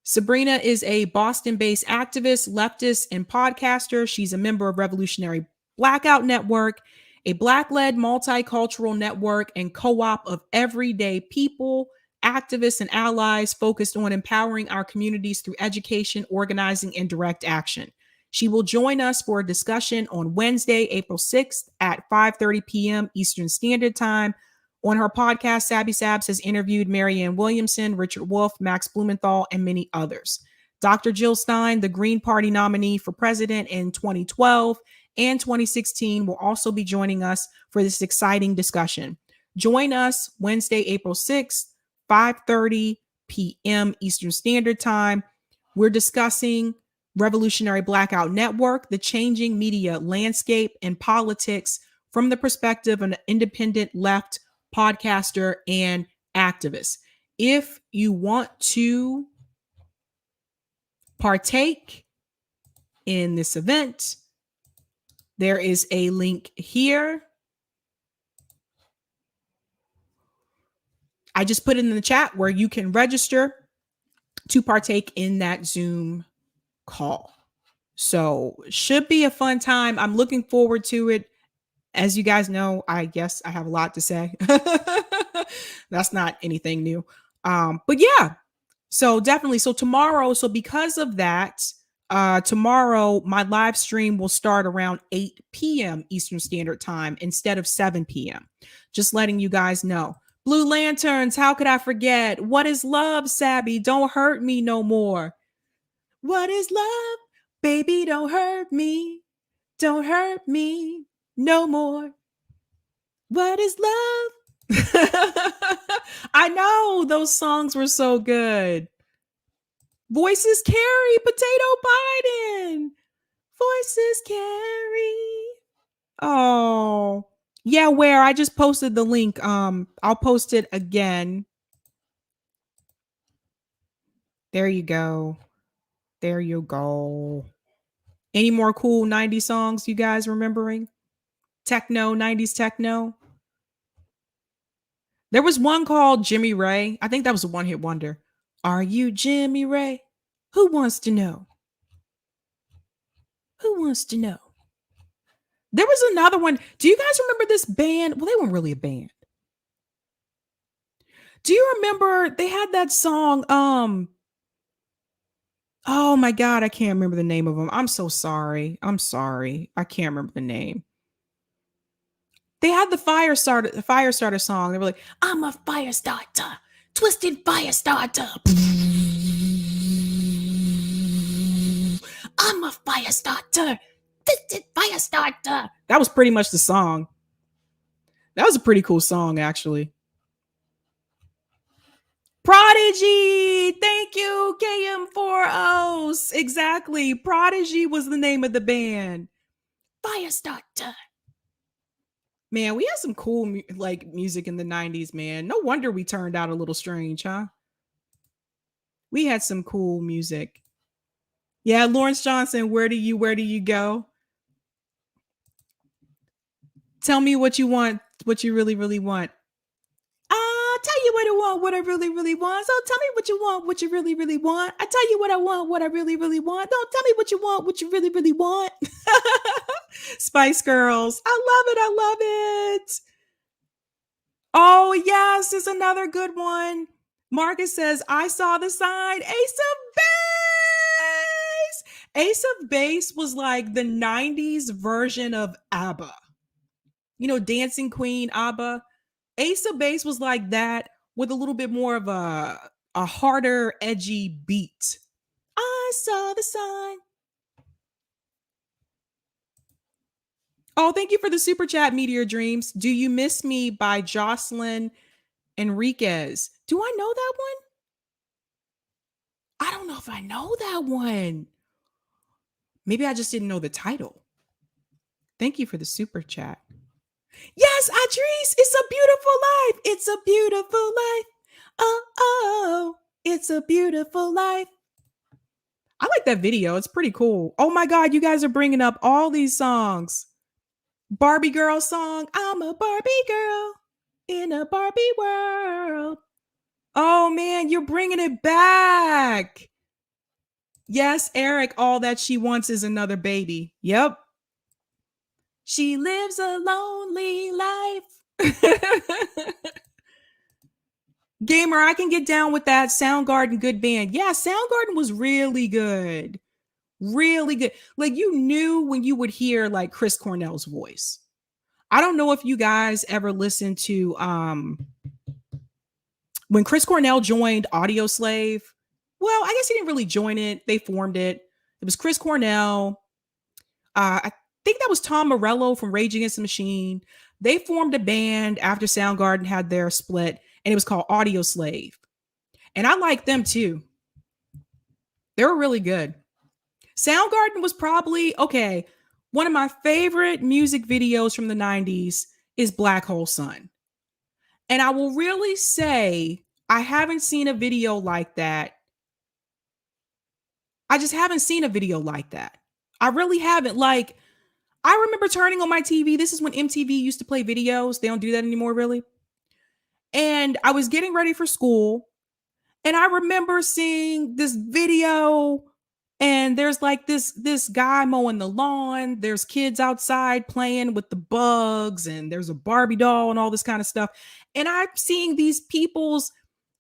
Sabrina is a Boston-based activist, leftist, and podcaster. She's a member of Revolutionary Blackout Network, a Black-led multicultural network and co-op of everyday people, activists, and allies focused on empowering our communities through education, organizing, and direct action. She will join us for a discussion on Wednesday, April 6th at 5:30 p.m. Eastern Standard Time. On her podcast, Sabby Sabs has interviewed Marianne Williamson, Richard Wolff, Max Blumenthal, and many others. Dr. Jill Stein, the Green Party nominee for president in 2012 and 2016, will also be joining us for this exciting discussion. Join us Wednesday, April 6th, 5:30 p.m. Eastern Standard Time. We're discussing Revolutionary Blackout Network, the changing media landscape, and politics from the perspective of an independent left podcaster and activist. If you want to partake in this event, there is a link here. I just put it in the chat where you can register. to partake in that Zoom call. So should be a fun time. I'm looking forward to it. As you guys know, I guess I have a lot to say. That's not anything new. But yeah, so definitely. So tomorrow, so because of that, tomorrow my live stream will start around 8 p.m. Eastern Standard Time instead of 7 p.m. Just letting you guys know. Blue Lanterns, how could I forget? What is love, Sabby? Don't hurt me no more. What is love? Baby, don't hurt me. Don't hurt me no more. What is love? I know those songs were so good. Voices carry Potato Biden. Voices carry. Oh, yeah, where I just posted the link. I'll post it again. There you go. There you go. Any more cool 90s songs you guys remembering? Techno, 90s techno. There was one called Jimmy Ray. I think that was a one-hit wonder. Are you Jimmy Ray? Who wants to know? Who wants to know? There was another one. Do you guys remember this band? Well, they weren't really a band. Do you remember they had that song? Oh my God, I can't remember the name of them. I'm so sorry. I'm sorry. I can't remember the name. They had the fire starter song. They were like, I'm a fire starter, twisted fire starter. I'm a fire starter, twisted fire starter. That was pretty much the song. That was a pretty cool song, actually. Prodigy, thank you, KM4Os. Exactly. Prodigy was the name of the band. Firestarter. Man, we had some cool music in the 90s, man. No wonder we turned out a little strange, huh? We had some cool music. Yeah, Lawrence Johnson, where do you go? Tell me what you want, what you really, really want. Tell you what I want, what I really, really want. So tell me what you want, what you really, really want. I tell you what I want, what I really, really want. Don't tell me what you want, what you really, really want. Spice Girls. I love it. I love it. Oh, yes, it's another good one. Marcus says, I saw the sign. Ace of Base. Ace of Base was like the 90s version of ABBA. You know, Dancing Queen, ABBA. Ace of Base was like that with a little bit more of a harder, edgy beat. I saw the sign. Oh, thank you for the super chat, Meteor Dreams. Do You Miss Me by Jocelyn Enriquez. Do I know that one? I don't know if I know that one. Maybe I just didn't know the title. Thank you for the super chat. Yes, Idris, it's a beautiful life. It's a beautiful life. Oh, it's a beautiful life. I like that video. It's pretty cool. Oh my God, you guys are bringing up all these songs. Barbie girl song. I'm a Barbie girl in a Barbie world. Oh man, you're bringing it back. Yes, Eric, all that she wants is another baby. Yep. She lives a lonely life. Gamer, I can get down with that. Soundgarden, good band. Yeah, Soundgarden was really good. Really good. Like you knew when you would hear like Chris Cornell's voice. I don't know if you guys ever listened to when Chris Cornell joined Audio Slave. Well, I guess he didn't really join it. They formed it. It was Chris Cornell. I think that was Tom Morello from Rage Against the Machine. They formed a band after Soundgarden had their split, and it was called Audio Slave. And I like them too. They were really good. Soundgarden was probably, okay, one of my favorite music videos from the 90s is Black Hole Sun. And I will really say I haven't seen a video like that. I just haven't seen a video like that. I really haven't. Like, I remember turning on my TV. This is when MTV used to play videos. They don't do that anymore, really. And I was getting ready for school. And I remember seeing this video, and there's like this guy mowing the lawn. There's kids outside playing with the bugs, and there's a Barbie doll and all this kind of stuff. And I'm seeing these people's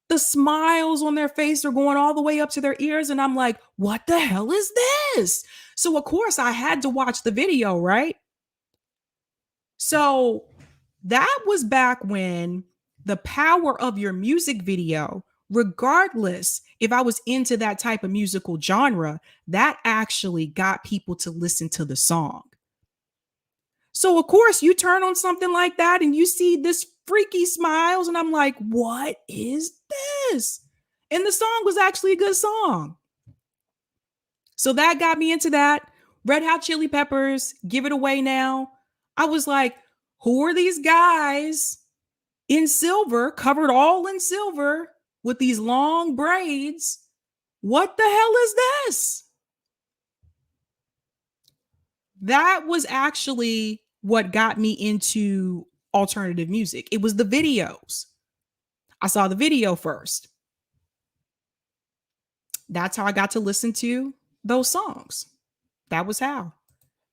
the smiles on their face are going all the way up to their ears, and I'm like, what the hell is this? So of course I had to watch the video, right? So that was back when the power of your music video, regardless if I was into that type of musical genre, that actually got people to listen to the song. So of course you turn on something like that and you see this freaky smiles, and I'm like, what is this? And the song was actually a good song. So that got me into that. Red Hot Chili Peppers, Give It Away Now. I was like, who are these guys in silver, covered all in silver with these long braids? What the hell is this? That was actually what got me into alternative music. It was the videos. I saw the video first. That's how I got to listen to those songs. That was how.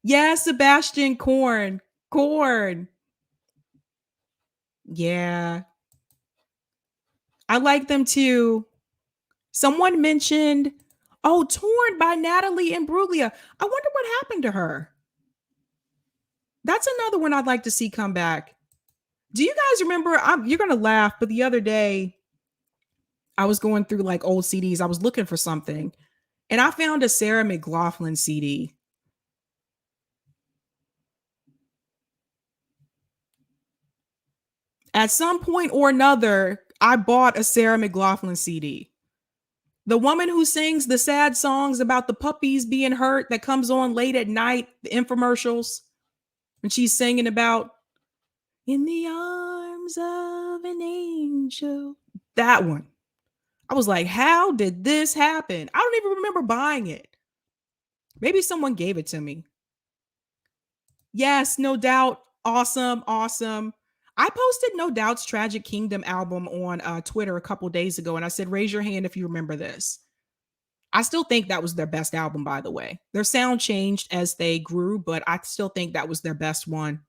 Yeah, Sebastian Korn. Yeah. I like them too. Someone mentioned, oh, Torn by Natalie Imbruglia. I wonder what happened to her. That's another one I'd like to see come back. Do you guys remember? You're going to laugh, but the other day I was going through like old CDs. I was looking for something and I found a Sarah McLachlan CD. At some point or another, I bought a Sarah McLachlan CD. The woman who sings the sad songs about the puppies being hurt that comes on late at night, the infomercials, and she's singing about in the arms of an angel. That one. I was like, how did this happen? I don't even remember buying it. Maybe someone gave it to me. Yes, No Doubt. Awesome. I posted No Doubt's Tragic Kingdom album on Twitter a couple days ago, and I said, raise your hand if you remember this. I still think that was their best album, by the way. Their sound changed as they grew, but I still think that was their best one.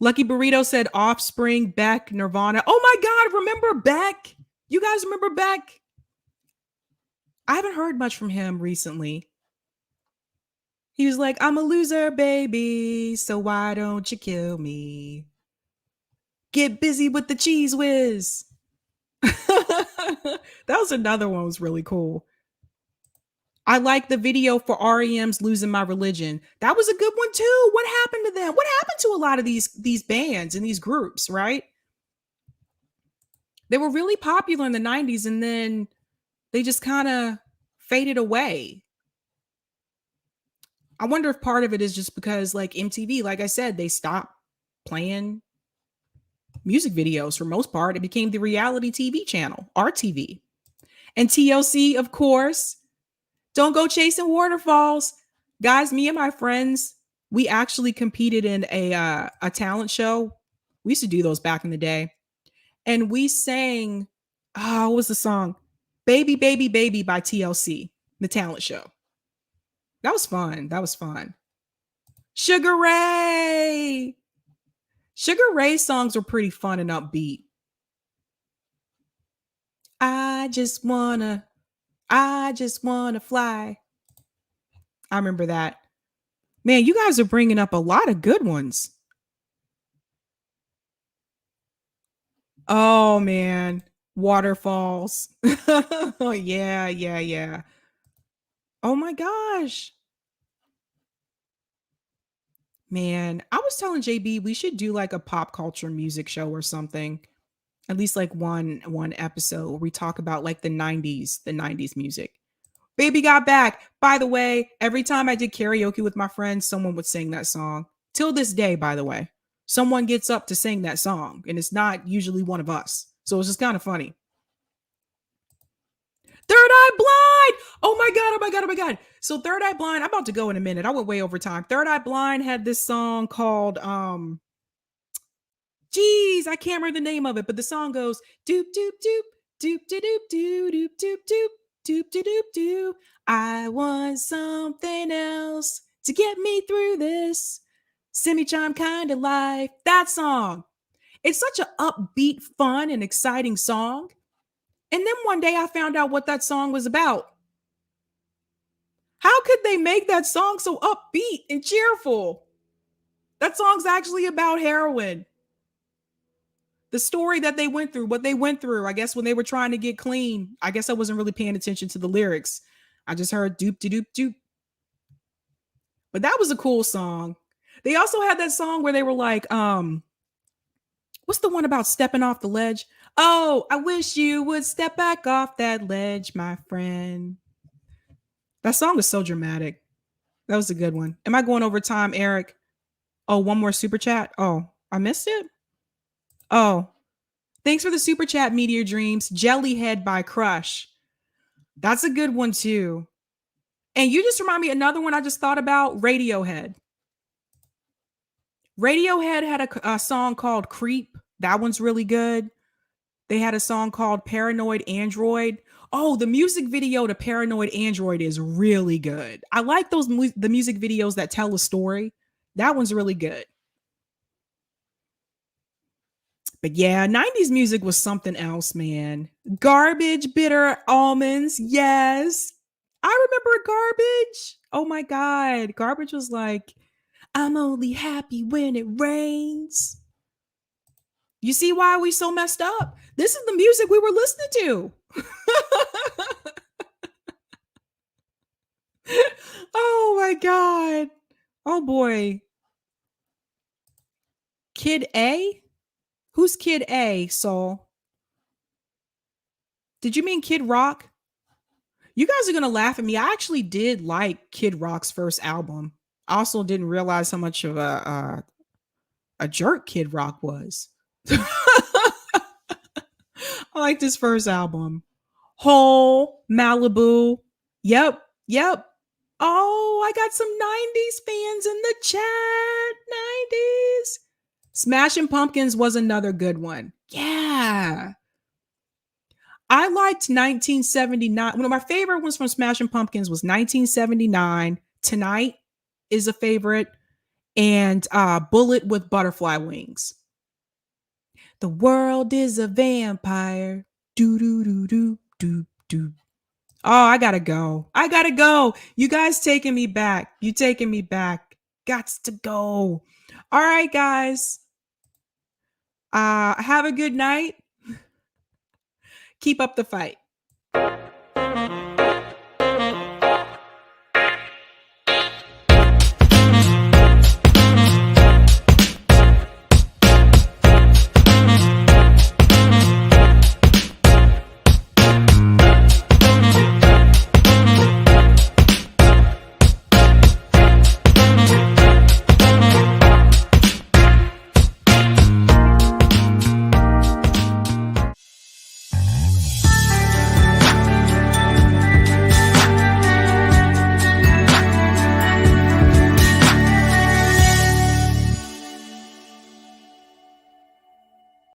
Lucky Burrito said Offspring, Beck, Nirvana. Oh my God, remember Beck? You guys remember Beck? I haven't heard much from him recently. He was like, I'm a loser, baby, so why don't you kill me? Get busy with the cheese whiz. That was another one that was really cool. I like the video for REM's Losing My Religion. That was a good one too. What happened to them? What happened to a lot of these bands and these groups, right? They were really popular in the 90s and then they just kind of faded away. I wonder if part of it is just because like MTV, like I said, they stopped playing music videos for most part. It became the reality TV channel, RTV. And TLC, of course. Don't go chasing waterfalls. Guys, me and my friends, we actually competed in a talent show. We used to do those back in the day. And we sang, what was the song? Baby, Baby, Baby by TLC, the talent show. That was fun. Sugar Ray. Sugar Ray songs were pretty fun and upbeat. I just wanna fly. I remember that. Man, you guys are bringing up a lot of good ones. Oh man, waterfalls. Oh yeah. Oh my gosh. Man, I was telling JB we should do like a pop culture music show or something. At least like one episode where we talk about like the 90s music. Baby Got Back. By the way, every time I did karaoke with my friends, someone would sing that song. Till this day, by the way, someone gets up to sing that song, and it's not usually one of us. So it's just kind of funny. Third Eye Blind. Oh my God. So Third Eye Blind, I'm about to go in a minute. I went way over time. Third Eye Blind had this song called, I can't remember the name of it, but the song goes, doop, doop, doop, Doop doop doop doop doop doop doop doop doop doop. I want something else to get me through this semi-charm kind of life. That song. It's such an upbeat, fun, and exciting song. And then one day I found out what that song was about. How could they make that song so upbeat and cheerful? That song's actually about heroin. The story that they went through, what they went through, I guess when they were trying to get clean. I guess I wasn't really paying attention to the lyrics. I just heard doop de doop doop. But that was a cool song. They also had that song where they were like, what's the one about stepping off the ledge? Oh, I wish you would step back off that ledge, my friend. That song is so dramatic. That was a good one. Am I going over time, Eric? Oh, one more super chat. Oh, I missed it. Oh, thanks for the super chat, Meteor Dreams. Jellyhead by Crush. That's a good one too. And you just remind me another one I just thought about, Radiohead. Radiohead had a song called Creep. That one's really good. They had a song called Paranoid Android. Oh, the music video to Paranoid Android is really good. I like the music videos that tell a story. That one's really good. But yeah, 90s music was something else, man. Garbage, Bitter Almonds. Yes. I remember Garbage. Oh my God. Garbage was like, I'm only happy when it rains. You see why we so messed up? This is the music we were listening to. Oh my God. Oh boy. Kid A? Who's Kid A, Soul? Did you mean Kid Rock? You guys are going to laugh at me. I actually did like Kid Rock's first album. I also didn't realize how much of a jerk Kid Rock was. I liked his first album. Hole, Malibu. Yep. Oh, I got some 90s fans in the chat. 90s. Smashing Pumpkins was another good one. Yeah. I liked 1979. One of my favorite ones from Smashing Pumpkins was 1979. Tonight is a favorite. And Bullet with Butterfly Wings. The world is a vampire. Do do do do do do. Oh, I gotta go. You guys taking me back. You taking me back. Gots to go. All right, guys. Have a good night. Keep up the fight.